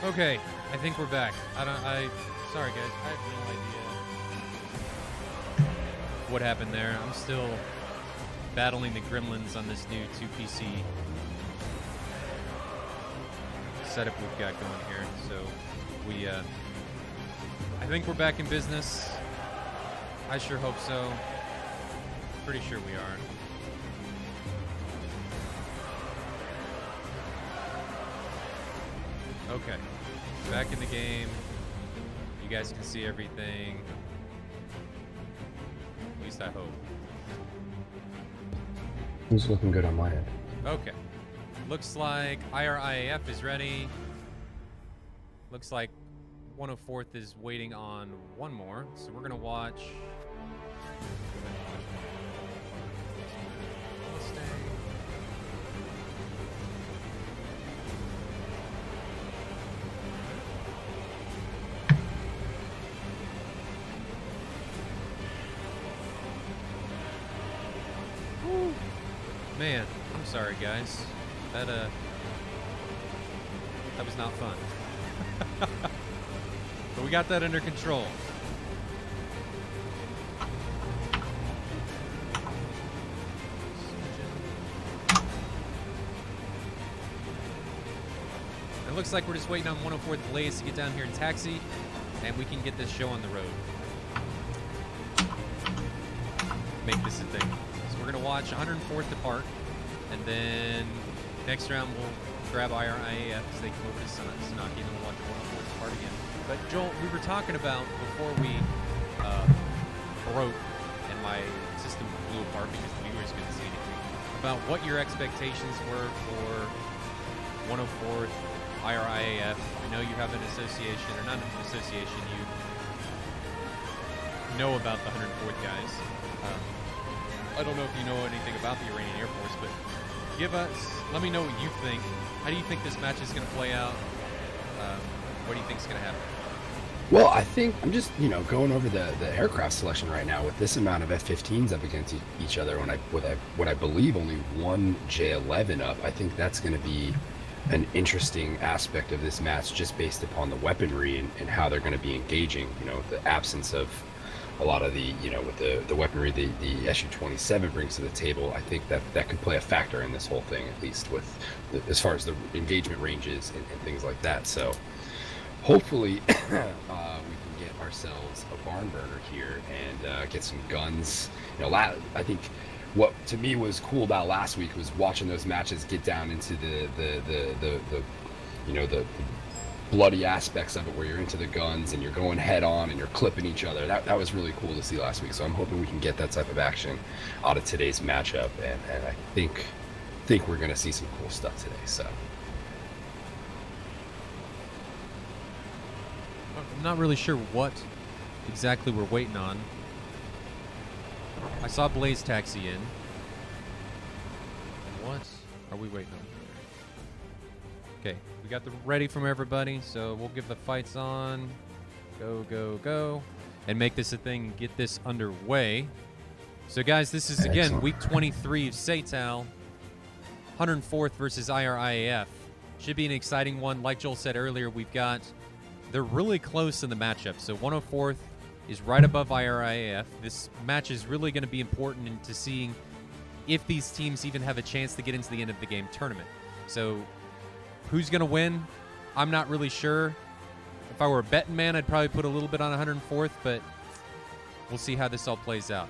Okay, I think we're back. Sorry guys, I have no idea what happened there. I'm still battling the gremlins on this new 2PC setup we've got going here. So I think we're back in business. I sure hope so. Pretty sure we are. Okay, back in the game. You guys can see everything. At least I hope. It's looking good on my end. Okay. Looks like IRIAF is ready. Looks like 104th is waiting on one more. So we're going to watch. Man, I'm sorry, guys. That was not fun. But we got that under control. It looks like we're just waiting on 104th Blaze to get down here in taxi, and we can get this show on the road. Make this a thing. We're going to watch 104th depart, and then next round we'll grab IRIAF as they come over to Sanaki, and then we'll watch 104th depart again. But Joel, we were talking about, before we broke and my system blew apart because the viewers couldn't see anything, about what your expectations were for 104th IRIAF. I know you have an association, or not an association, you know about the 104th guys. I don't know if you know anything about the Iranian Air Force, but let me know what you think. How do you think this match is going to play out? What do you think is going to happen? Well, I think I'm just, going over the aircraft selection right now with this amount of F-15s up against each other. What I believe only one J-11 up, I think that's going to be an interesting aspect of this match, just based upon the weaponry and how they're going to be engaging. The absence of a lot of the, with the weaponry the Su-27 brings to the table. I think that could play a factor in this whole thing, at least with as far as the engagement ranges and things like that. So hopefully we can get ourselves a barn burner here and get some guns. I think what to me was cool about last week was watching those matches get down into the bloody aspects of it, where you're into the guns and you're going head on and you're clipping each other. That was really cool to see last week. So I'm hoping we can get that type of action out of today's matchup, and I think we're going to see some cool stuff today. So I'm not really sure what exactly we're waiting on. I saw Blaze taxi in. What are we waiting on? Okay, we got the ready from everybody, so we'll give the fights on. Go, go, go. And make this a thing, get this underway. So, guys, this is, again, week 23 of SATAL. 104th versus IRIAF. Should be an exciting one. Like Joel said earlier, they're really close in the matchup. So, 104th is right above IRIAF. This match is really going to be important into seeing if these teams even have a chance to get into the end of the game tournament. So, who's going to win? I'm not really sure. If I were a betting man, I'd probably put a little bit on 104th, but we'll see how this all plays out.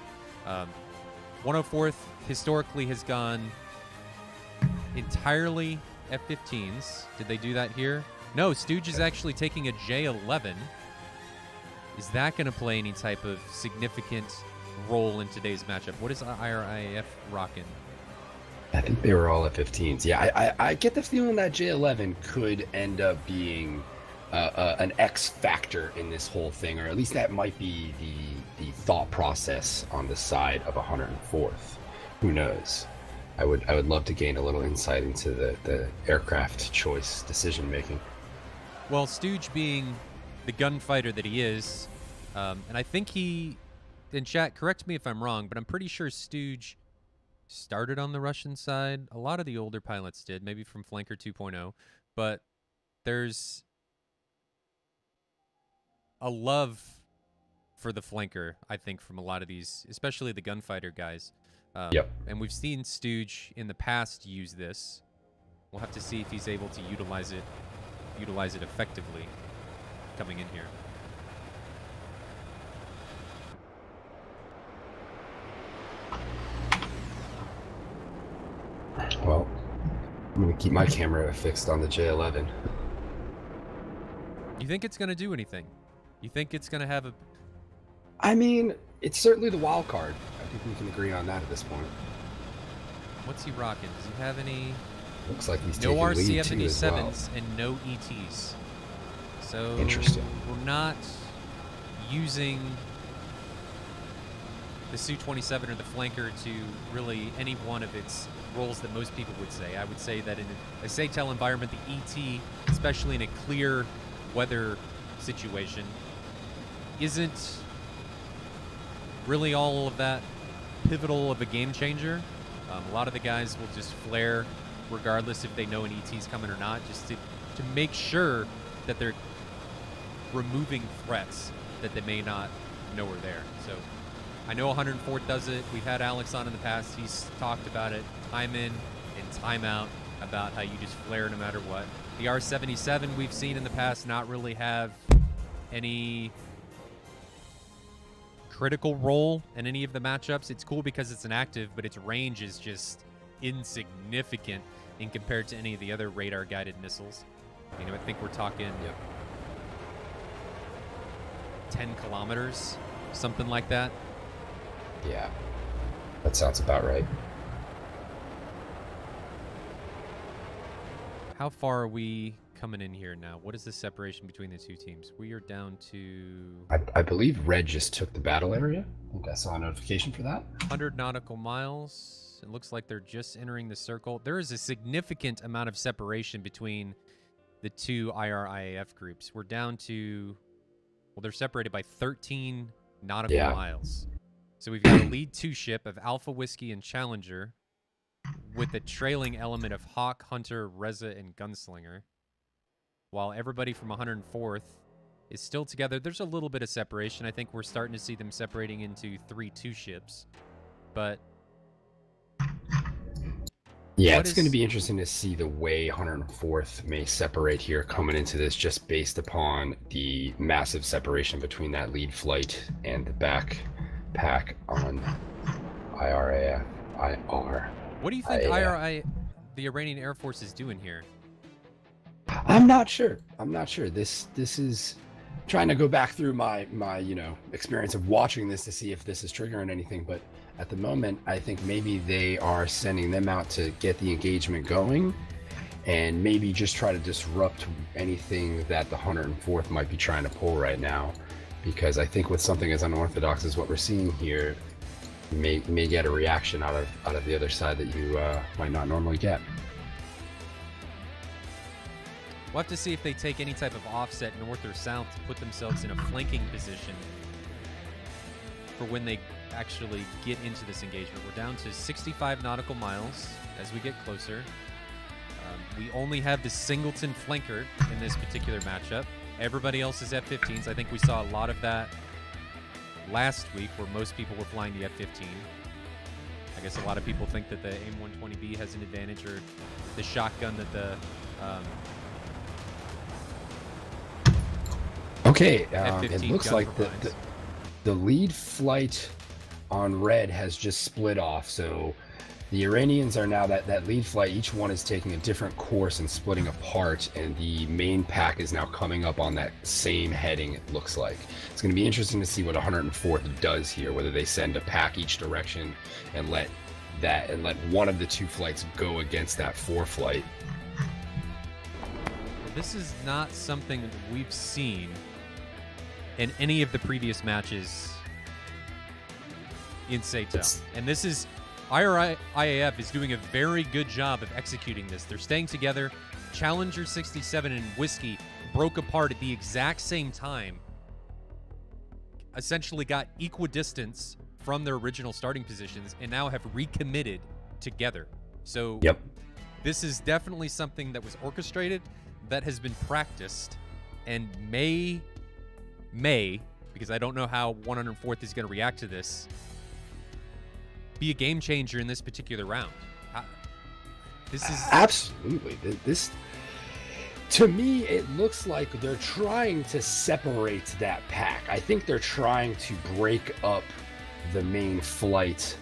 104th historically has gone entirely F-15s. Did they do that here? No, Stooge is actually taking a J-11. Is that going to play any type of significant role in today's matchup? What is IRIAF rocking? I think they were all F-15s. Yeah, I get the feeling that J-11 could end up being an X factor in this whole thing, or at least that might be the thought process on the side of 104th. Who knows? I would love to gain a little insight into the aircraft choice decision making. Well, Stooge being the gunfighter that he is, and I think he, in chat, correct me if I'm wrong, but I'm pretty sure Stooge started on the Russian side. A lot of the older pilots did, maybe from Flanker 2.0, but there's a love for the flanker, I think, from a lot of these, especially the gunfighter guys. Yep. And we've seen Stooge in the past use this. We'll have to see if he's able to utilize it effectively coming in here. Well, I'm going to keep my camera fixed on the J11. You think it's going to do anything? You think it's going to have a... I mean, it's certainly the wild card. I think we can agree on that at this point. What's he rocking? Does he have any... Looks like he's no taking lead too RC-77s as well. and no ETs. So Interesting. We're not using the Su-27 or the flanker to really any one of its roles that most people would say. I would say that in a SATAL environment, the ET, especially in a clear weather situation, isn't really all of that pivotal of a game changer. A lot of the guys will just flare regardless if they know an ET's coming or not, just to make sure that they're removing threats that they may not know are there. So I know 104th does it. We've had Alex on in the past. He's talked about it time in and time out about how you just flare no matter what. The R77 we've seen in the past not really have any critical role in any of the matchups. It's cool because it's an active, but its range is just insignificant in compared to any of the other radar guided missiles. You know, I think we're talking 10 kilometers, something like that. Yeah, that sounds about right. How far are we coming in here now? What is the separation between the two teams? We are down to... I believe Red just took the battle area. I think I saw a notification for that. 100 nautical miles. It looks like they're just entering the circle. There is a significant amount of separation between the two IRIAF groups. We're down to... well, they're separated by 13 nautical miles. So we've got a lead 2 ship of Alpha Whiskey and Challenger with a trailing element of Hawk, Hunter, Reza, and Gunslinger. While everybody from 104th is still together. There's a little bit of separation. I think we're starting to see them separating into 3 2 ships. But... yeah, it's going to be interesting to see the way 104th may separate here coming into this, just based upon the massive separation between that lead flight and the back pack on IRA. What do you think the Iranian Air Force is doing here? I'm not sure. This is trying to go back through my experience of watching this to see if this is triggering anything, but at the moment, I think maybe they are sending them out to get the engagement going and maybe just try to disrupt anything that the 104th might be trying to pull right now. Because I think with something as unorthodox as what we're seeing here, you may get a reaction out of the other side that you might not normally get. We'll have to see if they take any type of offset north or south to put themselves in a flanking position for when they actually get into this engagement. We're down to 65 nautical miles as we get closer. We only have the Singleton flanker in this particular matchup. Everybody else is F-15s. I think we saw a lot of that last week where most people were flying the F-15. I guess a lot of people think that the AIM-120B has an advantage, or the shotgun that the it looks like the lead flight on Red has just split off. So the Iranians are now that lead flight, each one is taking a different course and splitting apart, and the main pack is now coming up on that same heading, it looks like. It's going to be interesting to see what 104th does here, whether they send a pack each direction and let one of the 2 flights go against that 4 flight. Well, this is not something that we've seen in any of the previous matches in SATAL. And this is... IRIAF is doing a very good job of executing this. They're staying together. Challenger 67 and Whiskey broke apart at the exact same time. Essentially got equidistance from their original starting positions and now have recommitted together. So this is definitely something that was orchestrated, that has been practiced, and may may, because I don't know how 104th is going to react to this, be a game changer in this particular round. This is absolutely this. To me, it looks like they're trying to separate that pack. I think they're trying to break up the main flight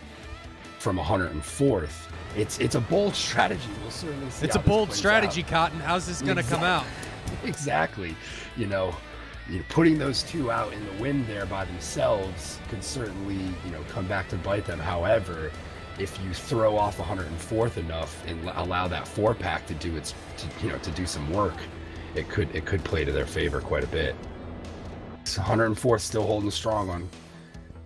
from 104th. It's a bold strategy. We'll certainly see. It's a bold strategy, Cotton. How's this going to come out? Exactly. You know, putting those two out in the wind there by themselves could certainly, come back to bite them. However, if you throw off 104th enough and allow that 4-pack to do to do some work, it could play to their favor quite a bit. So 104th still holding strong on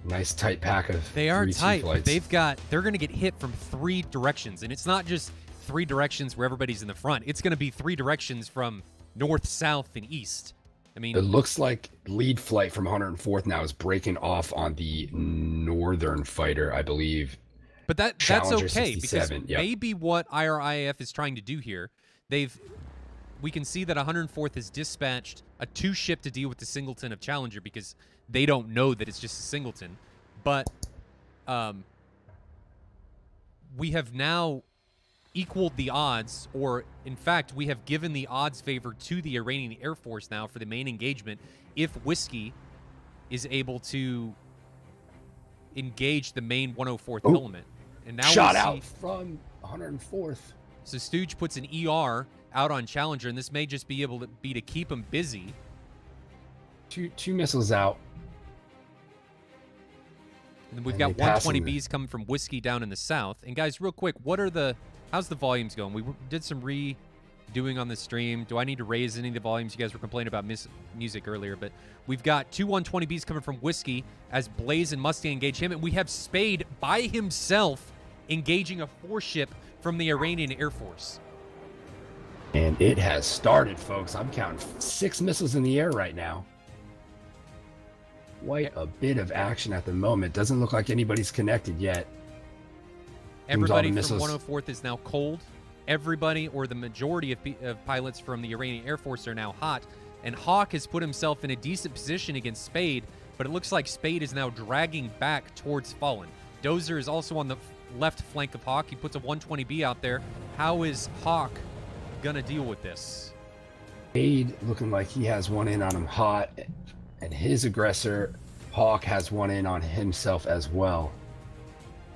nice tight pack of they are 3-2 tight. flights. They're going to get hit from 3 directions, and it's not just 3 directions where everybody's in the front. It's going to be 3 directions from north, south, and east. I mean, it looks like lead flight from 104th now is breaking off on the northern fighter, I believe. But that's Challenger okay, because 67, yep. maybe what IRIAF is trying to do here, we can see that 104th has dispatched a 2-ship to deal with the singleton of Challenger because they don't know that it's just a singleton. But we have now equaled the odds, or in fact, we have given the odds favor to the Iranian Air Force now for the main engagement if Whiskey is able to engage the main 104th element. And now shot out from 104th. So Stooge puts an ER out on Challenger, and this may just be able to keep him busy. Two missiles out. And then we've got 120Bs coming from Whiskey down in the south. And guys, real quick, how's the volumes going? We did some redoing on the stream. Do I need to raise any of the volumes? You guys were complaining about music earlier, but we've got 2 120Bs coming from Whiskey as Blaze and Mustang engage him, and we have Spade by himself engaging a 4-ship from the Iranian Air Force. And it has started, folks. I'm counting 6 missiles in the air right now. Quite a bit of action at the moment. Doesn't look like anybody's connected yet. Everybody from 104th is now cold. Everybody, or the majority of pilots from the Iranian Air Force, are now hot. And Hawk has put himself in a decent position against Spade, but it looks like Spade is now dragging back towards Fallen. Dozer is also on the left flank of Hawk. He puts a 120B out there. How is Hawk going to deal with this? Spade looking like he has one in on him hot, and his aggressor, Hawk, has one in on himself as well.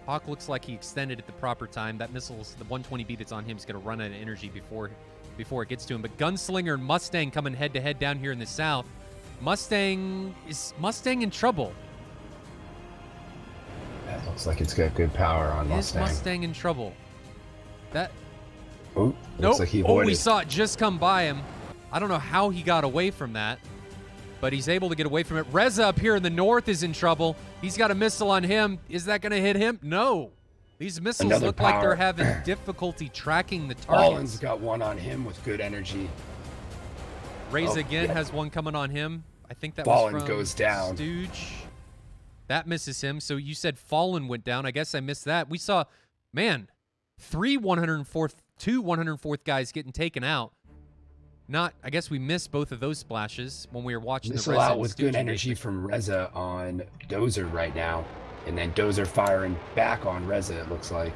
Hawk looks like he extended at the proper time. That missile's, the 120B that's on him, is going to run out of energy before it gets to him. But Gunslinger and Mustang coming head-to-head down here in the south. Mustang in trouble? That looks like it's got good power on Mustang. Is Mustang in trouble? Oh, looks like he avoided. We saw it just come by him. I don't know how he got away from that, but he's able to get away from it. Reza up here in the north is in trouble. He's got a missile on him. Is that going to hit him? No. These missiles look like they're having difficulty tracking the targets. Fallen's got one on him with good energy. Reza again has one coming on him. I think that Fallen was from goes down. Stooge. That misses him. So you said Fallen went down. I guess I missed that. We saw, man, 2 104th guys getting taken out. I guess we missed both of those splashes when we were watching the Reza out with good energy from Reza on Dozer right now. And then Dozer firing back on Reza, it looks like.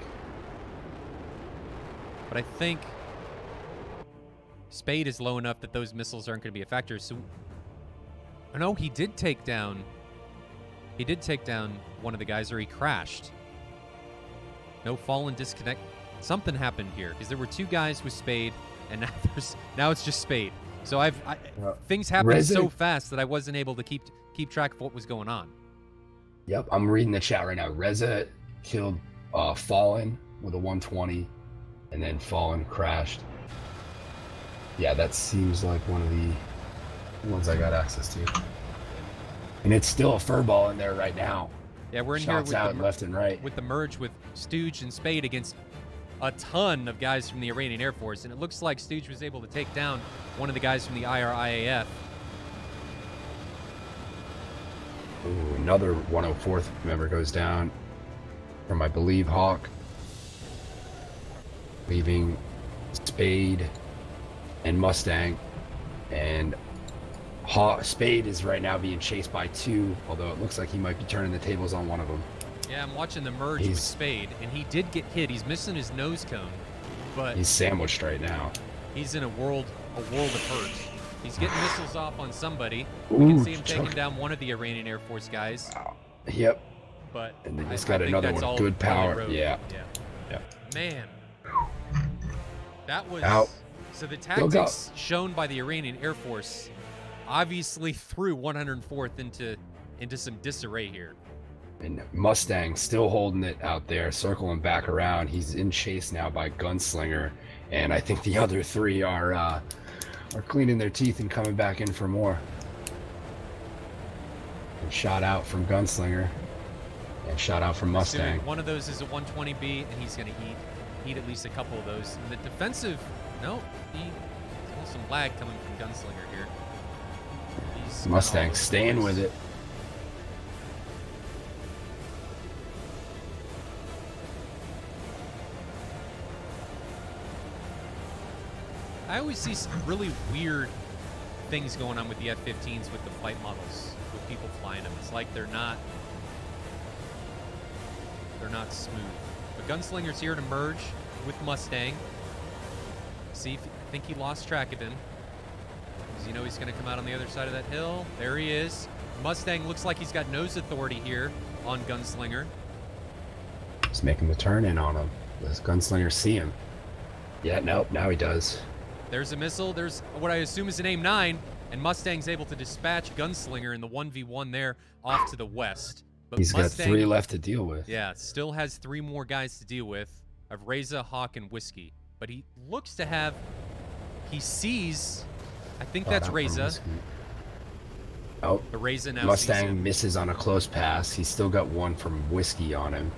But I think Spade is low enough that those missiles aren't going to be a factor. So, no, he did take down one of the guys, or he crashed. No Fallen disconnect. Something happened here because there were 2 guys with Spade, and now it's just Spade. So things happened so fast that I wasn't able to keep track of what was going on. Yep, I'm reading the chat right now. Reza killed Fallen with a 120, and then Fallen crashed. Yeah, that seems like one of the ones I got access to. And it's still a furball in there right now. Yeah, we're in Shots here out left and right with the merge with Stooge and Spade against a ton of guys from the Iranian Air Force, and it looks like Stooge was able to take down one of the guys from the IRIAF. Ooh, another 104th member goes down from, I believe, Hawk, leaving Spade and Mustang, and Spade is right now being chased by 2, although it looks like he might be turning the tables on one of them. Yeah, I'm watching the merge with Spade, and he did get hit. He's missing his nose cone, but he's sandwiched right now. He's in a world of hurt. He's getting missiles off on somebody. Ooh, we can see him taking down one of the Iranian Air Force guys. Yep. But and then he's got another one. Good power. Yeah. Man, that was out. So the tactics shown by the Iranian Air Force obviously threw 104th into some disarray here. And Mustang still holding it out there, circling back around. He's in chase now by Gunslinger, and I think the other 3 are cleaning their teeth and coming back in for more. And shot out from Gunslinger, and shot out from Mustang. One of those is a 120B, and he's going to eat at least a couple of those. And the defensive, no, he's some lag coming from Gunslinger here. Mustang staying with it. I always see some really weird things going on with the F-15s with the flight models, with people flying them. It's like they're not smooth. But Gunslinger's here to merge with Mustang. I think he lost track of him. Because you know he's going to come out on the other side of that hill. There he is. Mustang looks like he's got nose authority here on Gunslinger. He's making the turn in on him. Does Gunslinger see him? Yeah, nope, now he does. There's a missile. There's what I assume is an AIM-9, and Mustang's able to dispatch Gunslinger in the 1v1 there off to the west. But he's Mustang, got 3 left to deal with. Yeah, still has 3 more guys to deal with of Reza, Hawk, and Whiskey. But he looks to have... He sees... I think that's Reza. Oh, but Reza now Mustang misses on a close pass. He's still got 1 from Whiskey on him.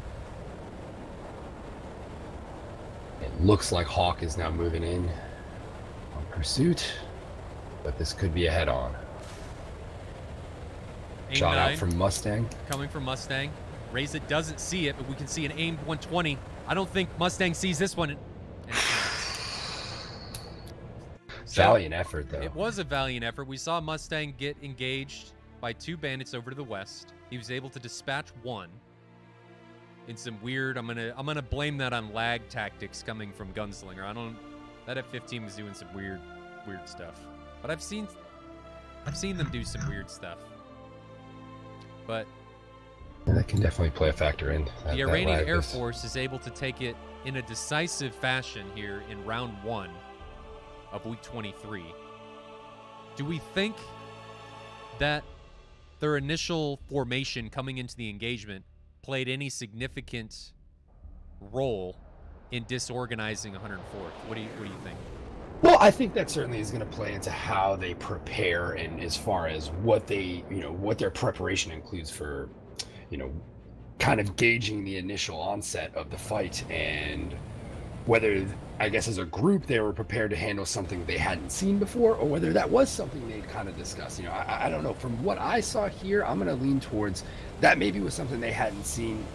It looks like Hawk is now moving in on pursuit, but this could be a head-on. Shot out from Mustang. Coming from Mustang. Reza doesn't see it, but we can see an aimed 120. I don't think Mustang sees this one. Valiant effort, though. It was a valiant effort. We saw Mustang get engaged by 2 bandits over to the west. He was able to dispatch 1. In some weird, I'm gonna blame that on lag tactics coming from Gunslinger. That F-15 was doing some weird stuff. But I've seen them do some weird stuff. But yeah, that can definitely play a factor in. The Iranian Air Force is able to take it in a decisive fashion here in round 1 of week 23. Do we think that their initial formation coming into the engagement played any significant role in disorganizing 104th? What do you think? Well, I think that certainly is going to play into how they prepare, and as far as what they, what their preparation includes for, kind of gauging the initial onset of the fight, and whether, I guess, as a group they were prepared to handle something they hadn't seen before, or whether that was something they'd kind of discussed. I don't know. From what I saw here, I'm going to lean towards that maybe was something they hadn't seen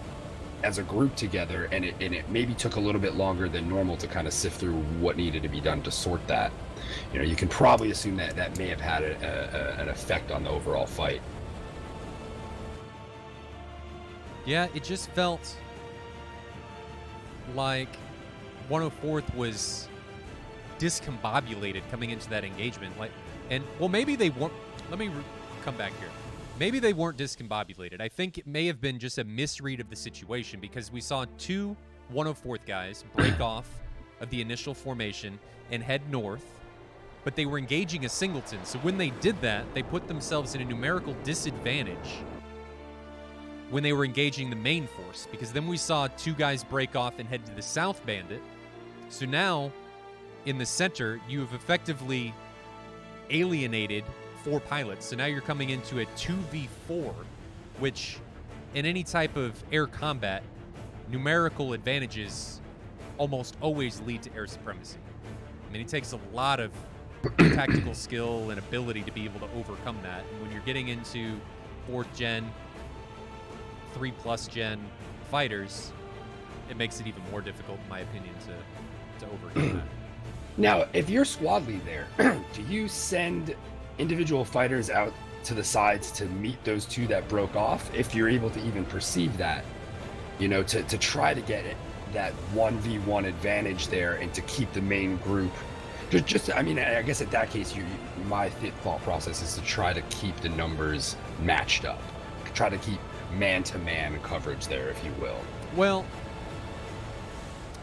as a group together, and it maybe took a little bit longer than normal to kind of sift through what needed to be done to sort that. You can probably assume that that may have had an effect on the overall fight. Yeah, it just felt like 104th was discombobulated coming into that engagement. Maybe they weren't. Let me come back here. Maybe they weren't discombobulated. I think it may have been just a misread of the situation, because we saw 2 104th guys break off of the initial formation and head north, but they were engaging a singleton. So when they did that, they put themselves in a numerical disadvantage when they were engaging the main force, because then we saw 2 guys break off and head to the south bandit. So now, in the center, you have effectively alienated 4 pilots. So now you're coming into a 2v4, which in any type of air combat, numerical advantages almost always lead to air supremacy. I mean, it takes a lot of tactical skill and ability to be able to overcome that. And when you're getting into 4th gen, 3+ gen fighters, it makes it even more difficult, in my opinion, to overcome that. Now, if you're squad lead there, do you send individual fighters out to the sides to meet those two that broke off, if you're able to even perceive that, you know, to try to get it, that 1v1 advantage there and to keep the main group. I mean, I guess at that case, my thought process is to try to keep the numbers matched up. Try to keep man-to-man coverage there, if you will. Well,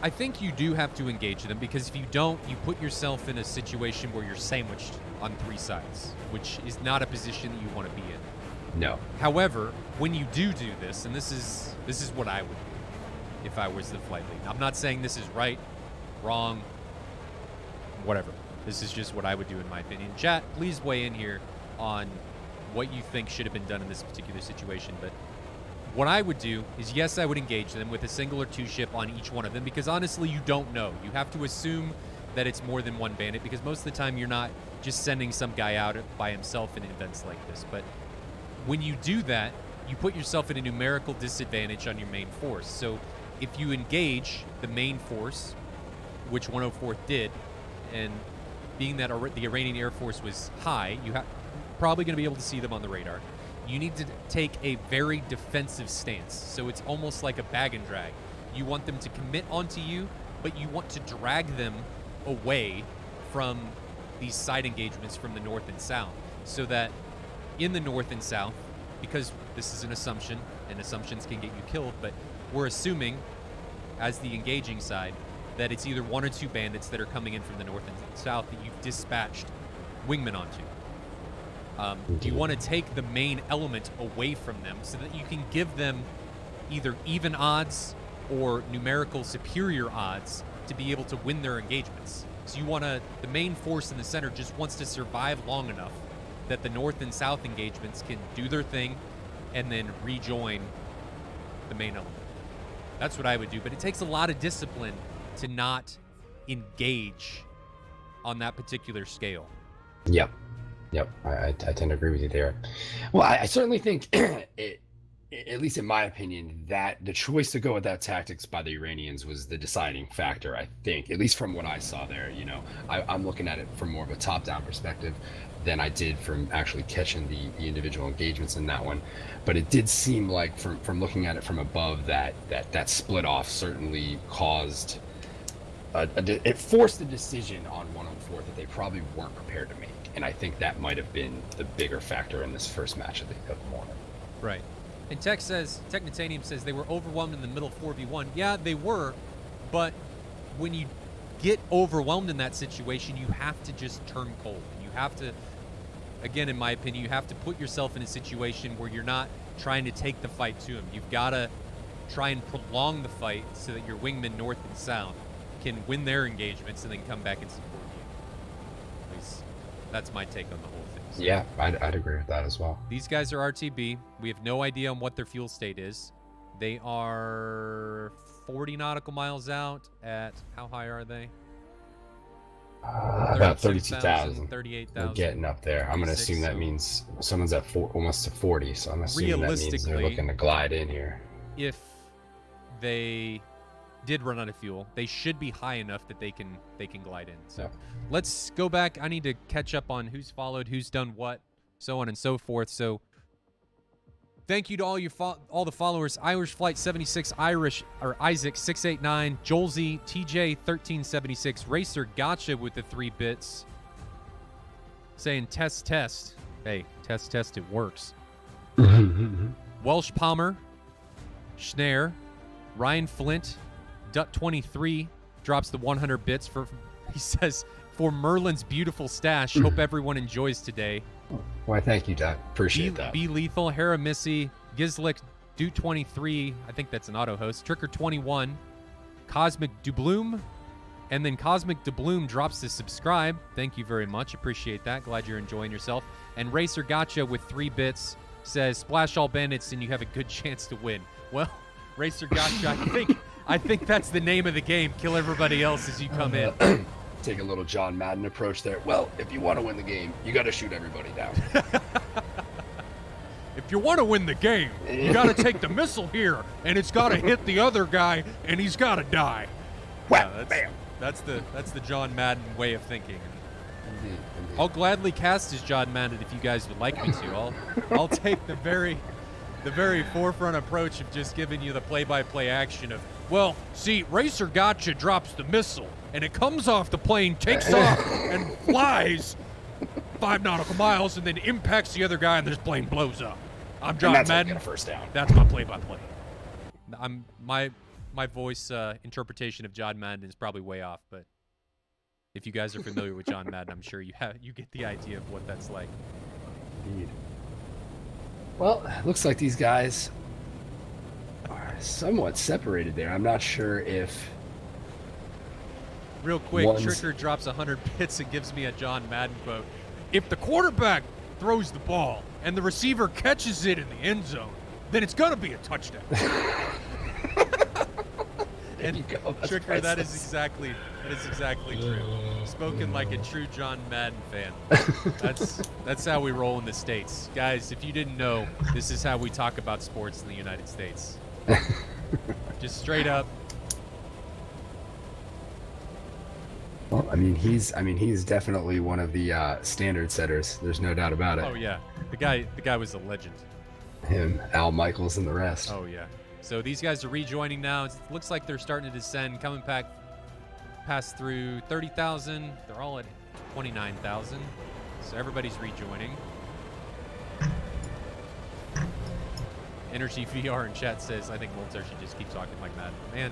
I think you do have to engage them, because if you don't, you put yourself in a situation where you're sandwiched on 3 sides, which is not a position that you want to be in. No. However, when you do this, and this is what I would do if I was the flight lead. I'm not saying this is right, wrong, whatever. This is just what I would do in my opinion. Chat, please weigh in here on what you think should have been done in this particular situation. But what I would do is, yes, I would engage them with a single or 2 ship on each one of them, because honestly, you don't know. You have to assume that it's more than one bandit, because most of the time you're not just sending some guy out by himself in events like this. But when you do that, you put yourself in a numerical disadvantage on your main force. So if you engage the main force, which 104th did, and being that the Iranian Air Force was high, you're probably going to be able to see them on the radar. You need to take a very defensive stance. So it's almost like a bag and drag. You want them to commit onto you, but you want to drag them away from these side engagements from the north and south, so that in the north and south, because this is an assumption, and assumptions can get you killed, but we're assuming, as the engaging side, that it's either 1 or 2 bandits that are coming in from the north and south that you've dispatched wingmen onto. You want to take the main element away from them so that you can give them either even odds or numerical superior odds to be able to win their engagements. So you want to, the main force in the center just wants to survive long enough that the north and south engagements can do their thing and then rejoin the main element. That's what I would do, but it takes a lot of discipline to not engage on that particular scale. Yep. I tend to agree with you there. Well, I certainly think, at least in my opinion, that the choice to go with that tactics by the Iranians was the deciding factor, I think, at least from what I saw there. You know, I'm looking at it from more of a top-down perspective than I did from actually catching the individual engagements in that one. But it did seem like, from looking at it from above, that split off certainly caused it forced a decision on 104 that they probably weren't prepared to make. And I think that might have been the bigger factor in this first match of the morning. Right. And Technitanium says they were overwhelmed in the middle 4v1. Yeah, they were, but when you get overwhelmed in that situation, you have to just turn cold. You have to, again, in my opinion, you have to put yourself in a situation where you're not trying to take the fight to them. You've got to try and prolong the fight so that your wingmen north and south can win their engagements and then come back and support you. At least that's my take on the whole thing. So yeah, I'd agree with that as well. These guys are RTB. We have no idea on what their fuel state is. They are 40 nautical miles out at, how high are they? About 32,000. 38,000. We're getting up there. I'm going to assume that means someone's at almost to 40, so I'm assuming that means they're looking to glide in here. If they did run out of fuel, they should be high enough that they can glide in. So let's go back. I need to catch up on who's followed, who's done what, so on and so forth. So thank you to all the followers: Irish Flight 76, Isaac 689, Jolzy, TJ 1376, Racer Gotcha with the 3 bits, saying test. Hey, test, it works. Welsh Palmer, Schneer, Ryan Flint, Dut23 drops the 100 bits for, he says, for Merlin's beautiful stash. Hope everyone enjoys today. Why, thank you, Dut. Appreciate that. Be Lethal, Hera Missy, Gizlick, Dut23, I think that's an auto host, Tricker21, Cosmic Dubloom, and then Cosmic Dubloom drops to subscribe. Thank you very much. Appreciate that. Glad you're enjoying yourself. And Racer Gotcha with 3 bits says, splash all bandits and you have a good chance to win. Well, Racer Gotcha, I think that's the name of the game. Kill everybody else as you come in. Take a little John Madden approach there. Well, if you want to win the game, you got to shoot everybody down. If you want to win the game, you got to take the missile here, and it's got to hit the other guy, and he's got to die. Well, bam. That's the John Madden way of thinking. I'll gladly cast as John Madden if you guys would like me to. I'll take the very forefront approach of just giving you the play-by-play action of, well, see, Racer Gotcha drops the missile, and it comes off the plane, takes off, and flies 5 nautical miles, and then impacts the other guy, and this plane blows up. I'm John Madden. Get a first down. That's my play-by-play. My voice interpretation of John Madden is probably way off, but if you guys are familiar with John Madden, I'm sure you get the idea of what that's like. Indeed. Well, it looks like these guys are somewhat separated there. I'm not sure if... Real quick, Tricker drops 100 bits and gives me a John Madden quote. If the quarterback throws the ball and the receiver catches it in the end zone, then it's going to be a touchdown. And you go. Tricker, that is exactly true. Spoken like a true John Madden fan. That's how we roll in the States. Guys, if you didn't know, this is how we talk about sports in the United States. Just straight up. Well, I mean, he's definitely one of the standard setters. There's no doubt about it. Oh yeah, the guy was a legend. Him, Al Michaels, and the rest. Oh yeah. So these guys are rejoining now. It looks like they're starting to descend, coming back past through 30,000. They're all at 29,000. So everybody's rejoining. Energy VR in chat says, I think Molter should just keep talking like that. Man,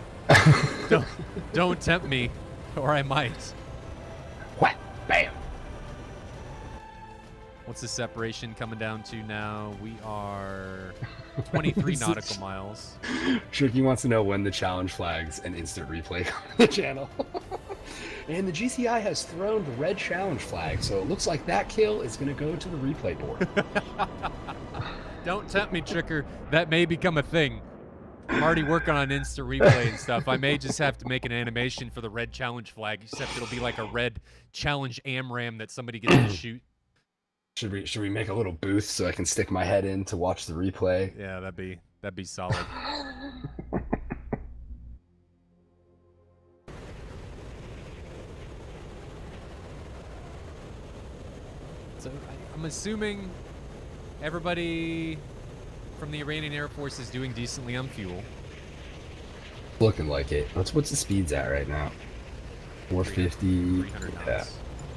don't tempt me, or I might. What? Bam. What's the separation coming down to now? We are 23 nautical miles. Tricky wants to know when the challenge flags and instant replay come to the channel. And the GCI has thrown the red challenge flag, so it looks like that kill is going to go to the replay board. Don't tempt me, Tricker. That may become a thing. I'm already working on instant replay and stuff. I may just have to make an animation for the red challenge flag, except it'll be like a red challenge AMRAM that somebody gets to shoot. Should we make a little booth so I can stick my head in to watch the replay? Yeah, that'd be solid. So I'm assuming everybody from the Iranian Air Force is doing decently on fuel. Looking like it. What's the speeds at right now? 450. 300 knots. Yeah.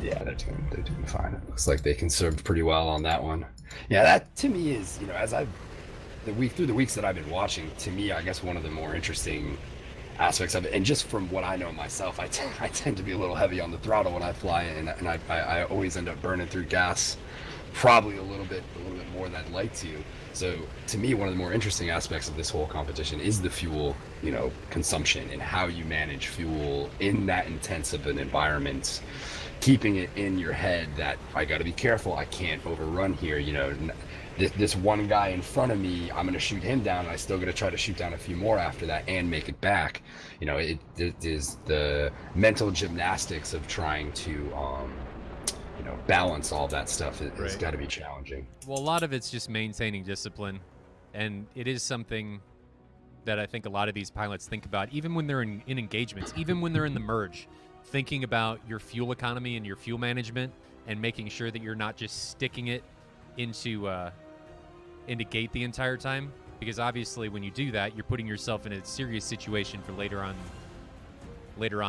Yeah, they're doing fine. It looks like they conserved pretty well on that one. Yeah, that to me is, through the weeks that I've been watching, to me, I guess one of the more interesting aspects of it, and just from what I know myself, I tend to be a little heavy on the throttle when I fly, and I always end up burning through gas, probably a little bit more than I'd like to. So to me, one of the more interesting aspects of this whole competition is the fuel, consumption and how you manage fuel in that intense of an environment. Keeping it in your head that I got to be careful, I can't overrun here. This one guy in front of me, I'm going to shoot him down, and I still got to try to shoot down a few more after that and make it back. It is the mental gymnastics of trying to, balance all that stuff. It's got to be challenging. Well, a lot of it's just maintaining discipline, and it is something that I think a lot of these pilots think about, even when they're in engagements, even when they're in the merge. Thinking about your fuel economy and your fuel management and making sure that you're not just sticking it into gate the entire time, because obviously when you do that, you're putting yourself in a serious situation for later on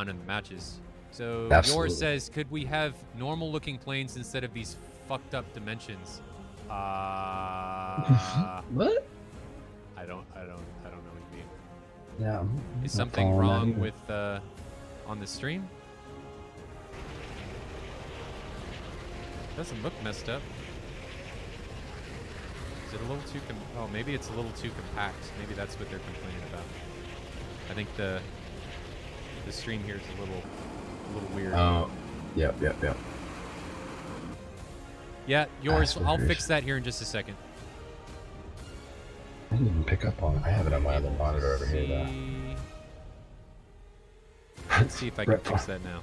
in the matches. So yours says, could we have normal looking planes instead of these fucked up dimensions? What? I don't know what you mean. Yeah. Is something wrong with on the stream? Doesn't look messed up. Is it a little too oh, maybe it's a little too compact. Maybe that's what they're complaining about. I think the stream here is a little weird. Oh, yep. Yeah, yours. I'll fix that here in just a second. I didn't even pick up on it. I have it on my other monitor over here, though. Let's see if I can fix that now.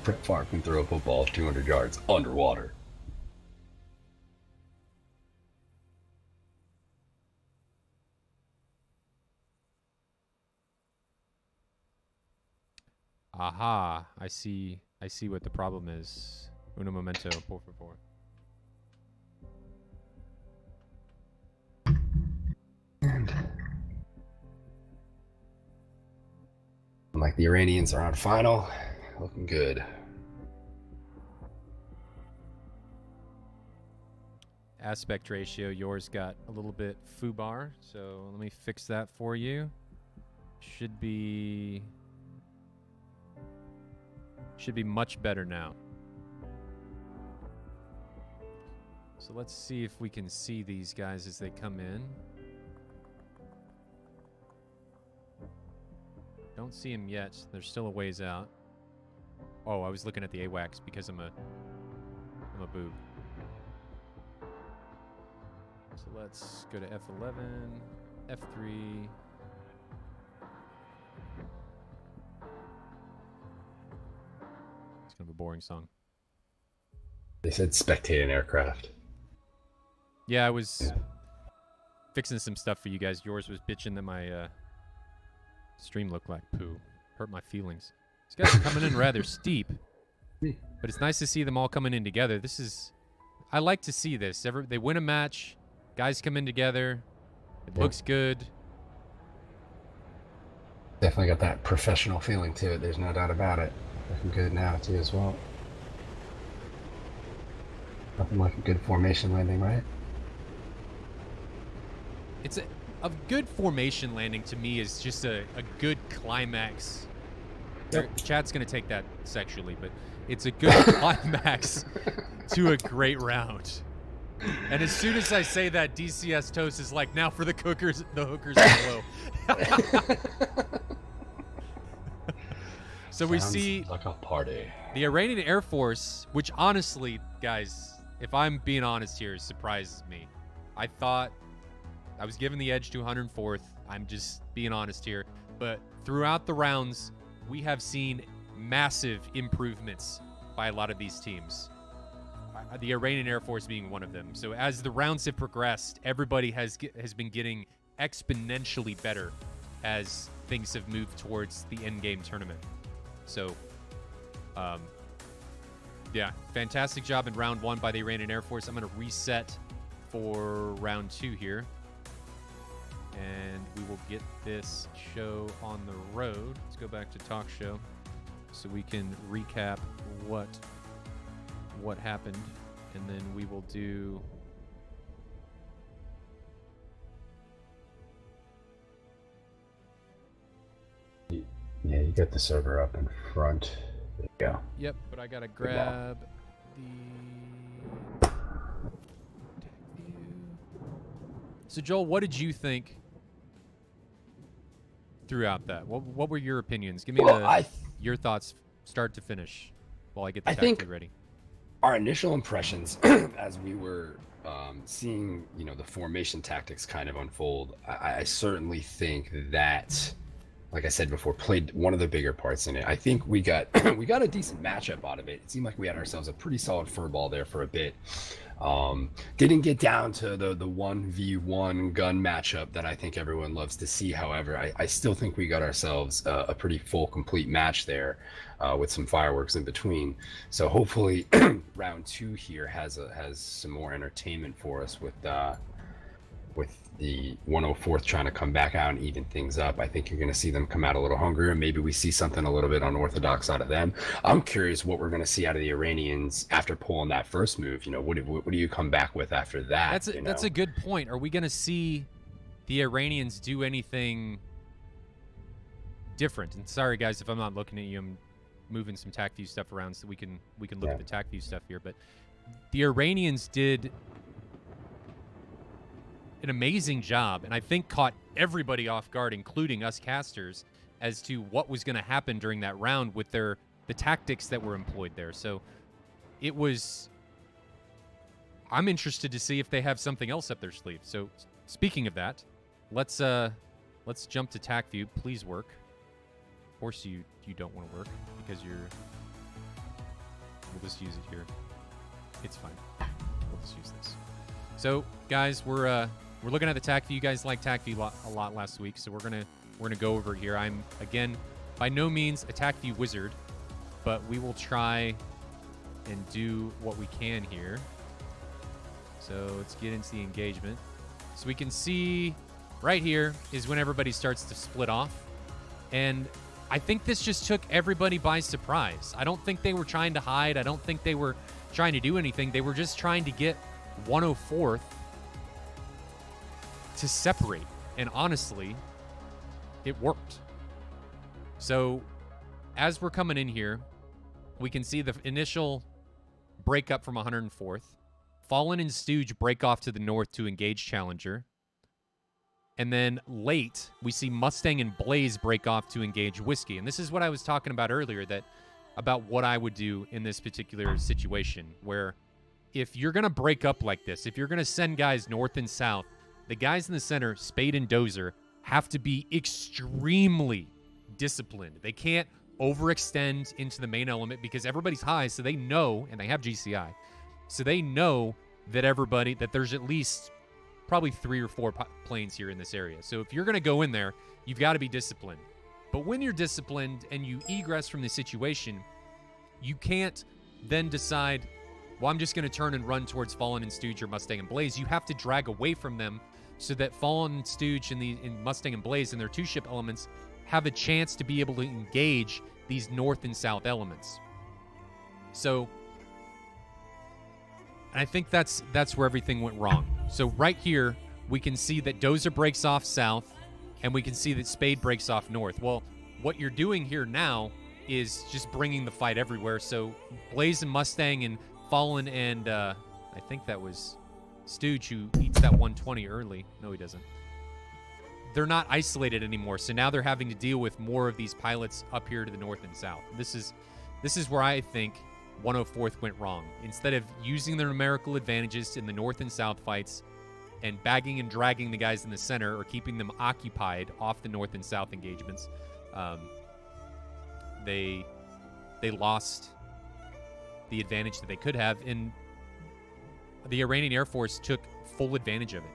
Brett Favre can throw a football 200 yards underwater. Aha! I see what the problem is. Uno momento, por favor. And like the Iranians are on final, looking good. Aspect ratio, yours got a little bit foobar, so let me fix that for you. Should be much better now. So let's see if we can see these guys as they come in. Don't see them yet. They're still a ways out. Oh, I was looking at the AWACS because I'm a boob. So let's go to F11, F3. It's kind of a boring song. They said spectate an aircraft. Yeah, I was fixing some stuff for you guys. Yours was bitching that my stream looked like poo. Hurt my feelings. These guys are coming in rather steep, but it's nice to see them all coming in together. I like to see this. They win a match, guys come in together. It looks good. Definitely got that professional feeling to it. There's no doubt about it. Looking good now too as well. Nothing like a good formation landing, right? It's a good formation landing to me is just a good climax. Yep. Chat's going to take that sexually, but it's a good climax to a great round. And as soon as I say that, DCS Toast is like, now for the hookers below. So we see like a party. The Iranian Air Force, which honestly, guys, if I'm being honest here, surprises me. I thought I was given the edge to 104th. I'm just being honest here. But throughout the rounds, we have seen massive improvements by a lot of these teams. The Iranian Air Force being one of them. So as the rounds have progressed, everybody has been getting exponentially better as things have moved towards the end game tournament. So, yeah, fantastic job in round 1 by the Iranian Air Force. I'm going to reset for round 2 here. And we will get this show on the road. Let's go back to talk show so we can recap what happened, and then we will do yeah, you got the server up in front. There you go. Yep, but I gotta grab the view. So Joel, what did you think throughout that? What were your opinions? Give me your thoughts start to finish while I get the tactic ready. Our initial impressions as we were seeing, the formation tactics kind of unfold, I certainly think that, like I said before, played one of the bigger parts in it. I think we got a decent matchup out of it. It seemed like we had ourselves a pretty solid furball there for a bit. Didn't get down to the 1v1 gun matchup that I think everyone loves to see. However, I still think we got ourselves a pretty full, complete match there with some fireworks in between. So hopefully round 2 here has some more entertainment for us with the 104th trying to come back out and even things up. I think you're going to see them come out a little hungrier. Maybe we see something a little bit unorthodox out of them. I'm curious what we're going to see out of the Iranians after pulling that first move. What do you come back with after that? That's a good point. Are we going to see the Iranians do anything different? And sorry, guys, if I'm not looking at you, I'm moving some tac view stuff around so we can look at the tac view stuff here. But the Iranians did an amazing job, and I think caught everybody off guard, including us casters, as to what was going to happen during that round with the tactics that were employed there. So I'm interested to see if they have something else up their sleeve. So speaking of that, let's jump to tac view. Please work. Of course you don't want to work because we'll just use it here. It's fine. We'll just use this. So guys, we're looking at the tac view. You guys liked tac view a lot last week, so we're gonna go over it here. I'm again by no means a tac view wizard, but we will try and do what we can here. So let's get into the engagement. So we can see right here is when everybody starts to split off. And I think this just took everybody by surprise. I don't think they were trying to hide. I don't think they were trying to do anything. They were just trying to get 104th to separate. And honestly, it worked. So as we're coming in here, we can see the initial breakup from 104th. Fallen and Stooge break off to the north to engage Challenger. And then late, we see Mustang and Blaze break off to engage Whiskey. And this is what I was talking about earlier, about what I would do in this particular situation, where if you're going to break up like this, if you're going to send guys north and south, the guys in the center, Spade and Dozer, have to be extremely disciplined. They can't overextend into the main element because everybody's high, so they know, and they have GCI, so they know that that there's at least probably 3 or 4 planes here in this area. So if you're going to go in there, you've got to be disciplined. But when you're disciplined and you egress from the situation, you can't then decide, well, I'm just going to turn and run towards Fallen and Stooge or Mustang and Blaze. You have to drag away from them so that Fallen and Stooge and Mustang and Blaze and their 2-ship elements have a chance to be able to engage these north and south elements. So, and I think that's where everything went wrong. So right here, we can see that Dozer breaks off south, and we can see that Spade breaks off north. Well, what you're doing here now is just bringing the fight everywhere. So Blaze and Mustang and Fallen and I think that was Stooge who eats that 120 early. No, he doesn't. They're not isolated anymore, so now they're having to deal with more of these pilots up here to the north and south. This is where I think 104th went wrong. Instead of using their numerical advantages in the north and south fights and bagging and dragging the guys in the center or keeping them occupied off the north and south engagements, they lost the advantage that they could have, and the Iranian Air Force took full advantage of it.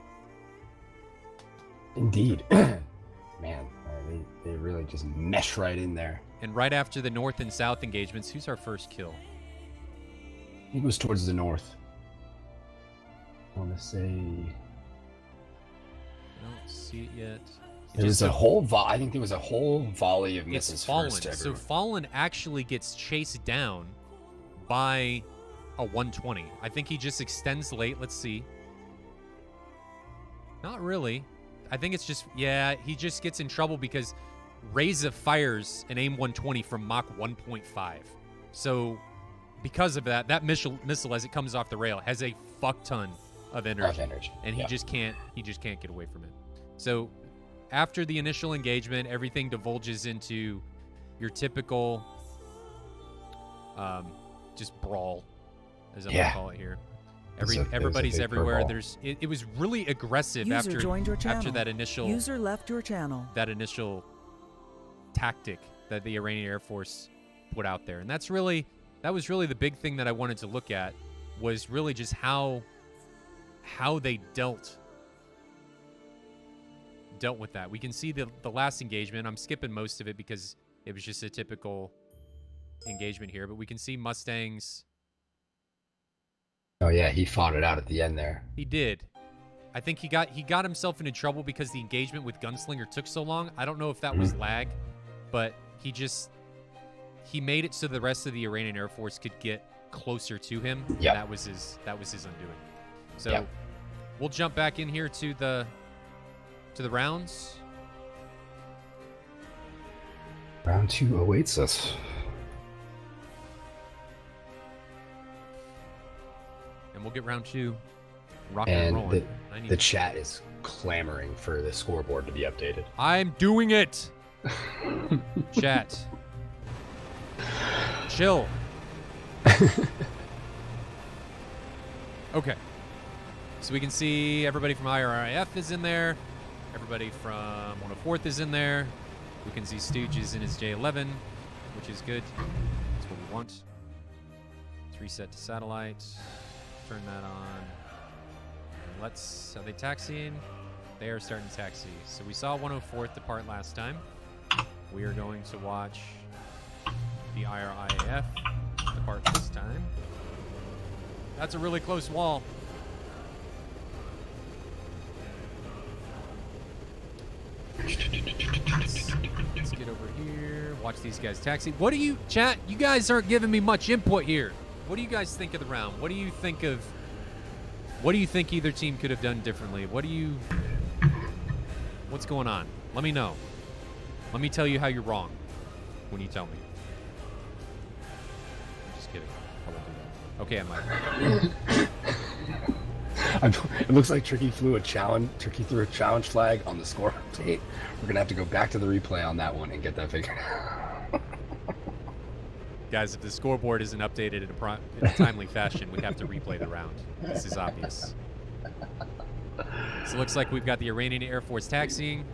Indeed. Man, they really just mesh right in there. And right after the north and south engagements, who's our first kill? I think it was towards the north. I want to say... I don't see it yet. There was a whole I think there was a whole volley of missiles. Fallen. So Fallen actually gets chased down by a 120. I think he just extends late. Let's see. Not really. I think it's just, yeah, he just gets in trouble because Reza fires an AIM 120 from Mach 1.5. So because of that, that missile as it comes off the rail has a fuck ton of energy. And he just can't get away from it. So after the initial engagement, everything divulges into your typical just brawl, as I'm gonna call it here. Everybody's everywhere. It was really aggressive after that initial user left your channel. That initial tactic that the Iranian Air Force put out there. And that was really the big thing that I wanted to look at, was really just how they dealt with that. We can see the last engagement. I'm skipping most of it because it was just a typical engagement here, but we can see Mustangs. Oh yeah, he fought it out at the end there. He did. I think he got himself into trouble because the engagement with Gunslinger took so long. I don't know if that was lag, but he made it so the rest of the Iranian Air Force could get closer to him. Yeah, that was his undoing. So we'll jump back in here to the rounds. Round 2 awaits us. And we'll get round 2 rocking and rolling. The chat is clamoring for the scoreboard to be updated. I'm doing it. Chat. Chill. Okay. So we can see everybody from IRIAF is in there. Everybody from 104th is in there. We can see Stooges in his J11, which is good. That's what we want. Let's reset to satellite. Turn that on. And are they taxiing? They are starting to taxi. So we saw 104th depart last time. We are going to watch the IRIAF depart this time. That's a really close wall. Let's get over here. Watch these guys taxi. What do you, chat? You guys aren't giving me much input here. What do you guys think of the round? What do you think of? What do you think either team could have done differently? What do you? What's going on? Let me know. Let me tell you how you're wrong when you tell me. I'm just kidding. I won't do that. Okay, I might. It looks like Tricky threw a challenge flag on the score update. We're gonna have to go back to the replay on that one and get that figured out. Guys, if the scoreboard isn't updated in a timely fashion, we have to replay the round. This is obvious. So it looks like we've got the Iranian Air Force taxiing.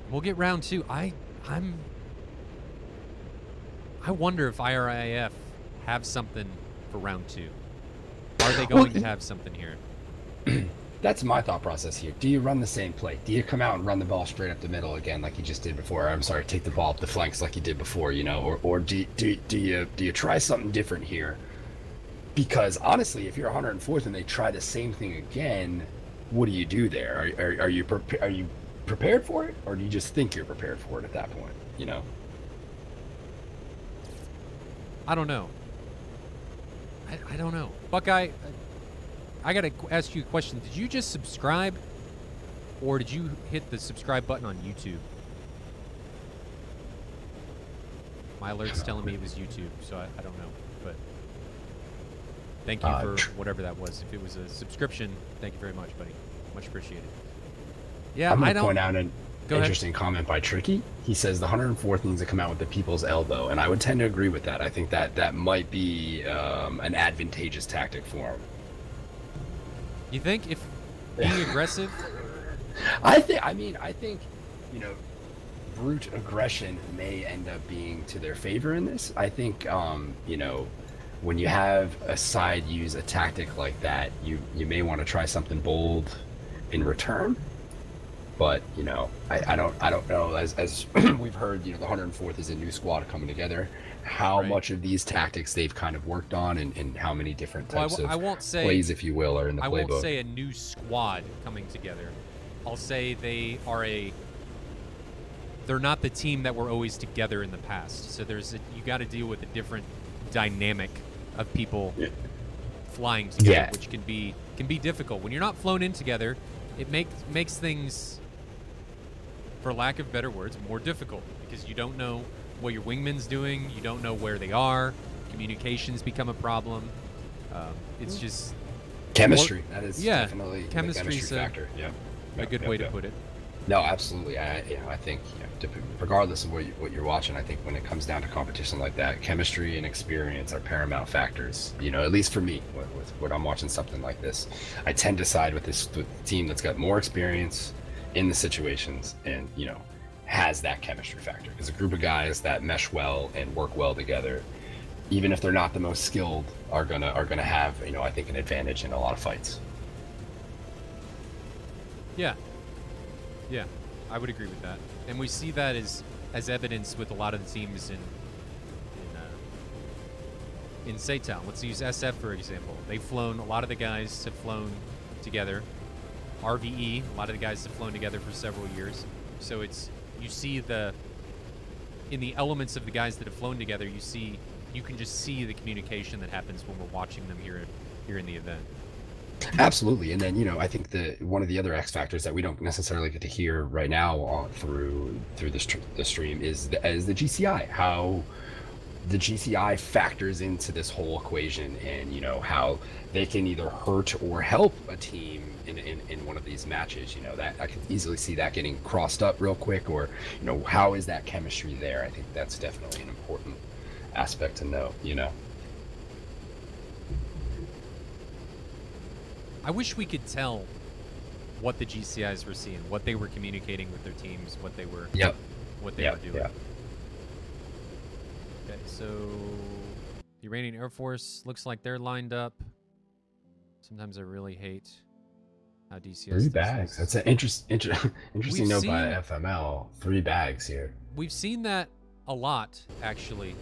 We'll get round 2. I wonder if IRIAF have something for round 2. Are they going to have something here? That's my thought process here. Do you run the same play? Do you come out and run the ball straight up the middle again like you just did before? I'm sorry, take the ball up the flanks like you did before, you know, or do you try something different here? Because honestly, if you're 104th and they try the same thing again, what do you do there? Are you prepared for it, or do you just think you're prepared for it at that point? You know. I don't know. I don't know, Buckeye. I gotta ask you a question. Did you just subscribe, or did you hit the subscribe button on YouTube? My alert's telling me it was YouTube, so I don't know. But thank you for whatever that was. If it was a subscription, thank you very much, buddy. Much appreciated. Yeah, I'm I gonna don't. point out an interesting comment by Tricky. He says the 104th needs to come out with the people's elbow, and I would tend to agree with that. I think that might be an advantageous tactic for him. You think if being aggressive? I think, you know, brute aggression may end up being to their favor in this. I think, you know, when you have a side use a tactic like that, you may want to try something bold in return. But, you know, I don't know, as we've heard, you know, the 104th is a new squad coming together. How much of these tactics they've kind of worked on, and how many different types of plays, if you will, are in the playbook. I won't say a new squad coming together. I'll say they're not the team that were always together in the past. So you got to deal with a different dynamic of people flying together, which can be difficult. When you're not flown in together, it makes things, for lack of better words, more difficult, because you don't know what your wingman's doing. You don't know where they are. Communications become a problem. It's just chemistry. That is definitely chemistry factor. A good way to put it. No, absolutely. I think, you know, regardless of what you're watching, I think when it comes down to competition like that, chemistry and experience are paramount factors. You know, at least for me, when I'm watching something like this, I tend to side with the team that's got more experience in the situations, and, you know, has that chemistry factor, because a group of guys that mesh well and work well together, even if they're not the most skilled, are gonna have, you know, I think, an advantage in a lot of fights. Yeah, I would agree with that, and we see that as evidence with a lot of the teams in SATAL. Let's use SF for example. They've flown, a lot of the guys have flown together. RVE, a lot of the guys have flown together for several years. So you see in the elements of the guys that have flown together, you can just see the communication that happens when we're watching them here in the event. Absolutely. And then, you know, I think one of the other X factors that we don't necessarily get to hear right now through the stream is the GCI, how the GCI factors into this whole equation, and, you know, how they can either hurt or help a team in one of these matches. You know, that I can easily see that getting crossed up real quick, or, you know, how is that chemistry there? I think that's definitely an important aspect to know, you know. I wish we could tell what the GCIs were seeing, what they were communicating with their teams, what they were were doing. Okay, so the Iranian Air Force looks like they're lined up. Sometimes I really hate How DCS 3 does bags. this. That's an interesting note by FML. 3 bags here. We've seen that a lot, actually,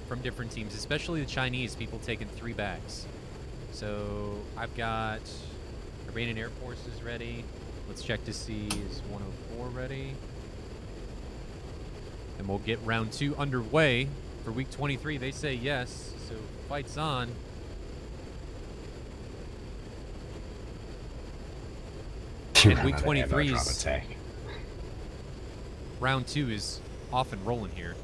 from different teams, especially the Chinese, people taking 3 bags. So I've got Iranian Air Forces ready. Let's check to see, is 104 ready? And we'll get round 2 underway for week 23. They say yes, so fight's on. And week 23's round 2 is off and rolling here.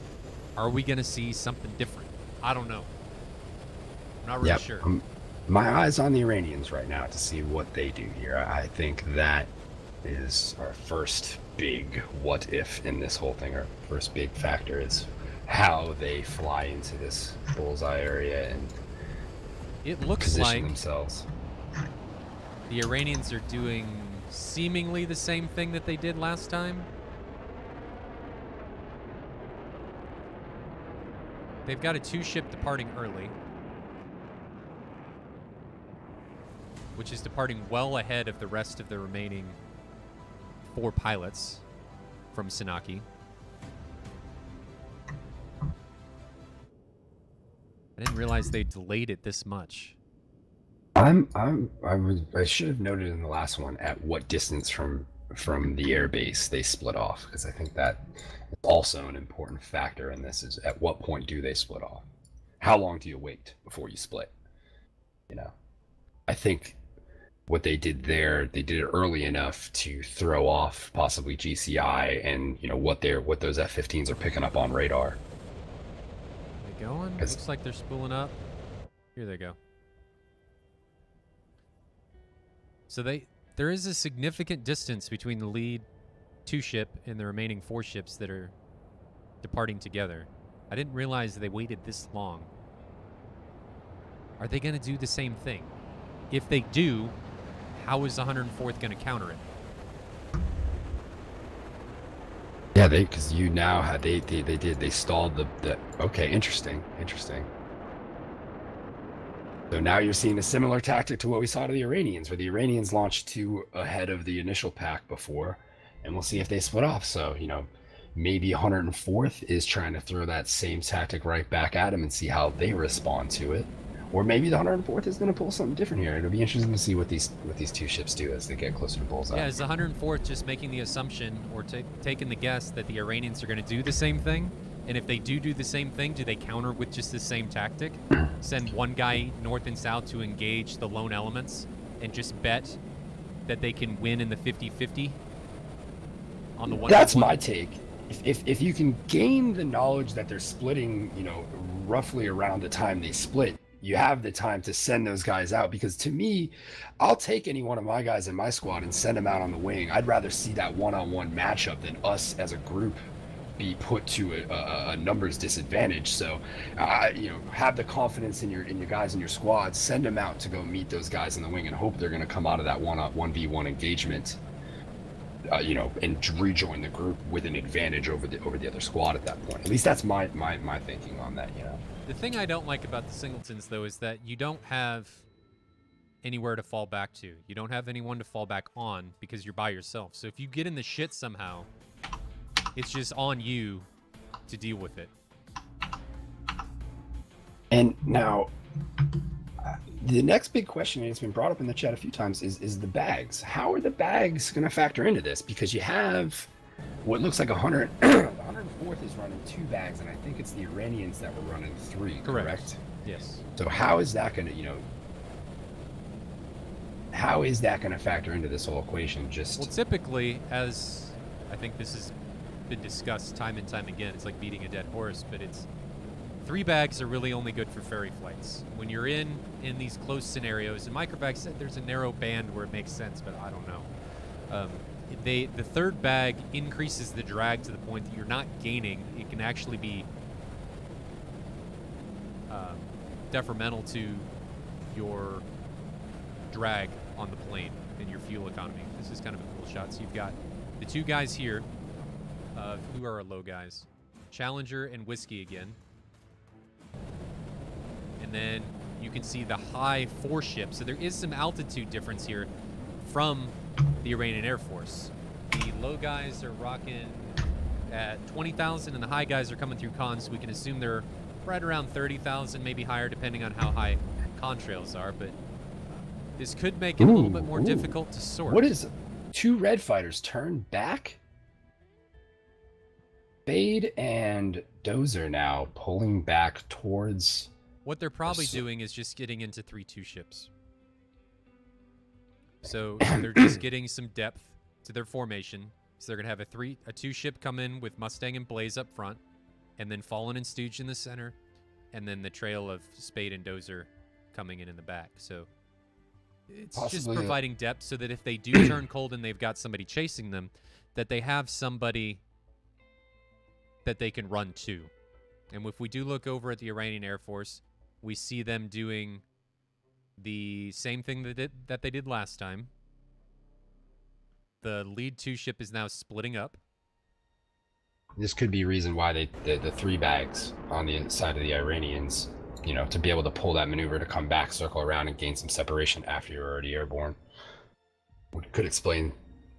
Are we going to see something different? I don't know. I'm not really sure. My eyes on the Iranians right now to see what they do here. I think that is our first big what if in this whole thing. Our first big factor is how they fly into this bullseye area and it looks position like themselves. The Iranians are doing seemingly the same thing that they did last time. They've got a 2-ship departing early, which is departing well ahead of the rest of the remaining 4 pilots from Sanaki. I didn't realize they delayed it this much. I should have noted in the last one at what distance from the air base they split off, because I think that is also an important factor in this, is at what point do they split off? How long do you wait before you split? You know, I think what they did there, they did it early enough to throw off possibly GCI and, you know, what those F-15s are picking up on radar. Are they going? Looks like they're spooling up. Here they go. So there is a significant distance between the lead 2-ship and the remaining 4 ships that are departing together. I didn't realize they waited this long. Are they going to do the same thing? If they do, how is the 104th going to counter it? Yeah, because you now had they stalled the okay, interesting. So now you're seeing a similar tactic to what we saw to the Iranians, where the Iranians launched 2 ahead of the initial pack before, and we'll see if they split off. So, you know, maybe 104th is trying to throw that same tactic right back at them and see how they respond to it. Or maybe the 104th is going to pull something different here. It'll be interesting to see what these 2 ships do as they get closer to bullseye. Yeah, is the 104th just making the assumption or taking the guess that the Iranians are going to do the same thing? And if they do the same thing, do they counter with just the same tactic? Send one guy north and south to engage the lone elements and just bet that they can win in the 50-50 on the one? That's my take. If you can gain the knowledge that they're splitting, you know, roughly around the time they split, you have the time to send those guys out, because to me, I'll take any one of my guys in my squad and send them out on the wing. I'd rather see that one-on-one matchup than us as a group be put to a numbers disadvantage. So, you know, have the confidence in your guys in your squad. Send them out to go meet those guys in the wing and hope they're going to come out of that 1v1 engagement, you know, and rejoin the group with an advantage over the other squad at that point. At least that's my thinking on that. You know, the thing I don't like about the singletons, though, is that you don't have anywhere to fall back to. You don't have anyone to fall back on because you're by yourself. So if you get in the shit somehow, it's just on you to deal with it. And now, the next big question, and it's been brought up in the chat a few times, is the bags. How are the bags going to factor into this? Because you have what looks like 100. The 104th is running 2 bags, and I think it's the Iranians that were running 3. Correct? Yes. So how is that going to, you know, how is that going to factor into this whole equation? Well, typically, as I think this has been discussed time and time again, it's like beating a dead horse, but it's 3 bags are really only good for ferry flights. When you're in these close scenarios, and Microvac said there's a narrow band where it makes sense, but I don't know. The 3rd bag increases the drag to the point that you're not gaining. It can actually be detrimental to your drag on the plane and your fuel economy. This is kind of a cool shot. So you've got the 2 guys here. Who are our low guys? Challenger and Whiskey again. And then you can see the high 4 ships. So there is some altitude difference here from the Iranian Air Force. The low guys are rocking at 20,000, and the high guys are coming through cons, so we can assume they're right around 30,000, maybe higher, depending on how high contrails are. But this could make it a little bit more difficult to sort. What is it? 2 red fighters turn back? Fade and Dozer now pulling back towards... What they're probably doing is just getting into 3-2 ships. So they're just getting some depth to their formation. So they're going to have a 2 ship come in with Mustang and Blaze up front, and then Fallen and Stooge in the center, and then the trail of Spade and Dozer coming in the back. So it's just providing depth so that if they do turn cold and they've got somebody chasing them, that they have somebody that they can run to. And if we do look over at the Iranian Air Force, we see them doing the same thing that they did last time. The lead 2 ship is now splitting up. This could be a reason why the 3 bags on the side of the Iranians, you know, to be able to pull that maneuver to come back, circle around, and gain some separation after you're already airborne. Could explain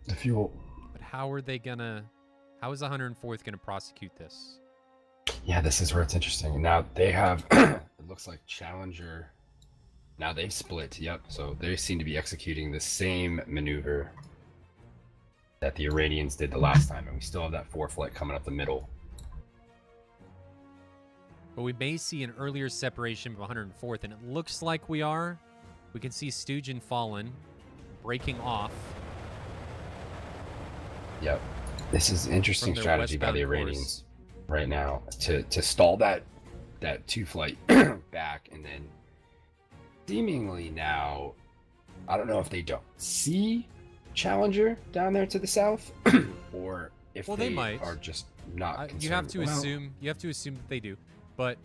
the fuel. But how are they gonna... How is 104th gonna prosecute this? Yeah, this is where it's interesting. Now they have... it looks like Challenger... Now they've split, yep. So they seem to be executing the same maneuver that the Iranians did the last time, and we still have that 4 flight coming up the middle. But we may see an earlier separation from 104th, and it looks like we are. We can see Stooge and Fallen breaking off. Yep. This is an interesting strategy by the Iranians right now to stall that 2 flight back, and then seemingly now, I don't know if they don't see Challenger down there to the south, or if they might. Are just not concerned. You have to assume that they do. But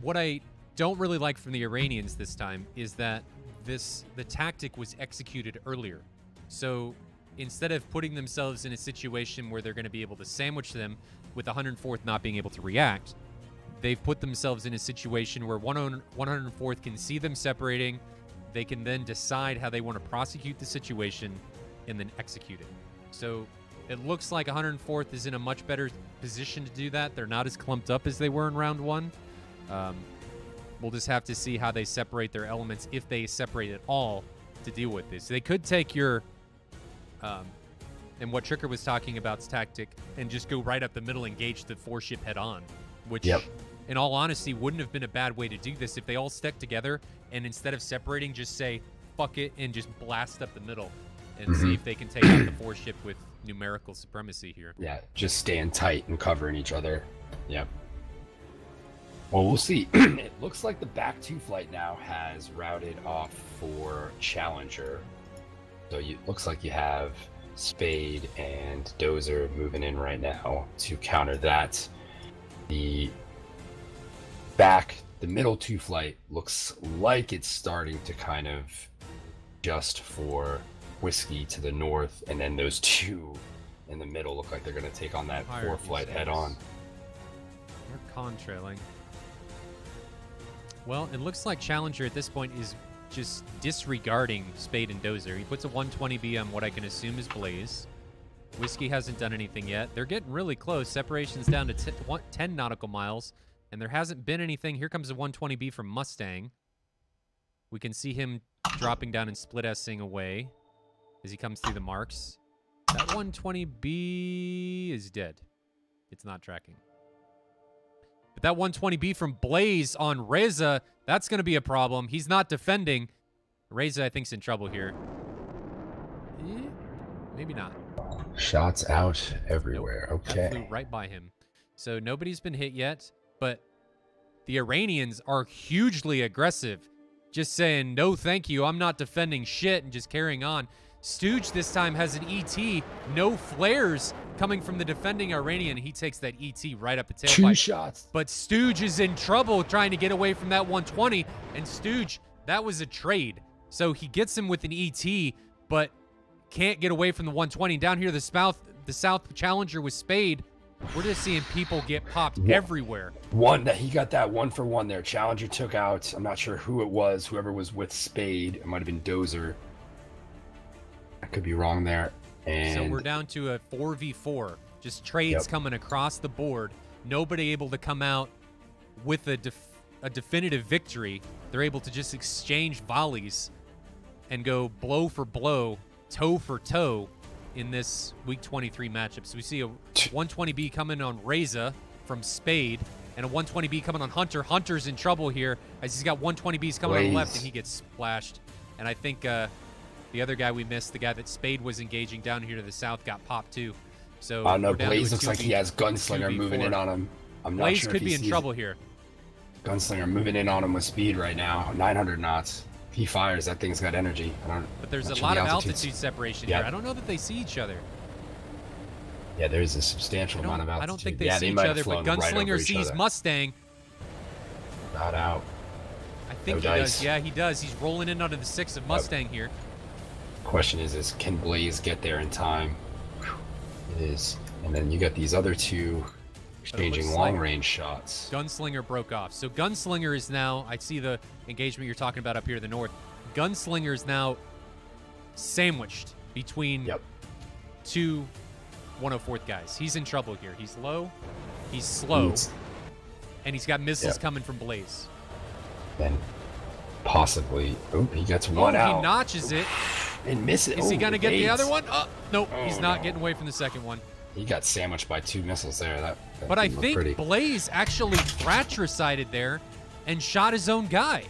what I don't really like from the Iranians this time is that the tactic was executed earlier. So instead of putting themselves in a situation where they're going to be able to sandwich them with 104th not being able to react, they've put themselves in a situation where 104th can see them separating. They can then decide how they want to prosecute the situation and then execute it. So it looks like 104th is in a much better position to do that. They're not as clumped up as they were in round 1. We'll just have to see how they separate their elements, if they separate at all, to deal with this. They could take your, and what Tricker was talking about's tactic, and just go right up the middle, engage the 4 ship head on, which, in all honesty, wouldn't have been a bad way to do this if they all stuck together and instead of separating, just say, fuck it, and just blast up the middle and see if they can take out the 4 ship with numerical supremacy here. Yeah, just staying tight and covering each other. Yep. Well, we'll see. It looks like the back 2 flight now has routed off for Challenger. So it looks like you have Spade and Dozer moving in right now to counter that. The middle 2 flight looks like it's starting to kind of adjust for Whiskey to the north, and then those 2 in the middle look like they're going to take on that 4 flight head on. They're contrailing. Well, it looks like Challenger at this point is just disregarding Spade and Dozer. He puts a 120B on what I can assume is Blaze. Whiskey hasn't done anything yet. They're getting really close. Separation's down to 10 nautical miles, and there hasn't been anything. Here comes a 120B from Mustang. We can see him dropping down and split-S-ing away as he comes through the marks. That 120B is dead. It's not tracking. But that 120B from Blaze on Reza, that's going to be a problem. He's not defending. Reza, I think, is in trouble here. Maybe not. Shots out everywhere. Nope. Okay. That flew right by him. So nobody's been hit yet, but the Iranians are hugely aggressive. Just saying, no thank you, I'm not defending shit, and just carrying on. Stooge this time has an ET, no flares coming from the defending Iranian. He takes that ET right up the tailpipe. 2 shots. But Stooge is in trouble trying to get away from that 120, and Stooge, that was a trade. So he gets him with an ET, but can't get away from the 120. Down here, the South Challenger with Spade, we're just seeing people get popped everywhere. He got that 1-for-1 there. Challenger took out, I'm not sure who it was, whoever was with Spade. It might have been Dozer. I could be wrong there. And so we're down to a 4v4. Just trades coming across the board. Nobody able to come out with a definitive victory. They're able to just exchange volleys and go blow for blow, toe for toe in this Week 23 matchup. So we see a 120B coming on Reza from Spade and a 120B coming on Hunter. Hunter's in trouble here as he's got 120Bs coming on the left and he gets splashed. And I think the other guy we missed, the guy that Spade was engaging down here to the south, got popped too. So no, Blaze looks like he has Gunslinger moving in on him. I'm not Blaze sure could if he be in trouble here. Gunslinger moving in on him with speed right now, 900 knots. If he fires, that thing's got energy. But there's a lot of altitude separation here. I don't know that they see each other. Yeah, there's a substantial amount of altitude. I don't think they see each other, but Gunslinger sees Mustang. Not out. I think he does. Yeah, he does. He's rolling in under the 6 of Mustang here. Question is can Blaze get there in time? It is. And then you got these other two exchanging long-range shots. Gunslinger broke off. So Gunslinger is now, I see the engagement you're talking about up here to the north. Gunslinger is now sandwiched between two 104th guys. He's in trouble here. He's low, he's slow, and he's got missiles coming from Blaze. And possibly, he gets one out. He notches it. And misses. Is he going to get the other one? Nope, he's not getting away from the second one. He got sandwiched by 2 missiles there. But I think Blaze actually fratricided there and shot his own guy.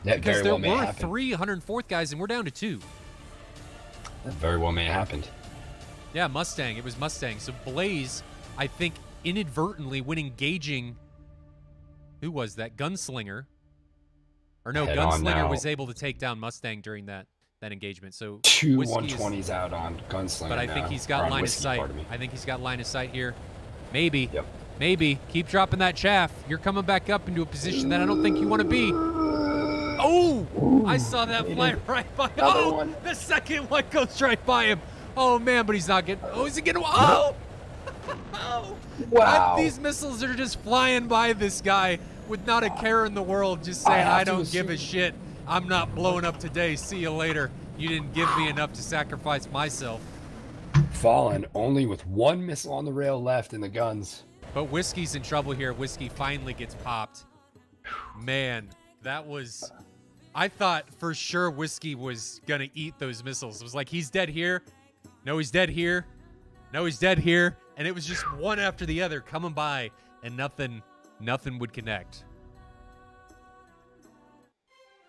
That because very well may there were happen. 3 104th guys and we're down to 2. That very well may have happened. Yeah, Mustang. It was Mustang. So Blaze, I think, inadvertently when engaging, who was that? Gunslinger. Or no, Gunslinger was able to take down Mustang during that engagement. So 2 120s out on Gunslinger. But I think he's got line of sight. I think he's got line of sight here. Maybe. Maybe. Keep dropping that chaff. You're coming back up into a position that I don't think you want to be. Oh! I saw that fly right by him. The second one goes right by him. Oh, man, but he's not getting... Oh, is he getting... Oh! Wow. These missiles are just flying by this guy with not a care in the world, just saying, I don't give a shit. I'm not blowing up today. See you later. You didn't give me enough to sacrifice myself. Fallen only with 1 missile on the rail left in the guns. But Whiskey's in trouble here. Whiskey finally gets popped. Man, that was... I thought for sure Whiskey was going to eat those missiles. It was like, he's dead here. No, he's dead here. No, he's dead here. And it was just one after the other coming by, and nothing would connect.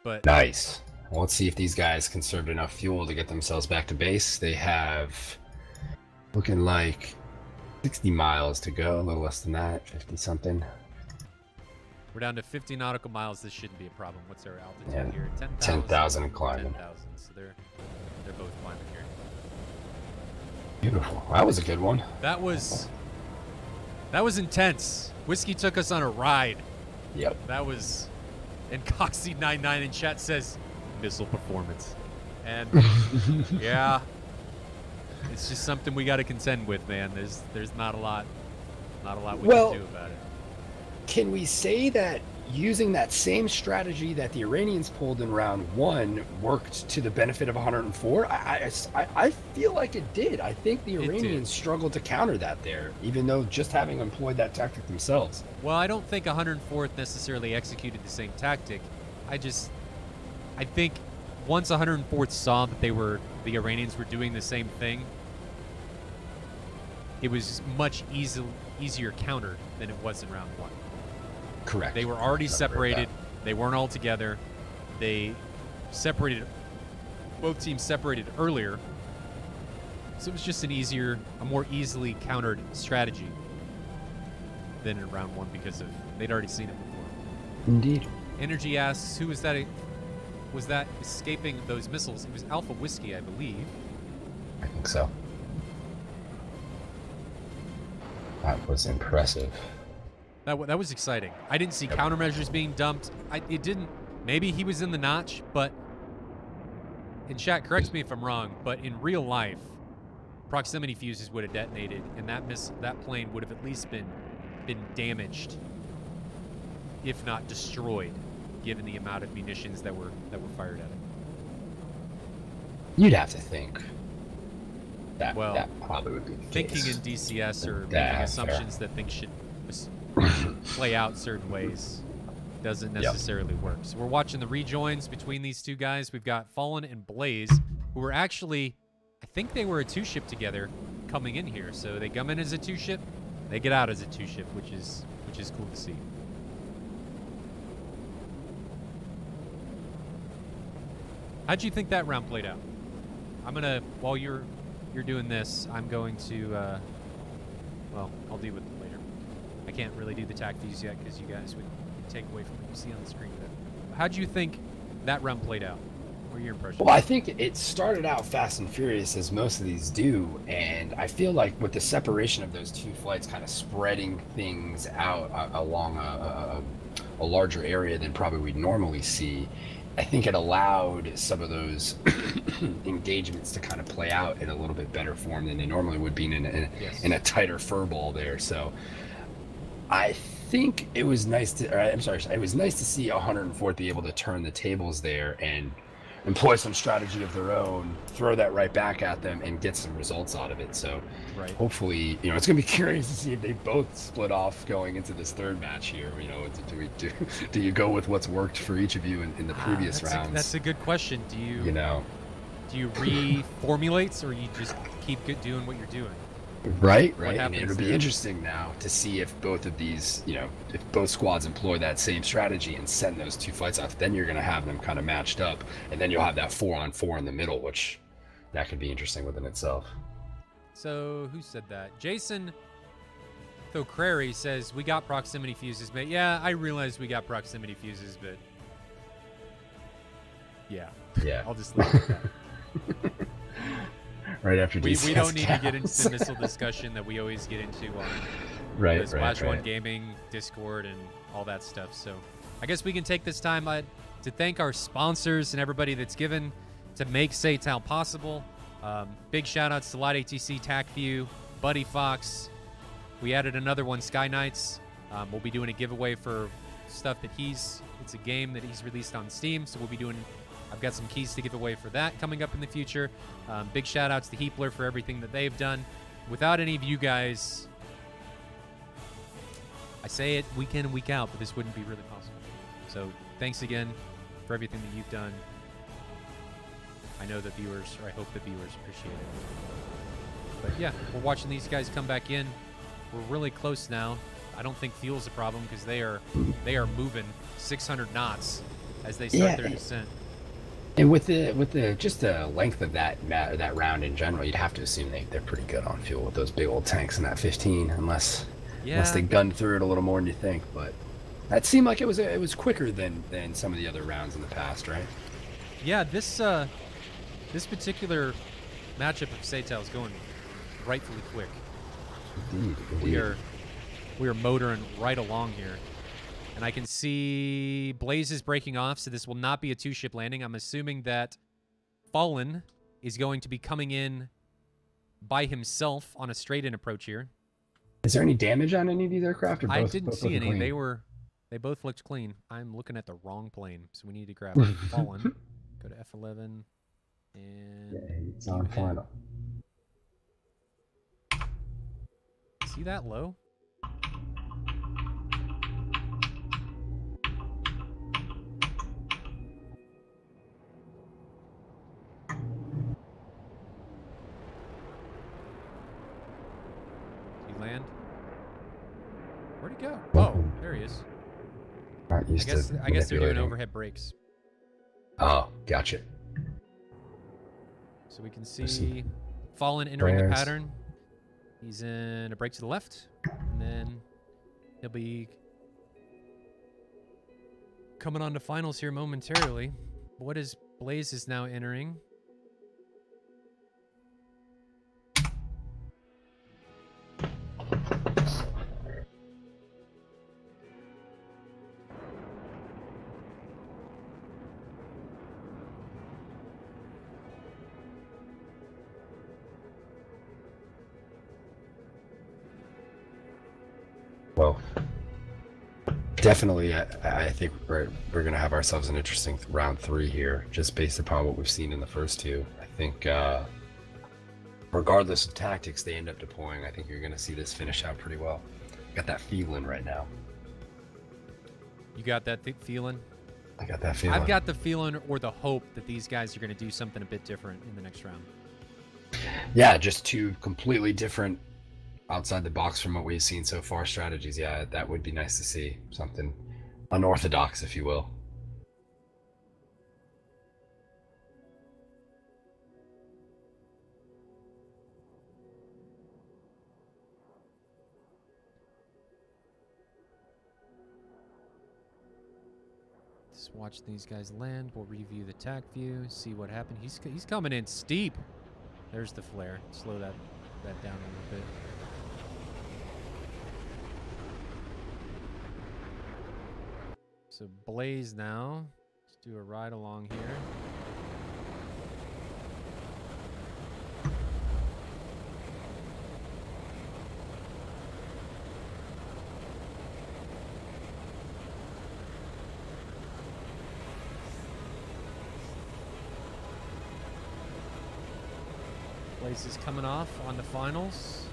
But nice. Well, let's see if these guys conserved enough fuel to get themselves back to base. They have looking like 60 miles to go, a little less than that, 50 something. We're down to 50 nautical miles. This shouldn't be a problem. What's our altitude here? 10,000 climbing. 10,000. So they're both climbing here. Beautiful. That was a good one. That was intense. Whiskey took us on a ride. Yep. That was... And Coxie99 in chat says, missile performance. And, yeah, it's just something we got to contend with, man. There's not a lot we can do about it. Can we say that using that same strategy that the Iranians pulled in round 1 worked to the benefit of 104? I feel like it did. I think the Iranians struggled to counter that there, even though just having employed that tactic themselves. Well, I don't think 104th necessarily executed the same tactic. I think once 104th saw that the Iranians were doing the same thing, it was much easier countered than it was in round 1. Correct. They were already separated. They weren't all together. They separated. Both teams separated earlier. So it was just a more easily countered strategy than in round 1 because they'd already seen it before. Indeed. Energy asks, who was that? Was that escaping those missiles? It was Alpha Whiskey, I believe. I think so. That was impressive. That was exciting. I didn't see countermeasures being dumped. It didn't. Maybe he was in the notch, but in chat, correct me if I'm wrong, but in real life, proximity fuses would have detonated, and that plane would have at least been damaged, if not destroyed, given the amount of munitions that were fired at it. You'd have to think that Well, that probably would be the thinking case. in DCS or Yeah, making assumptions that things should play out certain ways doesn't necessarily work. So we're watching the rejoins between these two guys. We've got Fallen and Blaze, who were actually, I think they were a two-ship together coming in here. So they come in as a two-ship, they get out as a two-ship, which is cool to see. How'd you think that round played out? I'm gonna, while you're doing this, I'm going to, well, I'll deal with it later. I can't really do the tac views yet because you guys would take away from what you see on the screen. But how'd you think that round played out? What were your impressions? Well, I think it started out fast and furious, as most of these do, and I feel like with the separation of those two flights kind of spreading things out along a larger area than probably we'd normally see, I think it allowed some of those engagements to kind of play out in a little bit better form than they normally would be in a tighter furball there. So I think it was nice to, it was nice to see 104th be able to turn the tables there and employ some strategy of their own, throw that right back at them, and get some results out of it. So hopefully, you know, it's going to be curious to see if they both split off going into this third match here. You know, do you go with what's worked for each of you in the previous rounds? That's a good question. Do you reformulate, or you just keep doing what you're doing? Right. I mean, it'll be interesting now to see if both of these, you know, if both squads employ that same strategy and send those two fights off. Then you're going to have them kind of matched up, and then you'll have that 4-on-4 in the middle, which that could be interesting within itself. So who said that? Jason Thocrary says we got proximity fuses, but yeah, I realized we got proximity fuses, but yeah, I'll just leave it at that. Right after DCS we don't need to get into the missile discussion that we always get into on Splash One Gaming, Discord, and all that stuff. So I guess we can take this time to thank our sponsors and everybody that's given to make SATAL possible. Big shout outs to Light ATC, TacView, Buddy Fox. We added another one, Sky Knights. We'll be doing a giveaway for stuff that it's a game that he's released on Steam, so we'll be doing, I've got some keys to give away for that coming up in the future. Big shout outs to Heapler for everything that they've done. Without any of you guys, I say it week in and week out, but this wouldn't be really possible. So thanks again for everything that you've done. I know the viewers, or I hope the viewers appreciate it. But yeah, we're watching these guys come back in. We're really close now. I don't think fuel's a problem because they are moving 600 knots as they start their descent. And with just the length of that round in general, you'd have to assume they're pretty good on fuel with those big old tanks in that 15, unless they gunned through it a little more than you think. But that seemed like it was quicker than some of the other rounds in the past, right? Yeah, this particular matchup of SATAL is going rightfully quick. Indeed. We are motoring right along here. And I can see Blaze is breaking off, so this will not be a two-ship landing. I'm assuming that Fallen is going to be coming in by himself on a straight-in approach here. Is there any damage on any of these aircraft? Or I didn't see any. Clean? They both looked clean. I'm looking at the wrong plane, so we need to grab Fallen. Go to F11 and it's on final. See that low? Land. Where'd he go? Oh, there he is. I guess they're doing overhead brakes. Oh, gotcha. So we can see Fallen entering the pattern. He's in a brake to the left, and then he'll be coming on to finals here momentarily. What is Blaze is now entering? Well, definitely, I think we're going to have ourselves an interesting round 3 here, just based upon what we've seen in the first two. I think regardless of tactics they end up deploying, I think you're going to see this finish out pretty well. Got that feeling right now. You got that feeling? I got that feeling. I've got the feeling or the hope that these guys are going to do something a bit different in the next round. Yeah, just two completely different, outside the box from what we've seen so far strategies. Yeah, that would be nice to see. Something unorthodox, if you will. Just watch these guys land. We'll review the attack view, see what happened. He's coming in steep. There's the flare. Slow that down a little bit. So Blaze now. Let's do a ride along here. Blaze is coming off on the finals.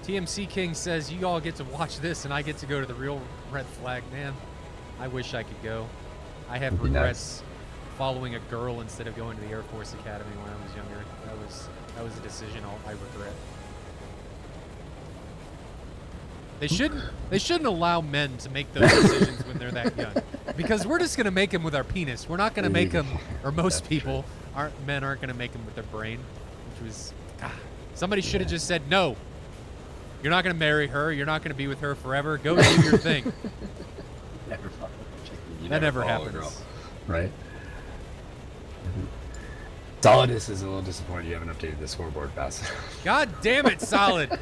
TMC King says, you all get to watch this and I get to go to the real red flag. Man, I wish I could go. I have regrets following a girl instead of going to the Air Force Academy when I was younger. That was a decision I regret. They shouldn't allow men to make those decisions when they're that young, because we're just gonna make them with our penis. We're not gonna make them, or most people men aren't gonna make them with their brain, which was, God, somebody should have just said no. You're not gonna marry her. You're not gonna be with her forever. Go do your thing. That never happens, right? Solidus is a little disappointed you haven't updated the scoreboard fast enough. God damn it, Solid.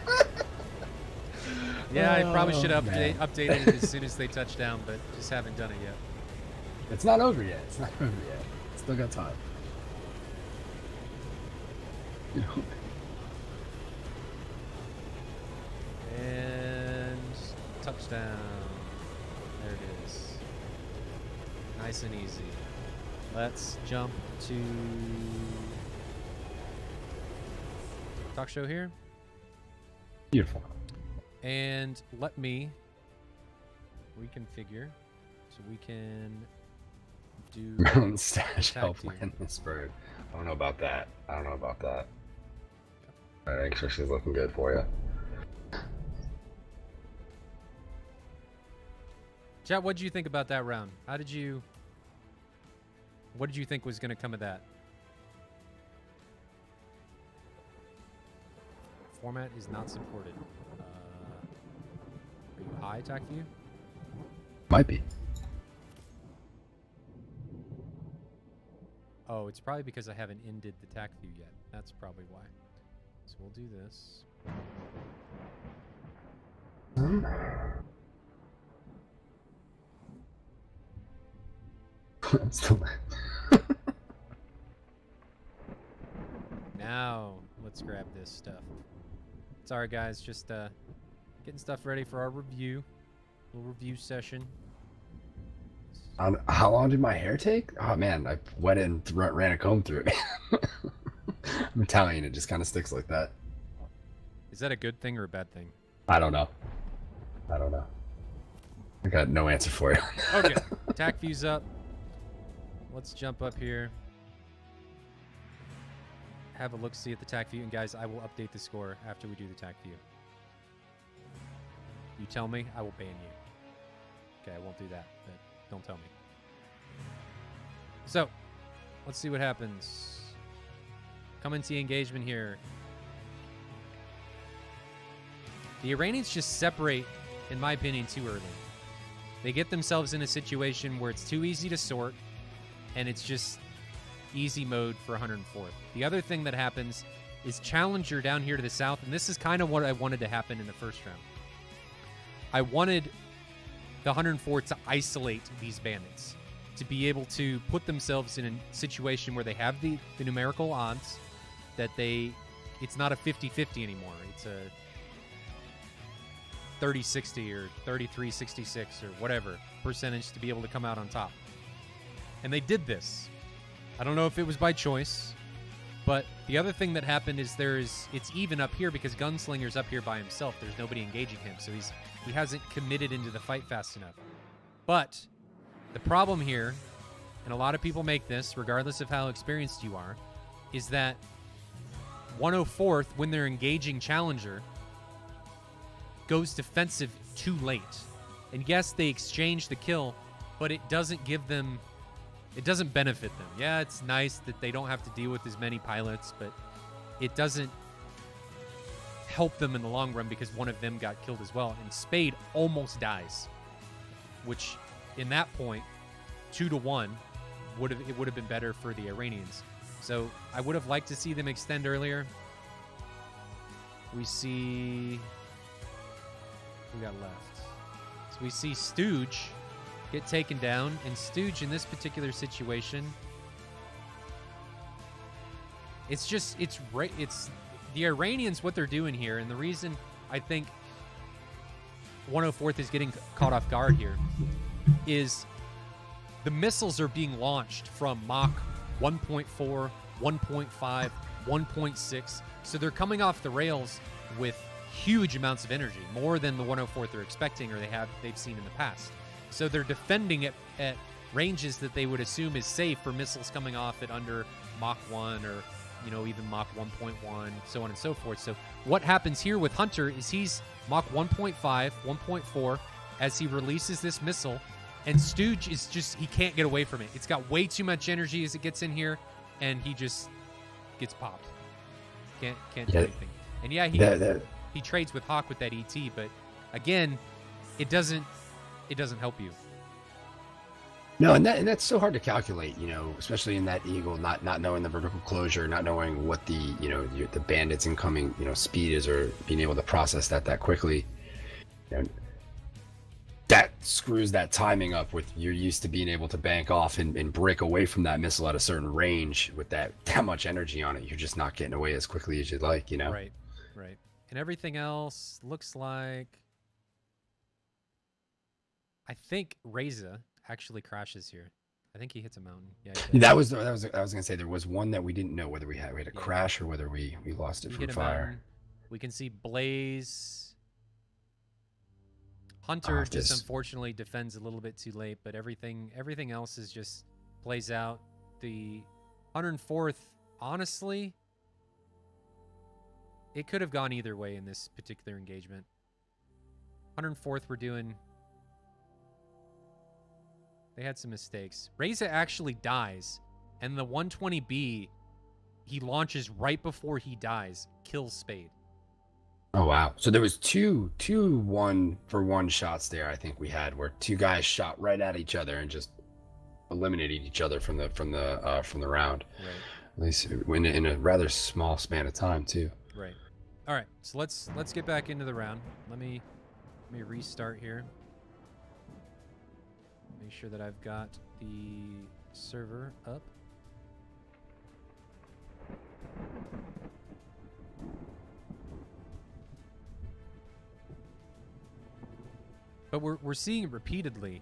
Yeah, I probably should have updated it as soon as they touch down, but just haven't done it yet. It's not over yet. It's not over yet. Still got time. And touchdown. There it is. Nice and easy. Let's jump to talk show here. Beautiful. And let me reconfigure so we can do Maryland stash help land this bird. I don't know about that. Alright, make sure she's looking good for you. Chat, what did you think about that round? What did you think was going to come of that? Format is not supported. Are you high, attack view? Might be. Oh, it's probably because I haven't ended the attack view yet. That's probably why. So we'll do this. Now, let's grab this stuff. Sorry, guys, just getting stuff ready for our review. Little review session. How long did my hair take? Oh man, I wet it and ran a comb through it. I'm Italian, it just kind of sticks like that. Is that a good thing or a bad thing? I don't know. I got no answer for you. Okay, attack view's up. Let's jump up here. Have a look-see at the attack view, and guys, I will update the score after we do the attack view. You tell me, I will ban you. Okay, I won't do that, but don't tell me. So, let's see what happens. Come and see engagement here. The Iranians just separate, in my opinion, too early. They get themselves in a situation where it's too easy to sort, and it's just easy mode for 104th. The other thing that happens is Challenger down here to the south, and this is kind of what I wanted to happen in the first round. I wanted the 104th to isolate these bandits, to be able to put themselves in a situation where they have the numerical odds that it's not a 50-50 anymore. It's a 30-60 or 33-66 or whatever percentage to be able to come out on top. And they did this. I don't know if it was by choice, but the other thing that happened is it's even up here because Gunslinger's up here by himself. There's nobody engaging him, so he hasn't committed into the fight fast enough. But the problem here, and a lot of people make this, regardless of how experienced you are, is that 104th, when they're engaging Challenger, goes defensive too late. And yes, they exchange the kill, but it doesn't give them... It doesn't benefit them. Yeah, it's nice that they don't have to deal with as many pilots, but it doesn't help them in the long run because one of them got killed as well. And Spade almost dies, which in that point, 2-to-1, it would have been better for the Iranians. So I would have liked to see them extend earlier. We see... Who we got left? So we see Stooge get taken down, and Stooge in this particular situation, it's the Iranians, what they're doing here, and the reason I think 104th is getting caught off guard here is the missiles are being launched from Mach 1.4, 1.5, 1.6, so they're coming off the rails with huge amounts of energy, more than the 104th are expecting or they've seen in the past. So they're defending at ranges that they would assume is safe for missiles coming off at under Mach 1 or, even Mach 1.1, so on and so forth. So what happens here with Hunter is he's Mach 1.5, 1.4 as he releases this missile, and Stooge is he can't get away from it. It's got way too much energy as it gets in here, and he just gets popped. Can't do anything. And yeah, he trades with Hawk with that ET, but again, it doesn't help you. No, and that's so hard to calculate, especially in that Eagle, not knowing the vertical closure, not knowing what the the bandits incoming speed is, or being able to process that quickly. That screws that timing up with you're used to being able to bank off and break away from that missile at a certain range with that much energy on it. You're just not getting away as quickly as you'd like, Right. And everything else looks like, I think Reza actually crashes here. I think he hits a mountain. Yeah, that was I was gonna say there was one that we didn't know whether we had a crash or whether we lost it from fire. We can see Blaze. Hunter just unfortunately defends a little bit too late, but everything else is just plays out. The 104th, honestly, it could have gone either way in this particular engagement. 104th were doing... They had some mistakes. Reza actually dies, and the 120B, he launches right before he dies, kills Spade. Oh, wow. So there was two 1-for-1 shots there, I think we had, where two guys shot right at each other and just eliminated each other from the round. Right. At least in a rather small span of time, too. Right. All right. So let's get back into the round. Let me restart here. Make sure that I've got the server up. But we're seeing repeatedly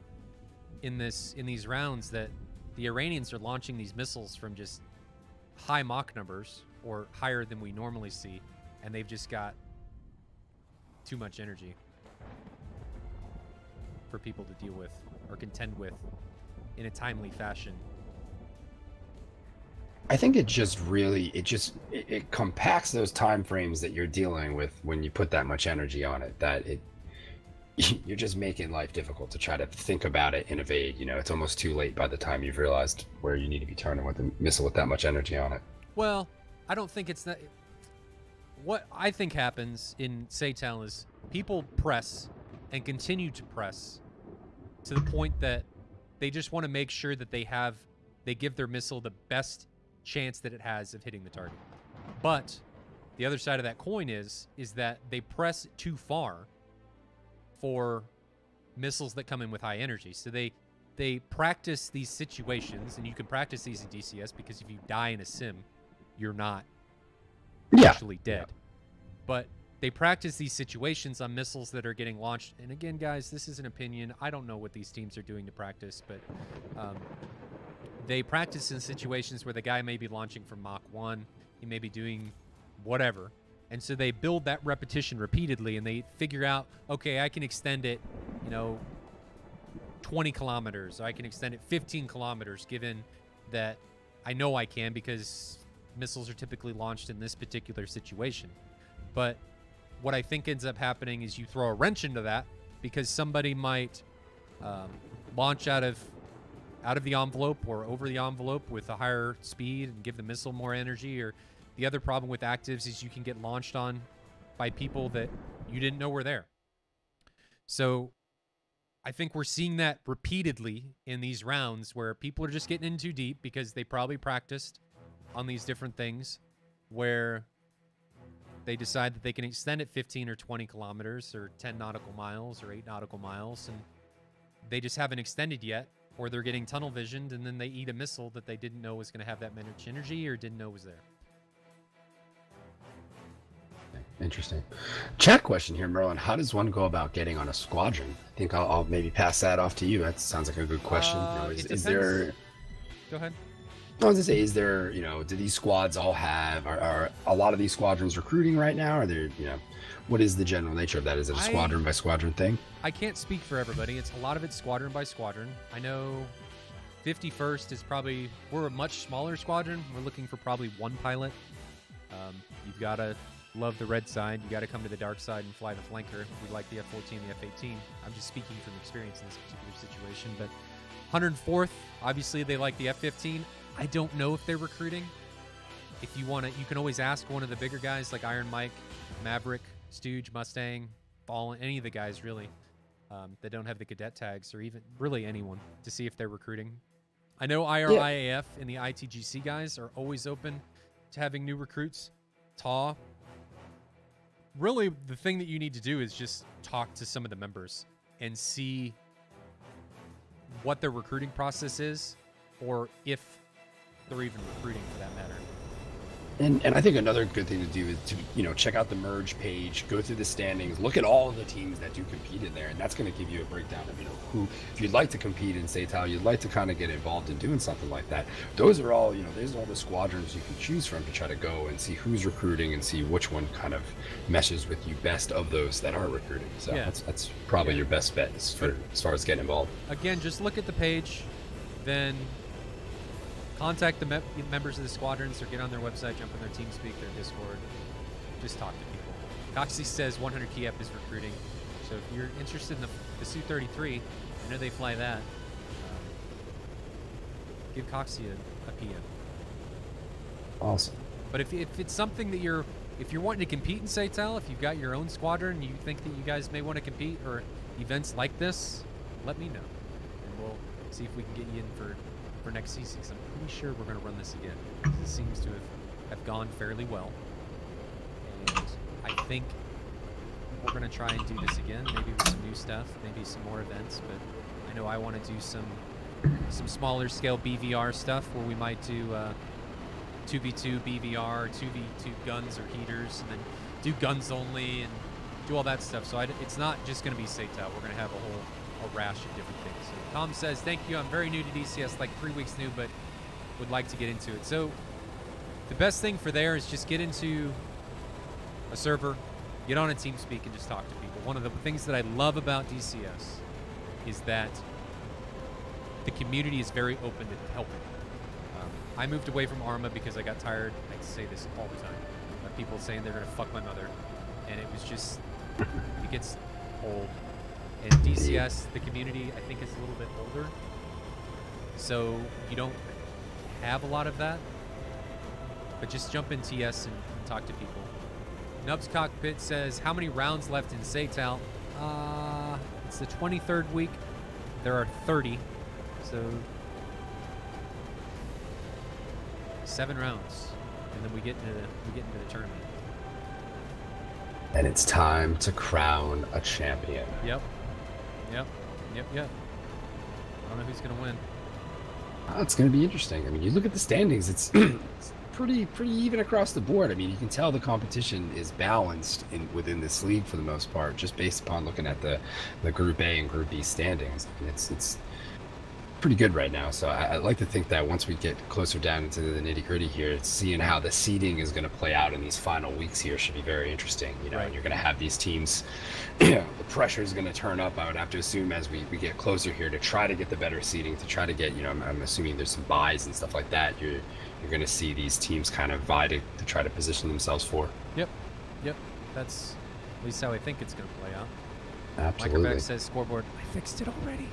in these rounds that the Iranians are launching these missiles from just high Mach numbers or higher than we normally see, and they've just got too much energy for people to deal with or contend with in a timely fashion. I think it compacts those time frames that you're dealing with when you put that much energy on it, that you're just making life difficult to try to think about it and evade. It's almost too late by the time you've realized where you need to be turning with a missile with that much energy on it. Well, I don't think it's that. What I think happens in SATAL is people press and continue to press to the point that they just want to make sure that they give their missile the best chance that it has of hitting the target. But the other side of that coin is that they press too far for missiles that come in with high energy. So they practice these situations, and you can practice these in DCS because if you die in a sim, you're not actually dead. Yeah. But they practice these situations on missiles that are getting launched. And again, guys, this is an opinion. I don't know what these teams are doing to practice, but they practice in situations where the guy may be launching from Mach 1, he may be doing whatever. And so they build that repetition repeatedly, and they figure out, okay, I can extend it, 20 kilometers. I can extend it 15 kilometers, given that I know I can, because missiles are typically launched in this particular situation. But what I think ends up happening is you throw a wrench into that, because somebody might launch out of the envelope or over the envelope with a higher speed and give the missile more energy. Or the other problem with actives is you can get launched on by people that you didn't know were there. So I think we're seeing that repeatedly in these rounds, where people are just getting in too deep because they probably practiced on these different things, where they decide that they can extend it 15 or 20 kilometers or 10 nautical miles or 8 nautical miles, and they just haven't extended yet, or they're getting tunnel visioned, and then they eat a missile that they didn't know was going to have that much energy or didn't know was there. Interesting. Chat question here, Merlin. How does one go about getting on a squadron? I think I'll maybe pass that off to you. That sounds like a good question. Is there... Go ahead. I was gonna say, is there, do these squads all have, are a lot of these squadrons recruiting right now? Are there, what is the general nature of that? Is it a squadron by squadron thing? I can't speak for everybody. It's a lot of it's squadron by squadron. I know 51st is probably, we're a much smaller squadron. We're looking for probably one pilot. You've got to love the red side. You got to come to the dark side and fly the flanker. We like the F-14, the F-18. I'm just speaking from experience in this particular situation. But 104th, obviously they like the F-15. I don't know if they're recruiting. If you want to, you can always ask one of the bigger guys like Iron Mike, Maverick, Stooge, Mustang, Fallen, any of the guys really that don't have the cadet tags, or even really anyone, to see if they're recruiting. I know IRIAF and the ITGC guys are always open to having new recruits. TAW. Really, the thing that you need to do is just talk to some of the members and see what their recruiting process is, or if they're even recruiting for that matter. And I think another good thing to do is to, check out the merge page, go through the standings, look at all of the teams that do compete in there, and that's going to give you a breakdown of, who, if you'd like to compete in SATAL, you'd like to kind of get involved in doing something like that. Those are all, there's all the squadrons you can choose from to try to go and see who's recruiting and see which one kind of meshes with you best of those that are recruiting. So that's probably your best bet as far as getting involved. Again, just look at the page, then contact the members of the squadrons, or get on their website, jump on their TeamSpeak, their Discord. Just talk to people. Coxie says 100 Kiev is recruiting. So if you're interested in the Su-33, I know they fly that. Give Coxie a PM. Awesome. But if it's something that if you're wanting to compete in SATAL, if you've got your own squadron and you think that you guys may want to compete, or events like this, let me know. And we'll see if we can get you in for next season. I'm pretty sure we're going to run this again, because it seems to have gone fairly well. And I think we're going to try and do this again, maybe with some new stuff, maybe some more events. But I know I want to do some smaller scale BVR stuff, where we might do 2v2 BVR, 2v2 guns or heaters, and then do guns only and do all that stuff. So it's not just going to be SATAL. We're going to have a rash of different things. So Tom says, thank you. I'm very new to DCS, like 3 weeks new, but would like to get into it. So the best thing for there is just get into a server, get on a TeamSpeak, and just talk to people. One of the things that I love about DCS is that the community is very open to helping. I moved away from Arma because I got tired, I say this all the time, of people saying they're going to fuck my mother. And it was just, it gets old. And DCS, the community, I think, is a little bit older. So you don't have a lot of that. But just jump in TS and talk to people. Nubs Cockpit says, how many rounds left in SATAL? It's the 23rd week. There are 30. So 7 rounds. And then we get into the tournament. And it's time to crown a champion. Yep. I don't know who's going to win. It's going to be interesting. I mean, you look at the standings, it's pretty even across the board. I mean, you can tell the competition is balanced within this league for the most part, just based upon looking at the Group A and Group B standings. And it's pretty good right now. So I like to think that once we get closer down into the nitty gritty here, seeing how the seeding is going to play out in these final weeks here should be very interesting. You know, Right. and you're going to have these teams, you know, the pressure is going to turn up, I would have to assume, as we get closer here to try to get the better seeding, to try to get, you know, I'm assuming there's some buys and stuff like that. You're going to see these teams kind of vie to try to position themselves for. Yep. That's at least how I think it's going to play out. Absolutely. Microvac says scoreboard. I fixed it already.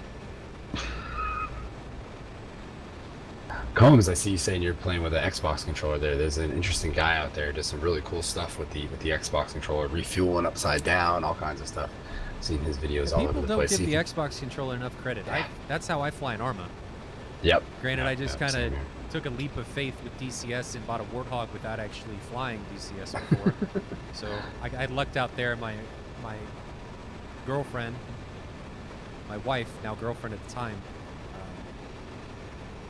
Combs, I see you saying you're playing with an Xbox controller there. There's an interesting guy out there, does some really cool stuff with the Xbox controller, refueling upside down, all kinds of stuff. I've seen his videos all over the place. People don't give the Xbox controller enough credit. That's how I fly in Arma. Yep. Granted, Yep, I just yep, kind of same here. took a leap of faith with DCS and bought a Warthog without actually flying DCS before. So I lucked out there. My girlfriend, my wife, now girlfriend at the time,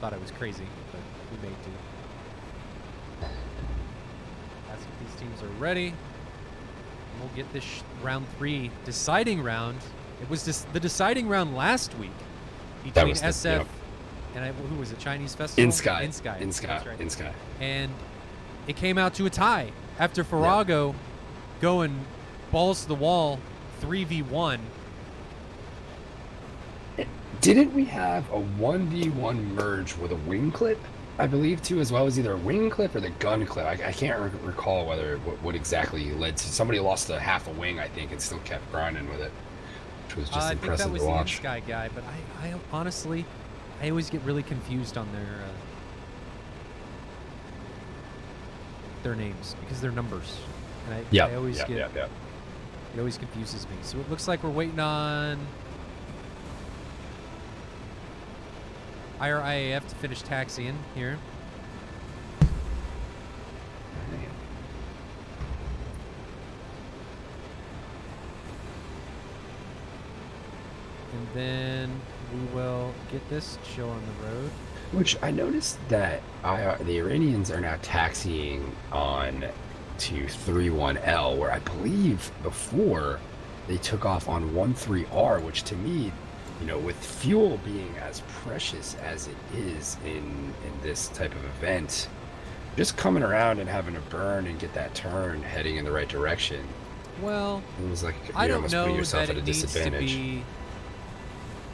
thought I was crazy, but we made do. Ask if these teams are ready. And we'll get this round 3 deciding round. It was the deciding round last week between SF yep. and who was it? Chinese Festival? In Sky. That's right. In Sky. And it came out to a tie after Farrago going balls to the wall 3v1. Didn't we have a 1v1 merge with a wing clip, I believe, too, as well as either a wing clip or the gun clip? I can't recall what exactly led to. Somebody lost a half a wing, I think, and still kept grinding with it, which was just impressive to watch. I think that was the Sky guy, but I honestly, I always get really confused on their names because they're numbers, and I always get it always confuses me. So it looks like we're waiting on IRIAF to finish taxiing here. And then we will get this show on the road. Which I noticed that the Iranians are now taxiing on to 31L, where I believe before they took off on 13R, which to me, you know, with fuel being as precious as it is in this type of event, just coming around and having to burn and get that turn heading in the right direction. Well, it was like I you're don't almost know putting yourself that at a it needs to disadvantage. be.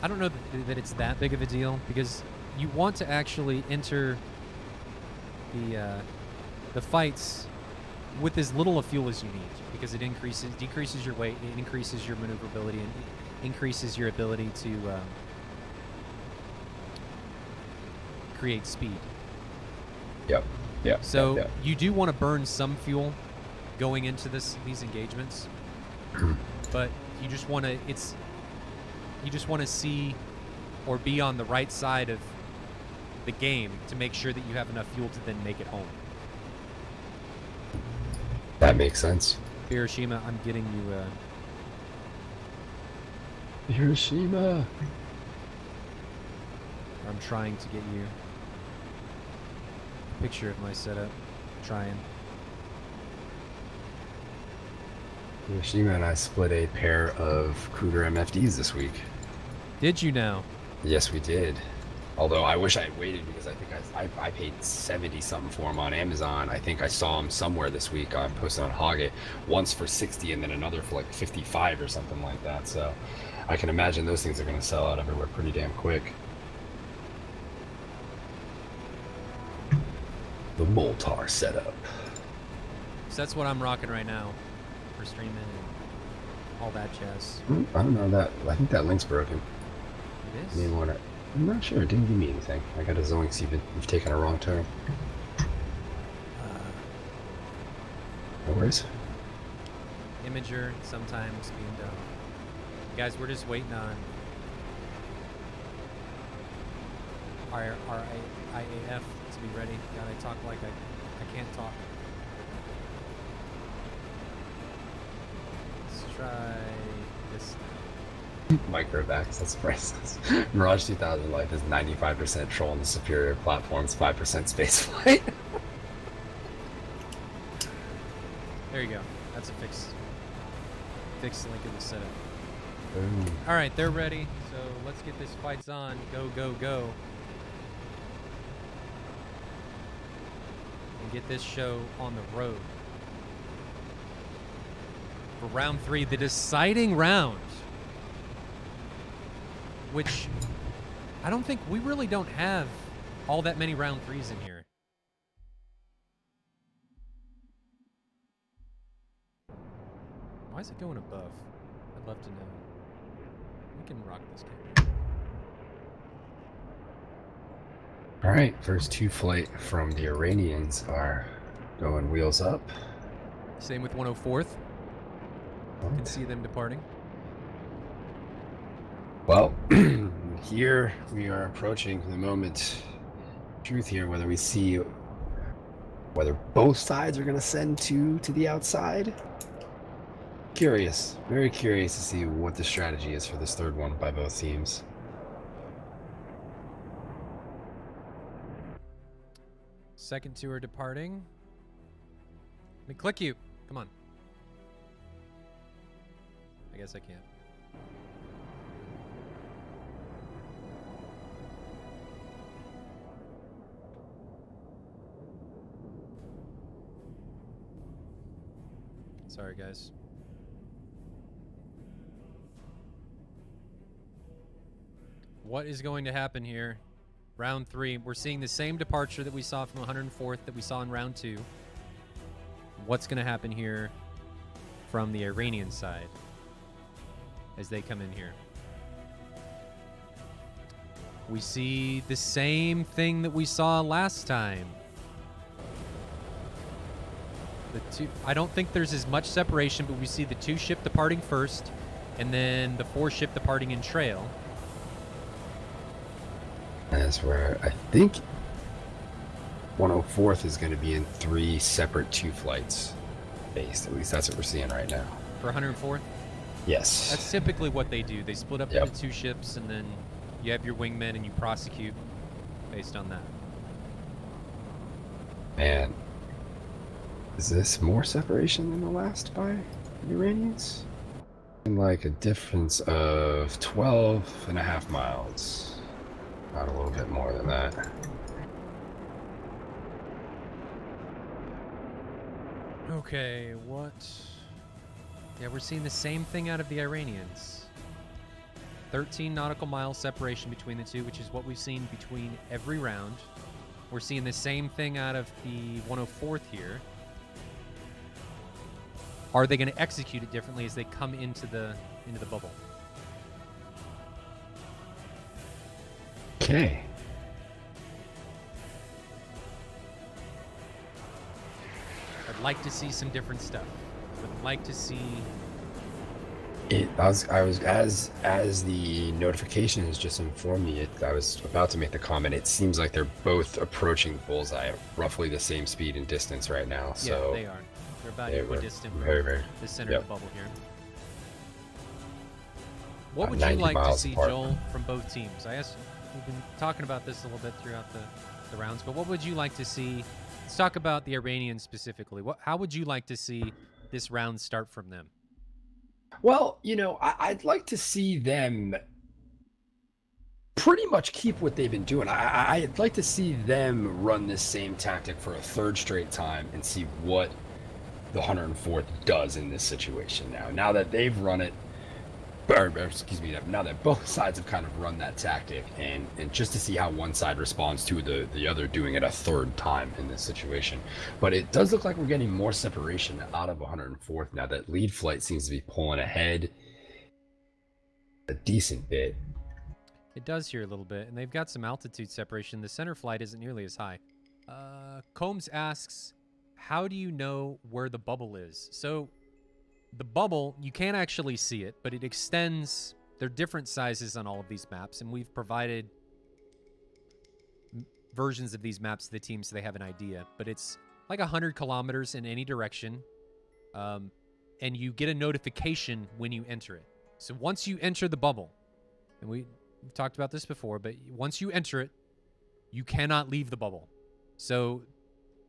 I don't know that it's that big of a deal because you want to actually enter the fights with as little of fuel as you need because it decreases your weight, it increases your maneuverability, and increases your ability to create speed. Yep. So you do want to burn some fuel going into these engagements, but you just want to see or be on the right side of the game to make sure that you have enough fuel to then make it home. That makes sense. Hiroshima, I'm getting you. Hiroshima. I'm trying to get you a picture of my setup. Trying. Hiroshima and I split a pair of Cougar MFDs this week. Did you now? Yes, we did. Although I wish I had waited because I think I paid 70 something for them on Amazon. I think I saw them somewhere this week. I posted on Hoggit once for 60 and then another for like 55 or something like that. So I can imagine those things are going to sell out everywhere pretty damn quick. The Moltar setup. So that's what I'm rocking right now for streaming and all that jazz. I don't know that. I think that link's broken. It is? You may want to. I'm not sure. It didn't give me anything. I got a zoinks. You've taken a wrong turn. No worries. Imager sometimes being done. Guys, we're just waiting on our IAF to be ready. God, I talk like I can't talk. Let's try this. Microvacs, that's priceless. Mirage 2000 Life is 95% troll on the superior platforms, 5% spaceflight. There you go. That's a fixed link in the setup. Boom. All right, they're ready. So let's get this fights on. Go, go, go. And get this show on the road. For round 3, the deciding round. Which I don't think we really don't have all that many round 3s in here. Why is it going above? I'd love to know. We can rock this game. All right, first 2 flight from the Iranians are going wheels up. Same with 104th. You can see them departing. Well, here we are approaching the moment of truth here, whether we see whether both sides are going to send 2 to the outside. Curious, very curious to see what the strategy is for this 3rd one by both teams. Second 2 are departing. Let me click you. Come on. I guess I can't. Sorry, guys. What is going to happen here? Round 3, we're seeing the same departure that we saw from 104th that we saw in round 2. What's going to happen here from the Iranian side as they come in here? We see the same thing that we saw last time. I don't think there's as much separation, but we see the 2 ship departing first, and then the 4 ship departing in trail. That's where I think 104th is going to be in 3 separate 2 flights based. At least that's what we're seeing right now. For 104th? Yes. That's typically what they do. They split up Yep. into 2 ships, and then you have your wingmen and you prosecute based on that. Man, is this more separation than the last by the Iranians? And like a difference of 12.5 miles. Not a little bit more than that. Okay, what? Yeah, we're seeing the same thing out of the Iranians. 13 nautical miles separation between the 2, which is what we've seen between every round. We're seeing the same thing out of the 104th here. Are they going to execute it differently as they come into the bubble? Okay. I'd like to see some different stuff. I'd like to see It. I was as the notification has just informed me. I was about to make the comment. It seems like they're both approaching bullseye at roughly the same speed and distance right now. So yeah, they are. They're about they were equidistant from very the center yep. of the bubble here. What would 90 you like to miles see, apart. Joel, from both teams? I guess we've been talking about this a little bit throughout the rounds, but what would you like to see? Let's talk about the Iranians specifically. How would you like to see this round start from them? Well, you know, I'd like to see them pretty much keep what they've been doing. I'd like to see them run this same tactic for a 3rd straight time and see what the 104th does in this situation now. Now that they've run it, or excuse me, now that both sides have kind of run that tactic, and just to see how one side responds to the other doing it a 3rd time in this situation. But it does look like we're getting more separation out of 104th now that lead flight seems to be pulling ahead a decent bit. It does here a little bit, and they've got some altitude separation. The center flight isn't nearly as high. Combs asks, how do you know where the bubble is? So the bubble, you can't actually see it, but it extends. They're different sizes on all of these maps, and we've provided versions of these maps to the team so they have an idea. But it's like 100 kilometers in any direction, and you get a notification when you enter it. So once you enter the bubble, and we've talked about this before, but once you enter it, you cannot leave the bubble. So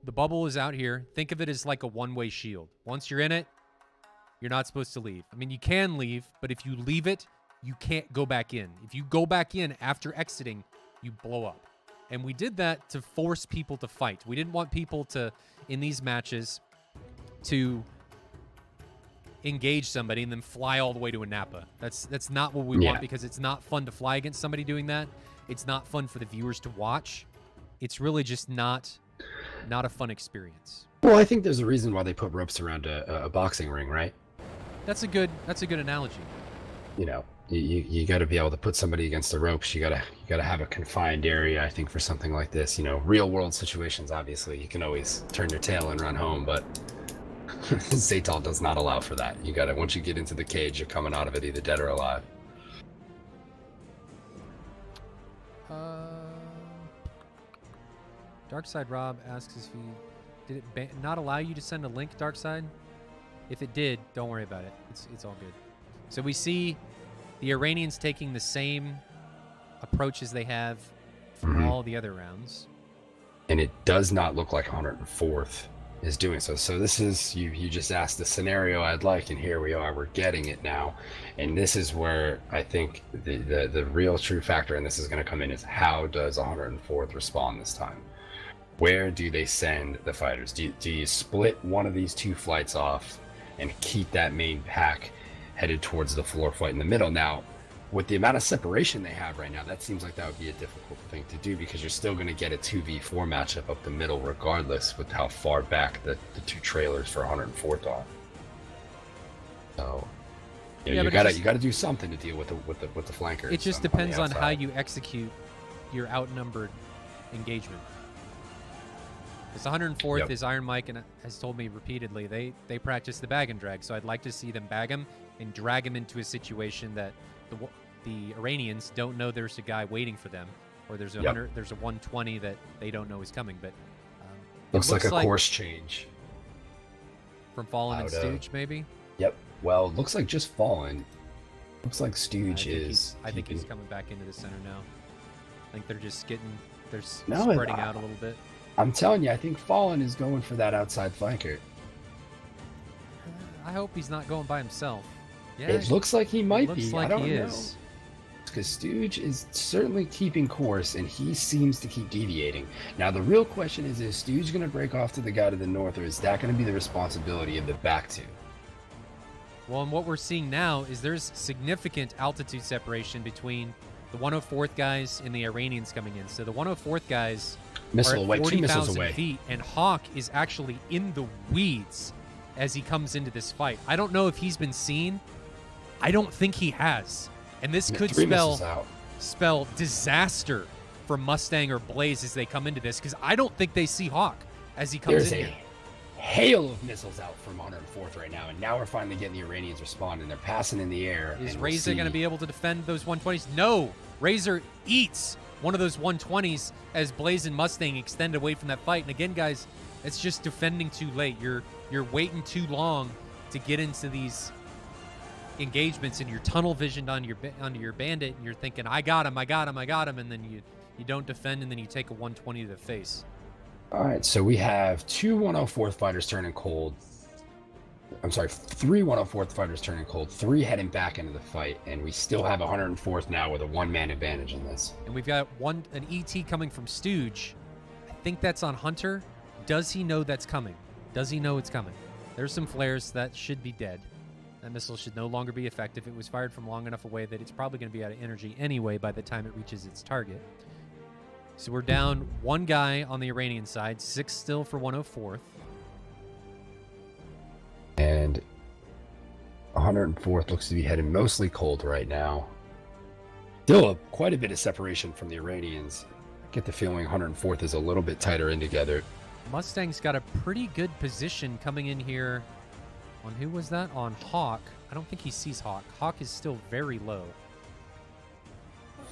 the bubble is out here. Think of it as like a one-way shield. Once you're in it, You're not supposed to leave. I mean, you can leave, but if you leave it, you can't go back in. If you go back in after exiting, you blow up. And we did that to force people to fight. We didn't want people to, in these matches, to engage somebody and then fly all the way to a Napa. That's not what we want, because it's not fun to fly against somebody doing that. It's not fun for the viewers to watch. It's really just not a fun experience. Well, I think there's a reason why they put ropes around a boxing ring, right? That's a good analogy. You know, you got to be able to put somebody against the ropes. You gotta have a confined area, I think, for something like this. You know, real world situations, obviously, you can always turn your tail and run home, but SATAL does not allow for that. You gotta, once you get into the cage, you're coming out of it either dead or alive. Darkside Rob asks if did it not allow you to send a link, Darkside? If it did, don't worry about it. It's all good. So we see the Iranians taking the same approach as they have from all the other rounds. And it does not look like 104th is doing so. So this is, you just asked the scenario I'd like, and here we are, we're getting it now. And this is where I think the real true factor, and this is going to come in, is how does 104th respond this time? Where do they send the fighters? Do you split one of these two flights off and keep that main pack headed towards the floor fight in the middle? Now, with the amount of separation they have right now, that seems like that would be a difficult thing to do, because you're still going to get a 2v4 matchup up the middle regardless with how far back the two trailers for 104th are. So you gotta do something to deal with the flankers. It just depends on how you execute your outnumbered engagement. This 104th is Iron Mike, and has told me repeatedly they practice the bag and drag. So I'd like to see them bag him and drag him into a situation that the Iranians don't know there's a guy waiting for them, or there's a there's a 120 that they don't know is coming. But looks like a course change from Fallen and Stooge, maybe. Yep. Well, looks like just Fallen. Looks like Stooge is. I think he's coming back into the center now. I think they're just spreading out a little bit. I'm telling you, I think Fallen is going for that outside flanker. I hope he's not going by himself. Yeah, it looks like he might be. Like I don't he know. is. Because Stooge is certainly keeping course, and he seems to keep deviating. Now, the real question is Stooge going to break off to the guy to the north, or is that going to be the responsibility of the back two? Well, and what we're seeing now is there's significant altitude separation between the 104th guys and the Iranians coming in. So the 104th guys are at 40,000 feet, and Hawk is actually in the weeds as he comes into this fight. I don't know if he's been seen. I don't think he has. And this could spell disaster for Mustang or Blaze as they come into this, because I don't think they see Hawk as he comes in here. Hail of missiles out from 104th right now, and now we're finally getting the Iranians responding. They're passing in the air. Is Razor going to be able to defend those 120s? No. Razor eats one of those 120s as Blaze and Mustang extend away from that fight. And again, guys, it's just defending too late. You're waiting too long to get into these engagements, and you're tunnel visioned onto your bandit, and you're thinking, I got him, and then you don't defend, and then you take a 120 to the face. All right, so we have two 104th fighters turning cold. I'm sorry, three 104th fighters turning cold, three heading back into the fight, and we still have 104th now with a one-man advantage in this. And we've got an ET coming from Stooge. I think that's on Hunter. Does he know that's coming? Does he know it's coming? There's some flares. That should be dead. That missile should no longer be effective. It was fired from long enough away that it's probably going to be out of energy anyway by the time it reaches its target. So we're down one guy on the Iranian side, 6 still for 104th. And 104th looks to be heading mostly cold right now. Still quite a bit of separation from the Iranians. I get the feeling 104th is a little bit tighter in together. Mustang's got a pretty good position coming in here. On who was that? On Hawk. I don't think he sees Hawk. Hawk is still very low.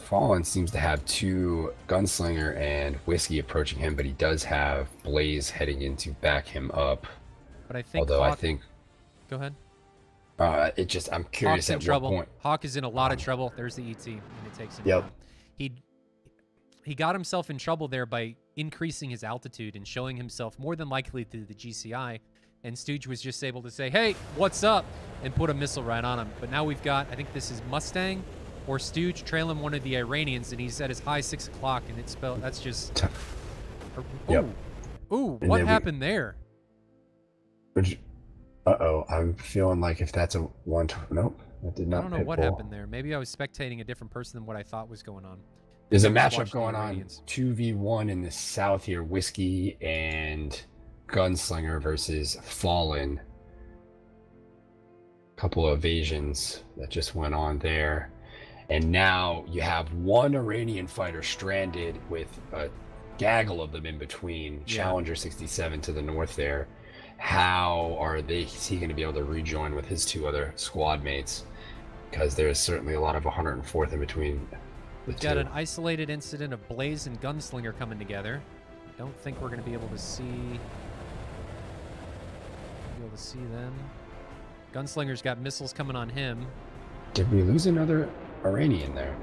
Fallen seems to have two Gunslinger and Whiskey approaching him, but he does have Blaze heading in to back him up. But I think Although Hawk... I think... Go ahead. I'm curious at what point... Hawk is in a lot of trouble. There's the ET, and it takes him down. He got himself in trouble there by increasing his altitude and showing himself more than likely to the GCI and Stooge was just able to say, hey, what's up, and put a missile right on him. But now we've got, I think this is Mustang or Stooge trailing one of the Iranians, and he's at his high 6 o'clock, and it's spelled, that's just... Yep. Ooh, what happened there? Uh-oh, I'm feeling like if that's a one... Nope, that did not. I don't know what happened there. Maybe I was spectating a different person than what I thought was going on. There's a matchup going on, 2v1 in the south here, Whiskey and Gunslinger versus Fallen. Couple of evasions that just went on there. And now you have one Iranian fighter stranded with a gaggle of them in between. Yeah. Challenger 67 to the north there. How is he going to be able to rejoin with his 2 other squad mates? Because there's certainly a lot of 104th in between. We've got an isolated incident of Blaze and Gunslinger coming together. Don't think we're going to be able to see them. Gunslinger's got missiles coming on him. Did we lose another Iranian there?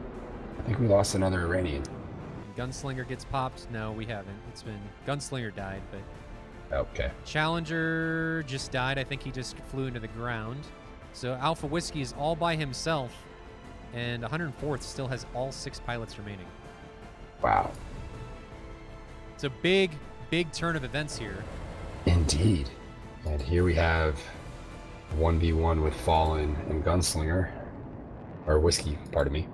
I think we lost another Iranian. Gunslinger gets popped. No, we haven't. It's been Gunslinger died, but okay. Challenger just died. I think he just flew into the ground. So Alpha Whiskey is all by himself. And 104th still has all 6 pilots remaining. Wow. It's a big, big turn of events here. Indeed. And here we have 1v1 with Fallen and Gunslinger. Or Whiskey, pardon me.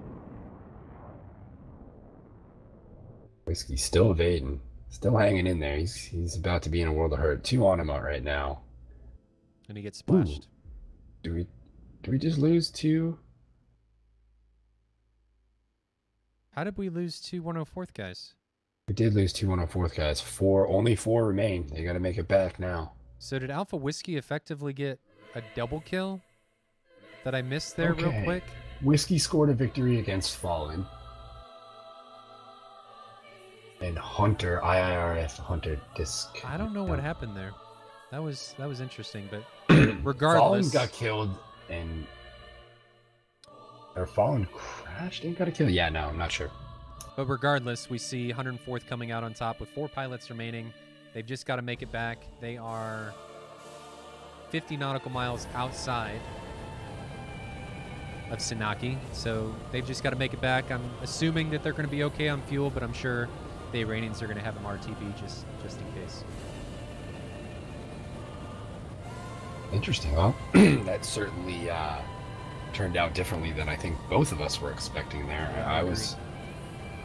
Whiskey still evading. Still hanging in there. He's about to be in a world of hurt. 2 on him out right now. And he gets splashed. Ooh. Do we just lose 2? How did we lose 2 104th guys? We did lose 2 104th guys. Only 4 remain. They got to make it back now. So did Alpha Whiskey effectively get a double kill that I missed there real quick? Whiskey scored a victory against Fallen. And Hunter, IRIAF Hunter disc. I don't know what happened there. That was interesting, but regardless. Fallen got killed and... Or Fallen crashed and got a kill? Yeah, no, I'm not sure. But regardless, we see 104th coming out on top with 4 pilots remaining. They've just got to make it back. They are 50 nautical miles outside of Sinaki, so they've just got to make it back. I'm assuming that they're going to be okay on fuel, but I'm sure the Iranians are going to have them RTB just in case. Interesting. Well, that certainly turned out differently than I think both of us were expecting there. I was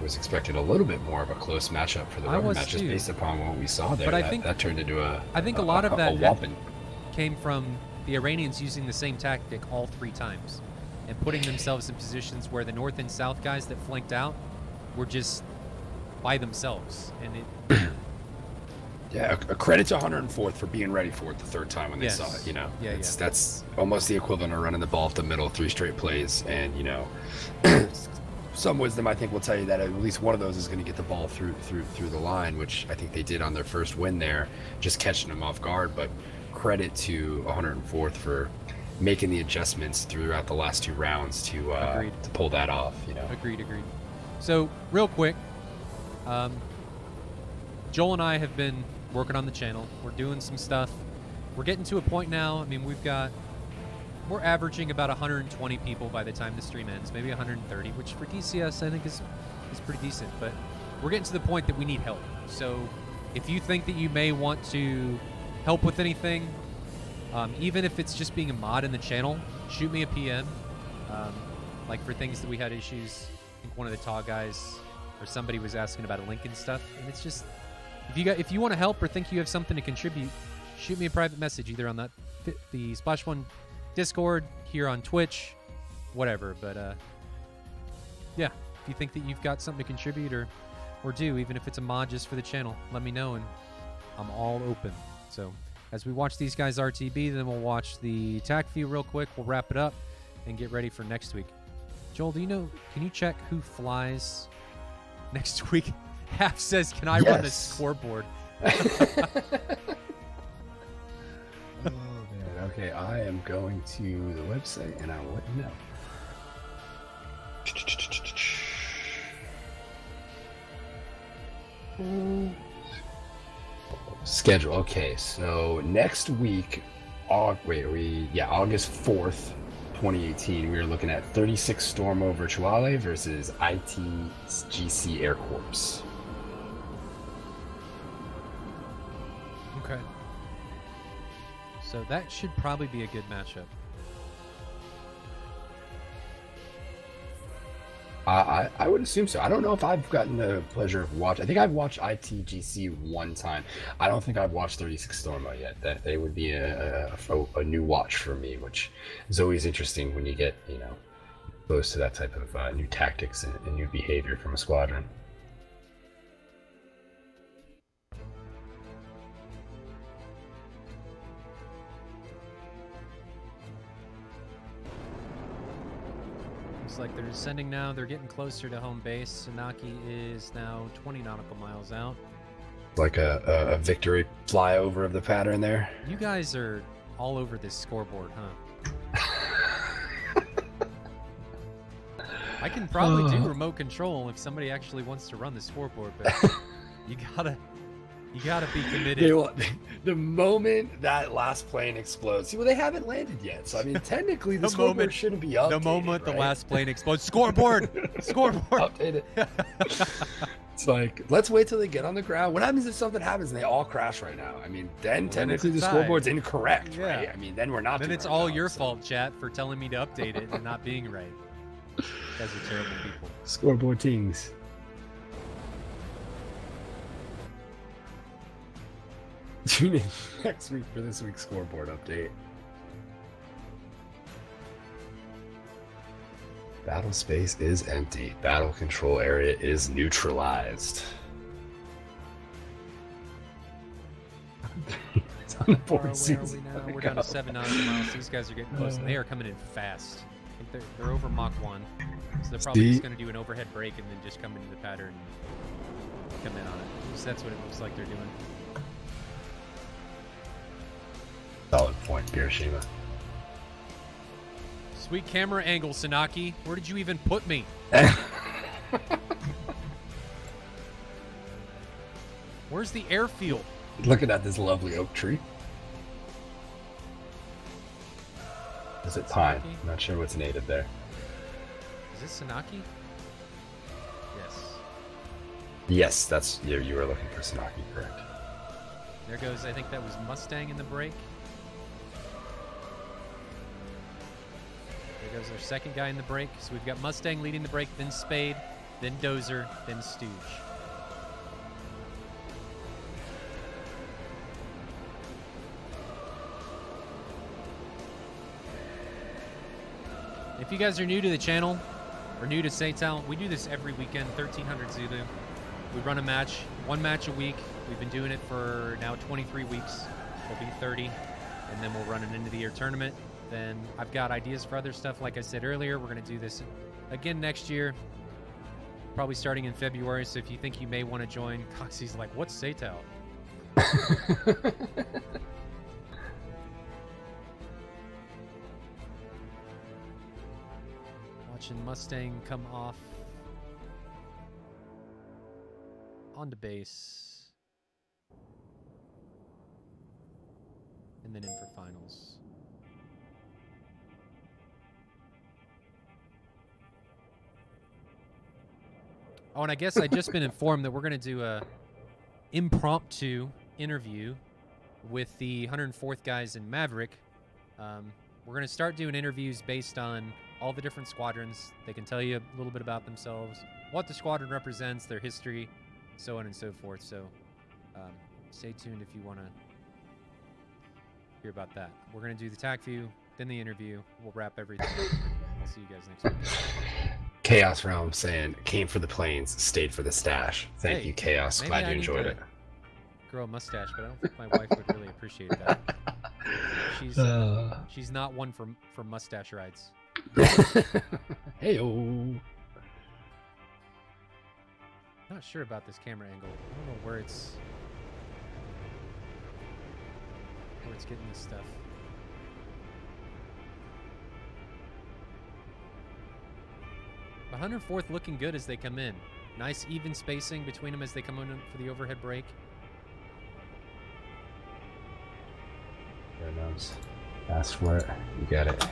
expecting a little bit more of a close matchup for the rubber match, just based upon what we saw there. But that turned into a lot of that whopping. Came from the Iranians using the same tactic all 3 times and putting themselves in positions where the north and south guys that flanked out were just by themselves. And it yeah, a credit to 104th for being ready for it the 3rd time when they saw it, you know. Yeah, that's almost the equivalent of running the ball up the middle 3 straight plays, and you know, some wisdom I think will tell you that at least one of those is going to get the ball through the line, which I think they did on their first win there, just catching them off guard. But credit to 104th for making the adjustments throughout the last 2 rounds to pull that off, you know. Agreed. So real quick, Joel and I have been working on the channel. We're doing some stuff. We're getting to a point now. I mean, we're averaging about 120 people by the time the stream ends, maybe 130, which for DCS I think is pretty decent. But we're getting to the point that we need help. So if you think that you may want to help with anything, even if it's just being a mod in the channel, shoot me a PM. Like for things that we had issues, I think one of the TAW guys or somebody was asking about a link and stuff, and it's just, if you want to help or think you have something to contribute, shoot me a private message either on the Splash One Discord, here on Twitch, whatever. But yeah, if you think that you've got something to contribute or do, even if it's a mod just for the channel, let me know, and I'm all open. So as we watch these guys RTB, then we'll watch the TAC view real quick. We'll wrap it up and get ready for next week. Joel, can you check who flies next week? Half says, can I run the scoreboard? Oh, man. Okay, I am going to the website and I'll let you know. Schedule. Okay, so next week, August 4th, 2018, we are looking at 36 Stormo Virtuale versus ITGC Air Corps. Okay. So that should probably be a good matchup. I would assume so. I don't know if I've gotten the pleasure of watching. I think I've watched ITGC one time. I don't think I've watched 36 Stormo yet. That they would be a new watch for me, which is always interesting when you get, you know, close to that type of new tactics and new behavior from a squadron. Looks like they're descending now. They're getting closer to home base. Sanaki is now 20 nautical miles out. Like a victory flyover of the pattern there. You guys are all over this scoreboard, huh? I can probably do remote control if somebody actually wants to run the scoreboard, but you gotta be committed. The moment that last plane explodes, see, well, they haven't landed yet, so I mean, technically, the scoreboard shouldn't be updated. The moment right? the last plane explodes, scoreboard, scoreboard, update it. It's like, let's wait till they get on the ground. What happens if something happens and they all crash right now? I mean, then technically the scoreboard's incorrect, right? I mean, then we're not. Then it's all your fault, chat, for telling me to update it and not being right. You guys are terrible people. Scoreboard tings. Tune in next week for this week's scoreboard update. Battle space is empty. Battle control area is neutralized. It's on the board. We're down to 7 nautical miles. These guys are getting close, and they are coming in fast. I think they're over Mach 1, so they're probably just going to do an overhead break and then just come into the pattern and come in on it. So that's what it looks like they're doing. Solid point, Hiroshima. Sweet camera angle, Sanaki. Where did you even put me? Where's the airfield? Looking at this lovely oak tree. Is it pine? I'm not sure what's native there. Is this Sanaki? Yes. Yes, that's you were looking for Sanaki, correct. There goes, I think that was Mustang in the break. There goes our second guy in the break. So we've got Mustang leading the break, then Spade, then Dozer, then Stooge. If you guys are new to the channel, or new to SATAL, we do this every weekend, 1300 Zulu. We run a match, one match a week. We've been doing it for now 23 weeks. It'll be 30, and then we'll run an end-of-the-year tournament. Then I've got ideas for other stuff. Like I said earlier, we're going to do this again next year, probably starting in February. So if you think you may want to join, Coxie's like, what's SATAL? Watching Mustang come off onto base, and then in for finals. Oh, and I guess I've just been informed that we're going to do a impromptu interview with the 104th guys in Maverick. We're going to start doing interviews based on all the different squadrons. They can tell you a little bit about themselves, what the squadron represents, their history, so on and so forth. So stay tuned if you want to hear about that. We're going to do the TAC view, then the interview. We'll wrap everything up. I'll see you guys next week. Chaos Realm saying, came for the planes, stayed for the stash. Thank you, Chaos. Glad you enjoyed it. Grow a mustache, but I don't think my wife would really appreciate that. She's not one for mustache rides. Hey-o. Not sure about this camera angle. I don't know where it's getting this stuff. 104th looking good as they come in. Nice even spacing between them as they come in for the overhead break. Mobs. Ask for it. You got it.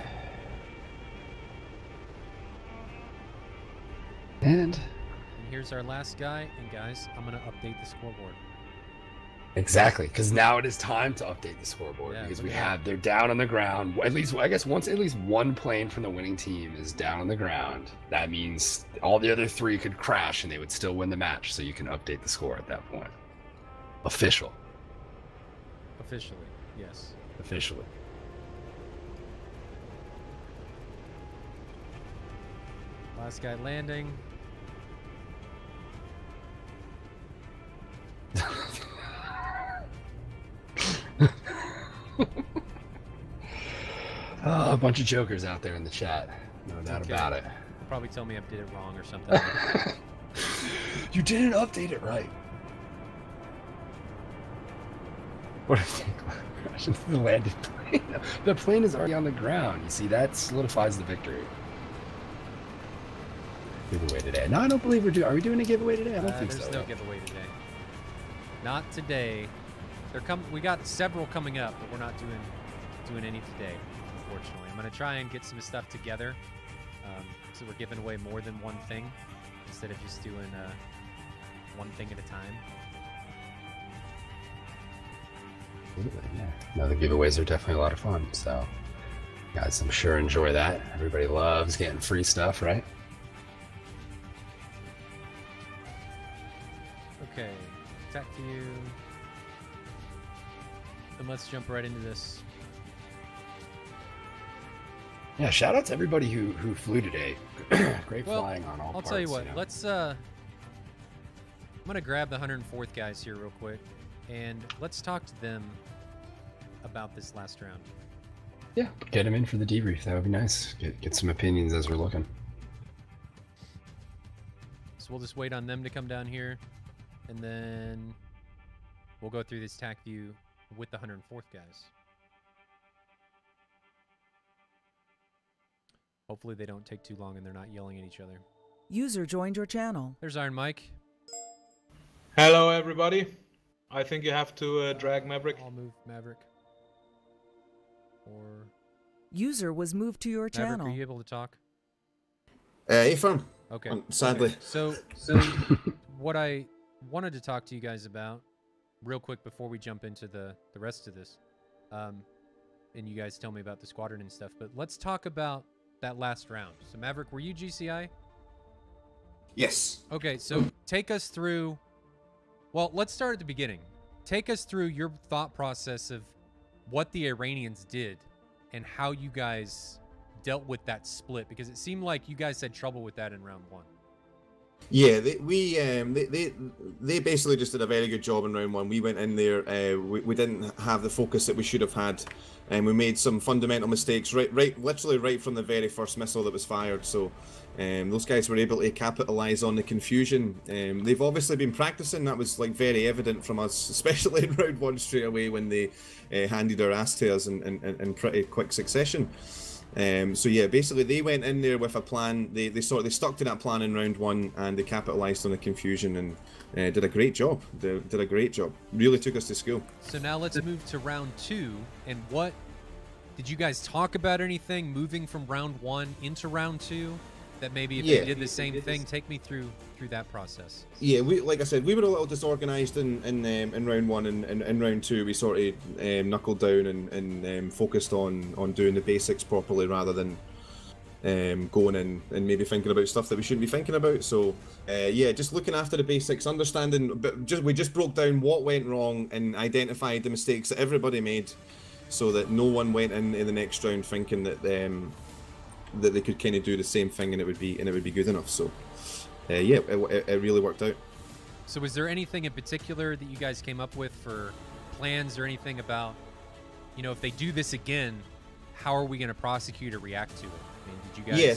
And here's our last guy. And guys, I'm going to update the scoreboard. Exactly, because now it is time to update the scoreboard, because they're down on the ground. At least, I guess, once at least one plane from the winning team is down on the ground, that means all the other 3 could crash and they would still win the match. So you can update the score at that point. Officially, yes. Officially. Last guy landing. Oh, a bunch of jokers out there in the chat. No doubt about it. They'll probably tell me I did it wrong or something. You didn't update it right. What if they crash into the landed plane? The plane is already on the ground. You see, that solidifies the victory. Giveaway today. No, I don't believe we're doing. Are we doing a giveaway today? I don't think so. There's no giveaway today. Not today. We got several coming up, but we're not doing any today. Unfortunately, I'm gonna try and get some stuff together, so we're giving away more than one thing instead of just doing one thing at a time. Yeah. No, the giveaways are definitely a lot of fun. So, guys, I'm sure enjoy that. Everybody loves getting free stuff, right? Okay, attack view, and let's jump right into this. Yeah, shout out to everybody who flew today. Great flying on all parts. I'll tell you what, let's I'm gonna grab the 104th guys here real quick, and let's talk to them about this last round. Yeah, get them in for the debrief. That would be nice. Get some opinions as we're looking. So we'll just wait on them to come down here, and then we'll go through this tac view with the 104th guys. Hopefully they don't take too long and they're not yelling at each other. User joined your channel. There's Iron Mike. Hello, everybody. I think you have to drag Maverick. I'll move Maverick. Or... User was moved to your channel. Maverick, are you able to talk? Affirm. Okay. Sadly. Okay. So what I wanted to talk to you guys about, real quick before we jump into the rest of this, and you guys tell me about the squadron and stuff, but let's talk about that last round. So Maverick, were you GCI? Yes. Okay, so take us through, well, let's start at the beginning. Take us through your thought process of what the Iranians did and how you guys dealt with that split, because it seemed like you guys had trouble with that in round 1. Yeah, they basically just did a very good job in round 1. We went in there, we didn't have the focus that we should have had, and we made some fundamental mistakes literally right from the very first missile that was fired. So those guys were able to capitalize on the confusion. They've obviously been practicing. That was like very evident from us, especially in round 1 straight away when they handed our ass to us in pretty quick succession. So yeah, basically they went in there with a plan. They stuck to that plan in round 1, and they capitalized on the confusion and did a great job. They did a great job. Really took us to school. So now let's move to round 2. And what did you guys talk about? Anything moving from round 1 into round 2? That maybe if they did the same thing, take me through that process. Yeah, like I said, we were a little disorganized in round 1, and in round 2 we sort of knuckled down and focused on doing the basics properly rather than going in and maybe thinking about stuff that we shouldn't be thinking about. So yeah, just looking after the basics, understanding, but we just broke down what went wrong and identified the mistakes that everybody made, so that no one went in the next round thinking that that they could kind of do the same thing and it would be good enough. So yeah, it really worked out. So was there anything in particular that you guys came up with for plans or anything about, you know, if they do this again, how are we going to prosecute or react to it? I mean, did you guys... Yeah,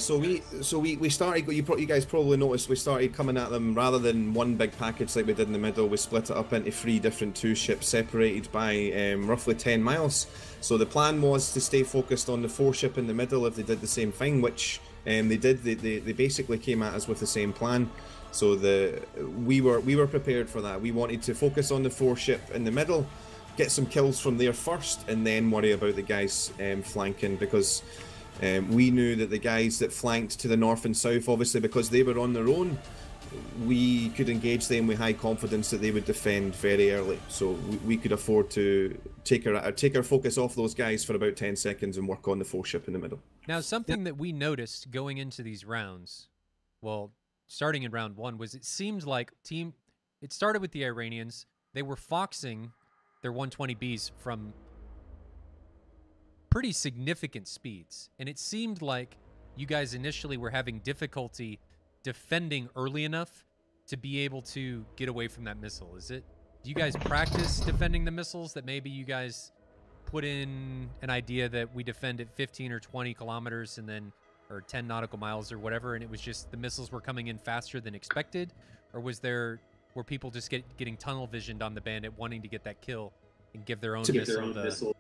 so we started, you guys probably noticed, we started coming at them rather than one big package like we did in the middle. We split it up into 3 different 2 ships separated by roughly 10 miles. So the plan was to stay focused on the 4 ship in the middle if they did the same thing, which they did. They basically came at us with the same plan. So we were prepared for that. We wanted to focus on the 4 ship in the middle, get some kills from there first, and then worry about the guys flanking, because we knew that the guys that flanked to the north and south, obviously because they were on their own, we could engage them with high confidence that they would defend very early. So we could afford to take our focus off those guys for about 10 seconds and work on the 4-ship in the middle. Now, something that we noticed going into these rounds, well, starting in round 1, was it seemed like it started with the Iranians. They were foxing their 120Bs from pretty significant speeds, and it seemed like you guys initially were having difficulty defending early enough to be able to get away from that missile. Do you guys practice defending the missiles, that maybe you guys put in an idea that we defend at 15 or 20 kilometers and then, or 10 nautical miles or whatever, and it was just the missiles were coming in faster than expected? Or were people just getting tunnel visioned on the bandit, wanting to get that kill and give their own missile?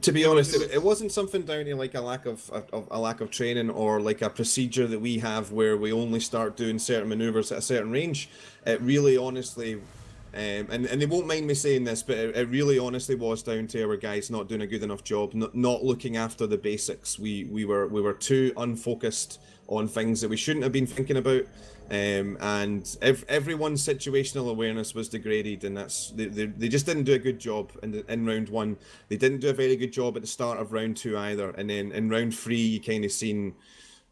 To be honest, it wasn't something down to like a lack of training or like a procedure that we have where we only start doing certain maneuvers at a certain range. It really honestly, and they won't mind me saying this, but it really honestly was down to our guys not doing a good enough job, not looking after the basics. We were too unfocused on things that we shouldn't have been thinking about. And everyone's situational awareness was degraded, and they just didn't do a good job in round 1. They didn't do a very good job at the start of round 2 either, and then in round 3 you kind of seen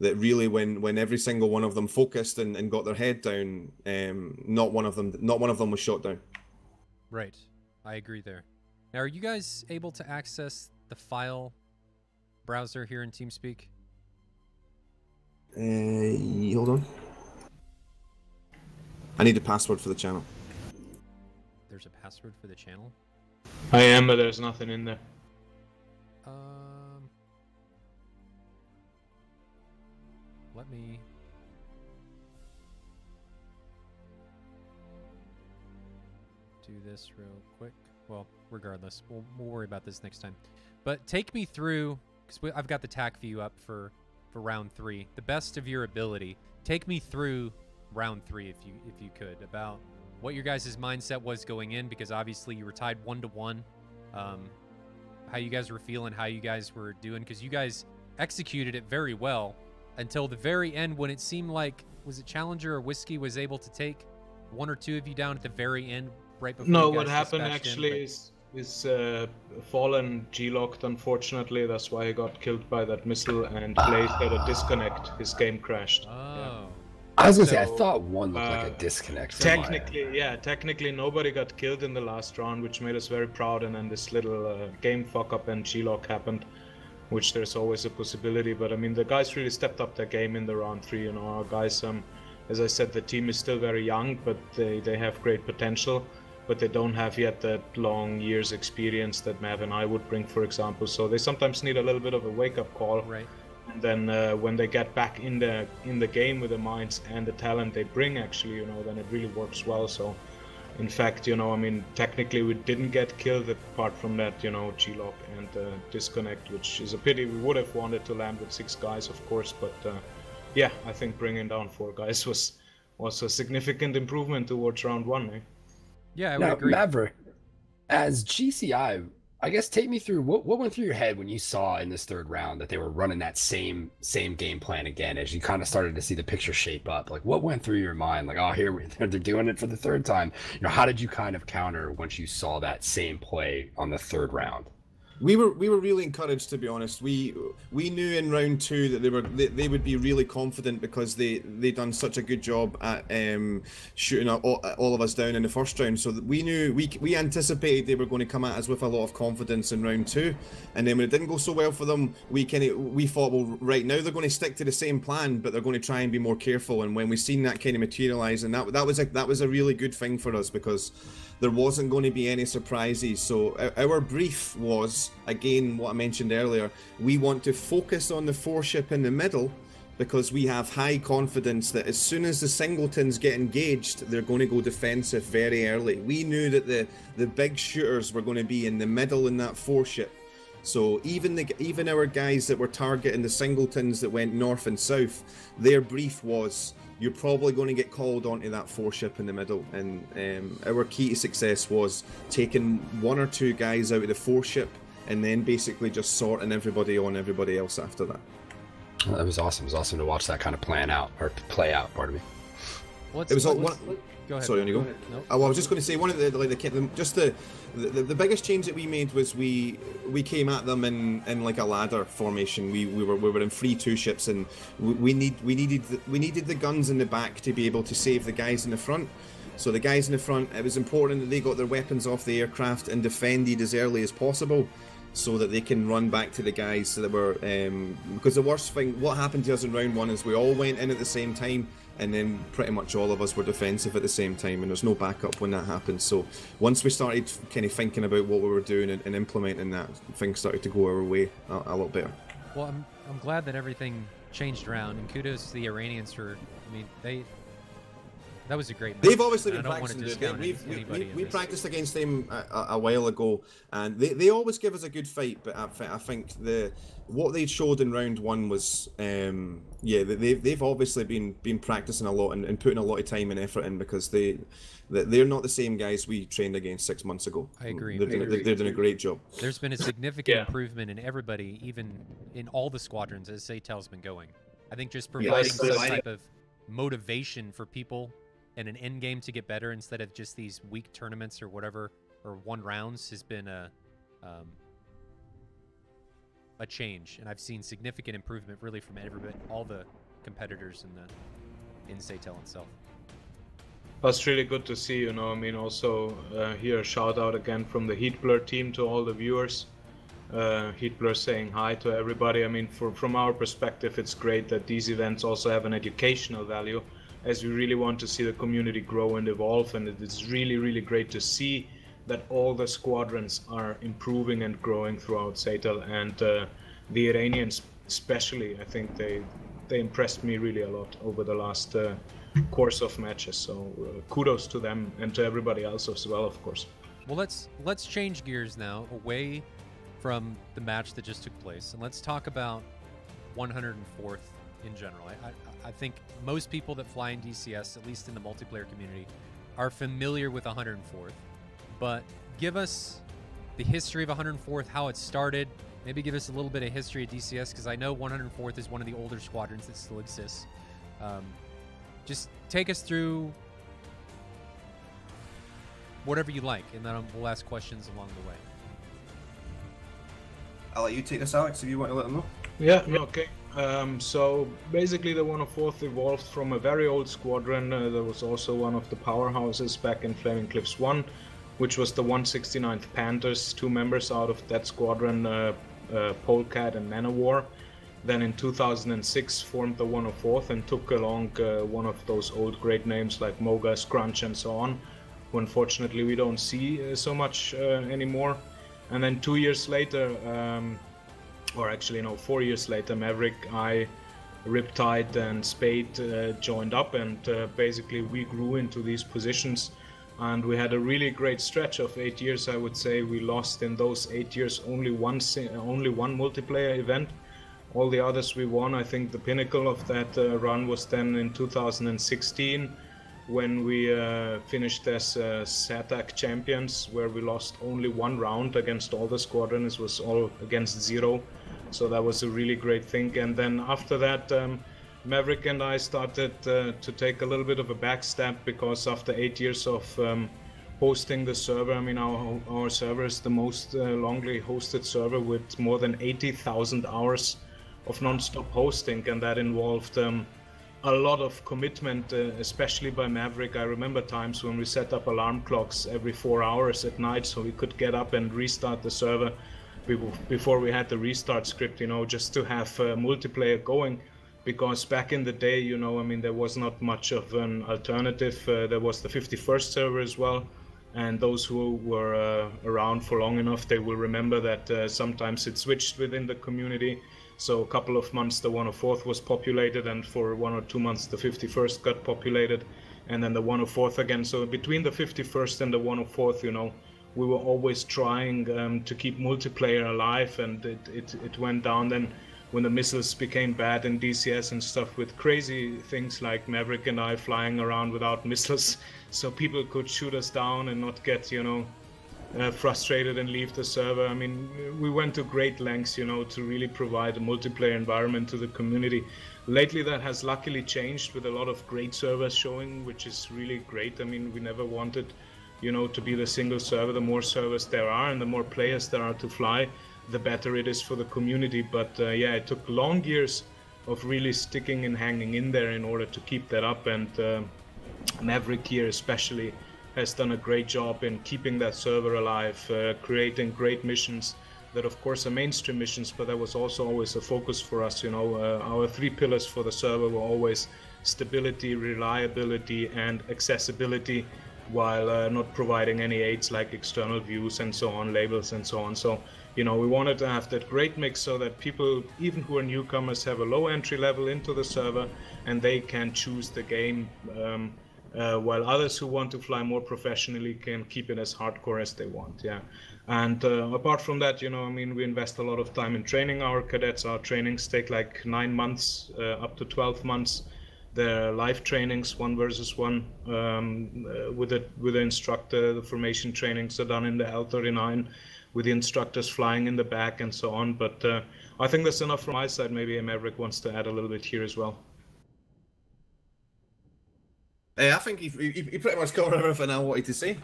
that really when every single one of them focused and got their head down, not one of them was shot down. Right, I agree there. Now, are you guys able to access the file browser here in TeamSpeak? Hold on. I need a password for the channel. There's a password for the channel? I am, but there's nothing in there. Let me... do this real quick. Well, regardless, we'll worry about this next time. But take me through, because I've got the TAC view up for round 3. The best of your ability. Take me through round 3 if you could, about what your guys' mindset was going in, because obviously you were tied 1-1. How you guys were feeling, how you guys were doing, because you guys executed it very well until the very end, when it seemed like, was it Challenger or Whiskey was able to take 1 or 2 of you down at the very end, right before? No, what happened actually is Fallen G-locked, unfortunately. That's why he got killed by that missile, and Blaze had a disconnect. His game crashed. Oh. Yeah. I was gonna say, I thought 1 looked like a disconnect. Technically nobody got killed in the last round, which made us very proud, and then this little game fuck up and G-lock happened, which there's always a possibility. But I mean, the guys really stepped up their game in the round 3, you know. Our guys, as I said, the team is still very young, but they have great potential, but they don't have yet that long years experience that Mav and I would bring, for example. So they sometimes need a little bit of a wake-up call. Right. And then when they get back in the game with the minds and the talent they bring, actually, you know, then it really works well. So, in fact, you know, I mean, technically we didn't get killed apart from that, you know, G-lock and disconnect, which is a pity. We would have wanted to land with 6 guys, of course, but yeah, I think bringing down 4 guys was a significant improvement towards round 1. Eh? Yeah, I would agree. Maverick, as GCI, I guess take me through what went through your head when you saw in this 3rd round that they were running that same game plan again, as you kind of started to see the picture shape up. Like, what went through your mind? Like, oh, they're doing it for the 3rd time. You know, how did you kind of counter once you saw that same play on the 3rd round? We were really encouraged, to be honest. We knew in round 2 that they would be really confident, because they'd done such a good job at shooting all of us down in the 1st round. So that we knew we anticipated they were going to come at us with a lot of confidence in round 2, and then when it didn't go so well for them, we thought, well, right now they're going to stick to the same plan, but they're going to try and be more careful. And when we seen that kind of materialize, and that was a really good thing for us, because there wasn't going to be any surprises. So our brief was, again, what I mentioned earlier, we want to focus on the 4-ship in the middle, because we have high confidence that as soon as the singletons get engaged, they're going to go defensive very early. We knew that the big shooters were going to be in the middle in that 4-ship. So even our guys that were targeting the singletons that went north and south, their brief was, you're probably going to get called onto that 4-ship in the middle. And our key to success was taking 1 or 2 guys out of the 4-ship and then basically just sorting everybody on everybody else after that. Well, that was awesome. It was awesome to watch that kind of play out. Pardon me. Go ahead. Sorry, on you go. Nope. Oh, well, I was just going to say one of the biggest change that we made was we came at them in like a ladder formation. We were in 3 2-ships, and we needed the guns in the back to be able to save the guys in the front. So the guys in the front, it was important that they got their weapons off the aircraft and defended as early as possible, so that they can run back to the guys that were because the worst thing, what happened to us in round 1 is we all went in at the same time, and then pretty much all of us were defensive at the same time, and there's no backup when that happens. So once we started kind of thinking about what we were doing and implementing that, things started to go our way a lot better. Well, I'm glad that everything changed around, and kudos to the Iranians for, I mean, that was a great match. They've obviously been practicing this. We practiced against them a while ago, and they always give us a good fight. But I think what they showed in round 1 was they've obviously been practicing a lot and putting a lot of time and effort in, because they're not the same guys we trained against 6 months ago. I agree. They're doing a great job. There's been a significant improvement in everybody, even in all the squadrons as SATAL's been going. I think just providing some type of motivation for people and an end game to get better instead of just these weak tournaments or whatever, or 1 rounds, has been a change, and I've seen significant improvement really from everybody, all the competitors in SATAL itself. That's really good to see, you know. I mean, also here a shout out again from the Heat Blur team to all the viewers. Heat Blur saying hi to everybody. I mean, from our perspective, it's great that these events also have an educational value, as we really want to see the community grow and evolve, and it's really, really great to see that all the squadrons are improving and growing throughout SATAL, and the Iranians especially, I think they impressed me really a lot over the last course of matches, so kudos to them and to everybody else as well, of course. Well, let's change gears now away from the match that just took place, and let's talk about 104th in general. I think most people that fly in DCS, at least in the multiplayer community, are familiar with 104th, but give us the history of 104th, how it started. Maybe give us a little bit of history of DCS, because I know 104th is one of the older squadrons that still exists. Just take us through whatever you like, and then we'll ask questions along the way. I'll let you take this, Alex, if you want to let them know. Yeah, okay. So basically the 104th evolved from a very old squadron that was also one of the powerhouses back in Flaming Cliffs 1, which was the 169th Panthers. 2 members out of that squadron, Polecat and Manowar. Then in 2006 formed the 104th and took along one of those old great names like Moga, Scrunch and so on, who unfortunately we don't see so much anymore. And then 2 years later, or actually no, 4 years later, Maverick, Riptide and Spade joined up, and basically we grew into these positions, and we had a really great stretch of 8 years. I would say we lost in those 8 years only one multiplayer event. All the others we won. I think the pinnacle of that run was then in 2016, when we finished as SATAC champions, where we lost only 1 round against all the squadrons. It was all against 0, so that was a really great thing. And then after that, Maverick and I started to take a little bit of a backstep, because after 8 years of hosting the server, I mean, our server is the most longly hosted server with more than 80,000 hours of non-stop hosting, and that involved a lot of commitment, especially by Maverick. I remember times when we set up alarm clocks every 4 hours at night so we could get up and restart the server before we had the restart script, you know, just to have multiplayer going. Because back in the day, you know, I mean, there was not much of an alternative. There was the 51st server as well, and those who were around for long enough, they will remember that sometimes it switched within the community. So a couple of months the 104th was populated, and for 1 or 2 months the 51st got populated, and then the 104th again. So between the 51st and the 104th, you know, we were always trying to keep multiplayer alive, and it went down then when the missiles became bad in DCS and stuff, with crazy things like Maverick and I flying around without missiles, so people could shoot us down and not get, you know, frustrated and leave the server. I mean, we went to great lengths, you know, to really provide a multiplayer environment to the community. Lately that has luckily changed with a lot of great servers showing, which is really great. I mean, we never wanted, you know, to be the single server. The more servers there are and the more players there are to fly, the better it is for the community. But yeah, it took long years of really sticking and hanging in there in order to keep that up, and Maverick here especially has done a great job in keeping that server alive, creating great missions that of course are mainstream missions, but that was also always a focus for us. You know, our 3 pillars for the server were always stability, reliability, and accessibility, while not providing any aids like external views and so on, labels and so on. So, you know, we wanted to have that great mix so that people, even who are newcomers, have a low entry level into the server and they can choose the game, while others who want to fly more professionally can keep it as hardcore as they want. Yeah. And apart from that, you know, I mean, we invest a lot of time in training our cadets. Our trainings take like 9 months, up to 12 months. They're live trainings, 1 versus 1, with the instructor. The formation trainings are done in the L39 with the instructors flying in the back and so on. But I think that's enough from my side. Maybe Maverick wants to add a little bit here as well. I think he pretty much covered everything I wanted to say.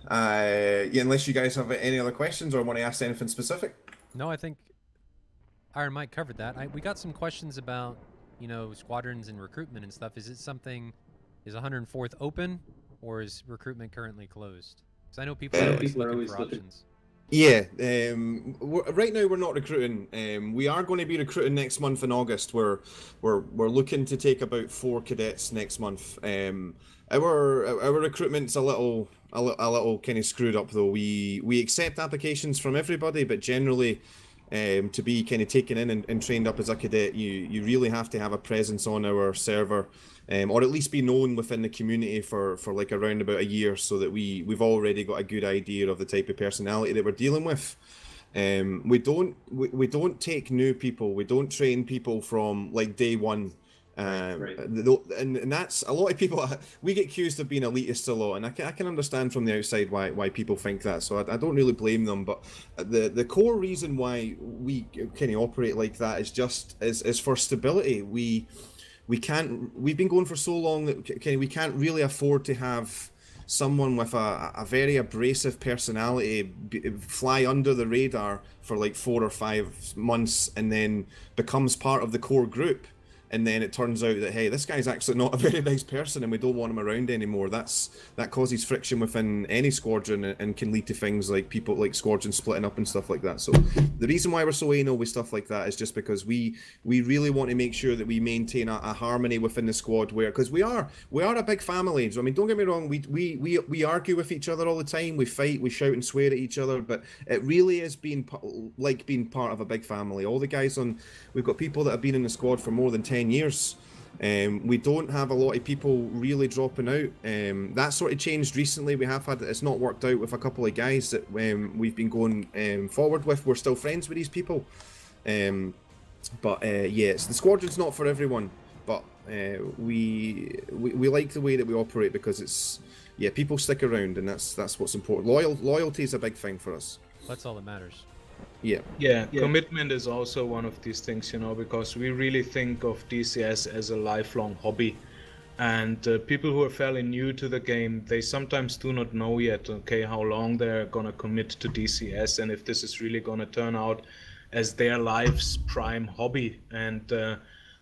Yeah, unless you guys have any other questions or want to ask anything specific. No, I think Iron Mike covered that. We got some questions about, you know, squadrons and recruitment and stuff. Is it something, is 104th open, or is recruitment currently closed? Because I know people are always looking for options. Yeah, right now we're not recruiting. We are going to be recruiting next month in August. We're looking to take about 4 cadets next month. Our recruitment's a little kind of screwed up though. We accept applications from everybody, but generally, to be kind of taken in and trained up as a cadet, you really have to have a presence on our server, or at least be known within the community for like around about a year, so that we've already got a good idea of the type of personality that we're dealing with. We don't take new people. We don't train people from like day one. Right. And that's a lot of people. We get accused of being elitist a lot, and I can understand from the outside why people think that. So I don't really blame them. But the core reason why we kind of operate like that is just is for stability. We've been going for so long that we can't really afford to have someone with a very abrasive personality fly under the radar for like 4 or 5 months and then becomes part of the core group. And then it turns out that, hey, this guy's actually not a very nice person and we don't want him around anymore. That causes friction within any squadron and can lead to things like people like squadrons splitting up and stuff like that. So the reason why we're so anal with stuff like that is just because we really want to make sure that we maintain a harmony within the squad, because we are a big family. So I mean, don't get me wrong, we argue with each other all the time, we fight, we shout and swear at each other, but it really is being part of a big family. All the guys we've got people that have been in the squad for more than 10 years. We don't have a lot of people really dropping out. That sort of changed recently. It's not worked out with a couple of guys that we've been going forward with. We're still friends with these people. But yeah, the squadron's not for everyone, but we like the way that we operate because people stick around, and that's what's important. Loyalty is a big thing for us. That's all that matters. Yeah, commitment is also one of these things, you know, because we really think of DCS as a lifelong hobby, and people who are fairly new to the game, they sometimes do not know yet, okay, how long they're gonna commit to DCS and if this is really gonna turn out as their life's prime hobby. And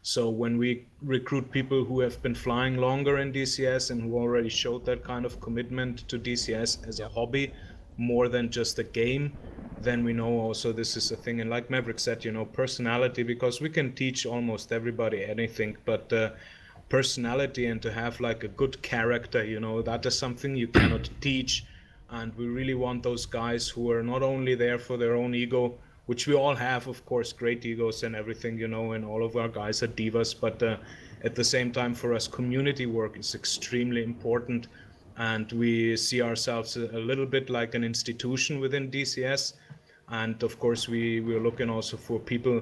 so when we recruit people who have been flying longer in DCS and who already showed that kind of commitment to DCS as a hobby more than just a game, then we know also this is a thing. And like Maverick said, you know, personality, because we can teach almost everybody anything, but personality and to have like a good character, you know, that is something you cannot teach. And we really want those guys who are not only there for their own ego, which we all have, of course, great egos and everything, you know, and all of our guys are divas, but at the same time, for us, community work is extremely important. And we see ourselves a little bit like an institution within DCS. And of course, we're looking also for people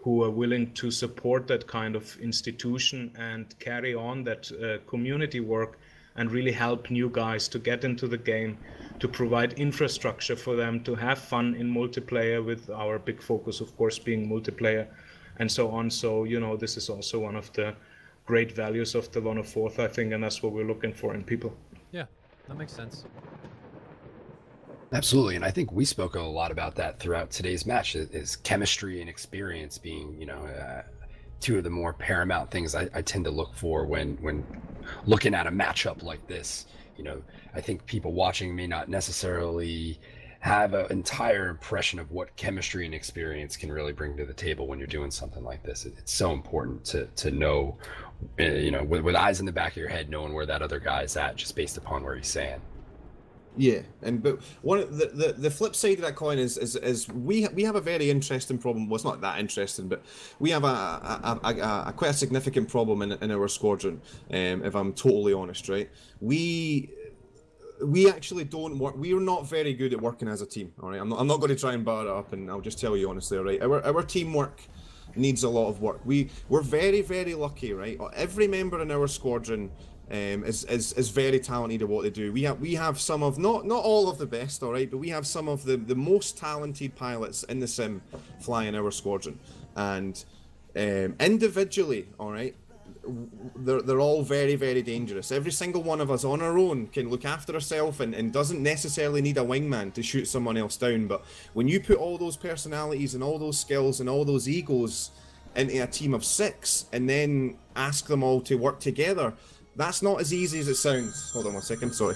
who are willing to support that kind of institution and carry on that community work and really help new guys to get into the game, to provide infrastructure for them to have fun in multiplayer, with our big focus, of course, being multiplayer and so on. So, you know, this is also one of the great values of the 104th, I think, and that's what we're looking for in people. Yeah, that makes sense. Absolutely, and I think we spoke a lot about that throughout today's match. Is chemistry and experience being, you know, two of the more paramount things I tend to look for when looking at a matchup like this. You know, I think people watching may not necessarily have an entire impression of what chemistry and experience can really bring to the table when you're doing something like this. It's so important to know, you know, with eyes in the back of your head, knowing where that other guy's at just based upon where he's saying. Yeah, but one of the flip side of that coin is we have a very interesting problem. Well, it's not that interesting, but we have a quite a significant problem in our squadron. If I'm totally honest, right? We actually don't work. We are not very good at working as a team. All right, I'm not going to try and bar it up, and I'll just tell you honestly. All right, our teamwork needs a lot of work. We're very, very lucky, right? Every member in our squadron is very talented at what they do. We have some of not all of the best, all right, but we have some of the most talented pilots in the sim flying our squadron, and individually, all right, they're all very, very dangerous. Every single one of us on our own can look after ourselves and doesn't necessarily need a wingman to shoot someone else down. But when you put all those personalities and all those skills and all those egos into a team of 6 and then ask them all to work together, that's not as easy as it sounds. Hold on 1 second, sorry.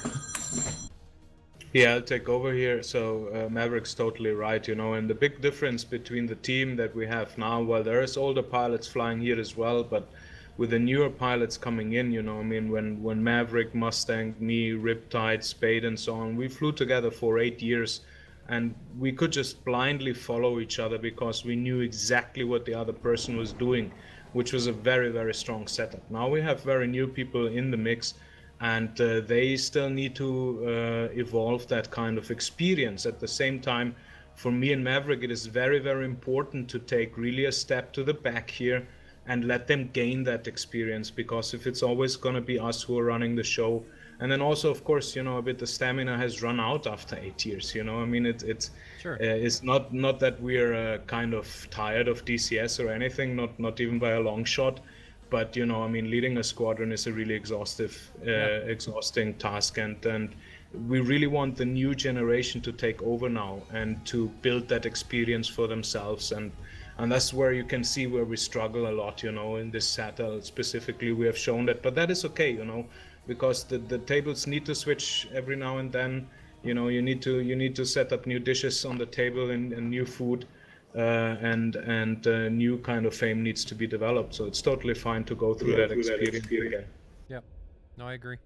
Yeah, I'll take over here. So Maverick's totally right, you know, and the big difference between the team that we have now, well, there is older pilots flying here as well, but with the newer pilots coming in, you know, I mean, when Maverick, Mustang, me, Riptide, Spade, and so on, we flew together for 8 years, and we could just blindly follow each other because we knew exactly what the other person was doing, which was a very, very strong setup. Now we have very new people in the mix, and they still need to evolve that kind of experience. At the same time, for me and Maverick, it is very, very important to take really a step to the back here and let them gain that experience, because if it's always going to be us who are running the show, and then also, of course, you know, a bit the stamina has run out after 8 years, you know, I mean, it's Sure. It's not that we're kind of tired of DCS or anything, not even by a long shot, but, you know, I mean, leading a squadron is a really exhausting task, and we really want the new generation to take over now and to build that experience for themselves, and that's where you can see where we struggle a lot, you know, in this SATAL specifically. We have shown that, but that is okay, you know, because the tables need to switch every now and then. You know, you need to set up new dishes on the table and new food, and new kind of fame needs to be developed. So it's totally fine to go through that experience again. Yeah, no, I agree.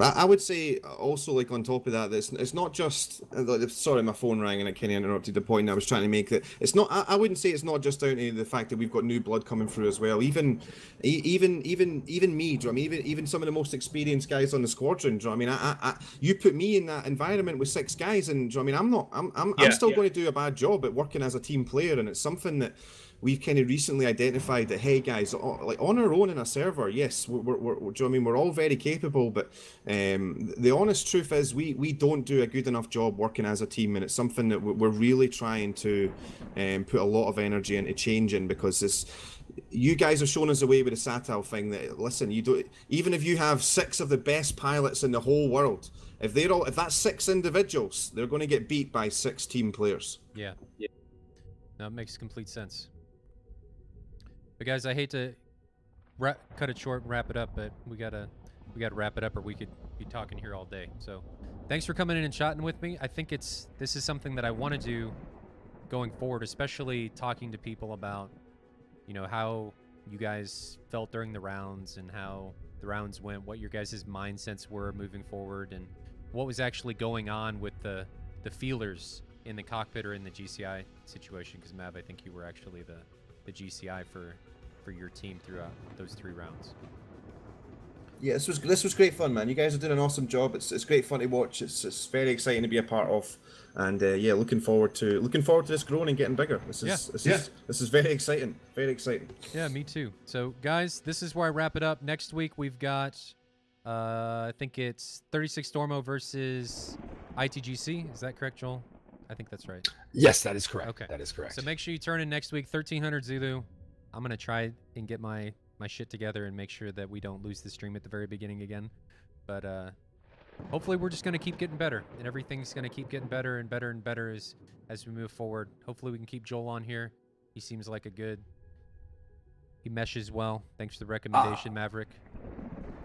I would say also, like, on top of that, it's not just, sorry, my phone rang and it kind of interrupted the point I was trying to make. That it's not, I wouldn't say it's not just down to the fact that we've got new blood coming through as well. Even me, do you know what I mean? Even some of the most experienced guys on the squadron, do you know what I mean? You put me in that environment with 6 guys, and do you know what I mean? I'm still going to do a bad job at working as a team player, and it's something that we've kind of recently identified that, hey guys, like on our own in a server, yes, do you know what I mean? We're all very capable, but the honest truth is we don't do a good enough job working as a team, and it's something that we're really trying to put a lot of energy into changing, because you guys are showing us the way with the SATAL thing. That, listen, you don't, even if you have 6 of the best pilots in the whole world, if that's 6 individuals, they're going to get beat by 6 team players. Yeah. No, it makes complete sense. But guys, I hate to cut it short and wrap it up, but we gotta wrap it up, or we could be talking here all day. So thanks for coming in and chatting with me. I think this is something that I want to do going forward, especially talking to people about, you know, how you guys felt during the rounds and how the rounds went, what your guys' mindsets were moving forward, and what was actually going on with the feelers in the cockpit or in the GCI situation. Because Mav, I think you were actually the GCI for your team throughout those 3 rounds. Yeah, this was great fun, man. You guys are doing an awesome job. It's great fun to watch. It's very exciting to be a part of, and yeah, looking forward to this growing and getting bigger. This is very exciting. Very exciting. Yeah, me too. So guys, this is where I wrap it up. Next week we've got, I think it's 36 Stormo versus ITGC. Is that correct, Joel? I think that's right. Yes, that is correct. Okay, that is correct. So make sure you turn in next week, 1300 Zulu. I'm gonna try and get my shit together and make sure that we don't lose the stream at the very beginning again. But hopefully we're just going to keep getting better, and everything's going to keep getting better and better and better as we move forward. Hopefully we can keep Joel on here. He seems like he meshes well. Thanks for the recommendation, Maverick.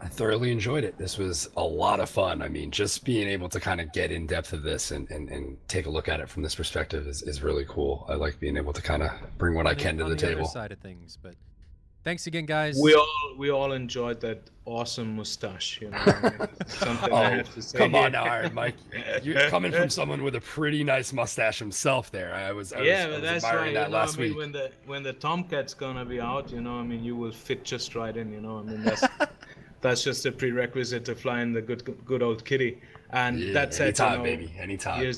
I thoroughly enjoyed it. This was a lot of fun. I mean, just being able to kind of get in depth of this and take a look at it from this perspective is really cool. I like being able to kind of bring what I can to the table. Other side of things, but thanks again, guys. We all enjoyed that awesome mustache. You know, I mean, something I have to say. Come on now, Iron Mike. You're coming from someone with a pretty nice mustache himself. There, I was that's admiring right. that last week. When the Tomcat's gonna be out, you know, I mean, you will fit just right in. You know, I mean, that's just a prerequisite to flying the good old kitty. And Yeah, that's it. anytime, you know, baby, anytime.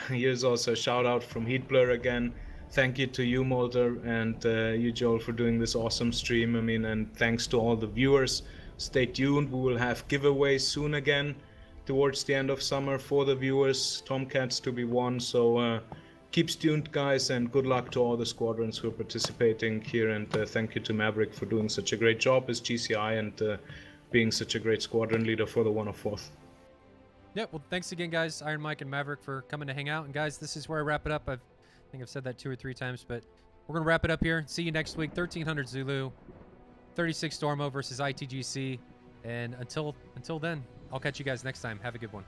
Here's also a shout out from Heat Blur again. Thank you to you, Molter, and you, Joel, for doing this awesome stream. I mean, and thanks to all the viewers. Stay tuned. We will have giveaways soon again towards the end of summer for the viewers. Tomcats to be won. So keep tuned, guys, and good luck to all the squadrons who are participating here. And thank you to Maverick for doing such a great job as GCI and being such a great squadron leader for the 104th. Yeah, well, thanks again, guys, Iron Mike and Maverick, for coming to hang out. And guys, this is where I wrap it up. I think I've said that 2 or 3 times, but we're going to wrap it up here. See you next week. 1300 Zulu, 36 Stormo versus ITGC. And until then, I'll catch you guys next time. Have a good one.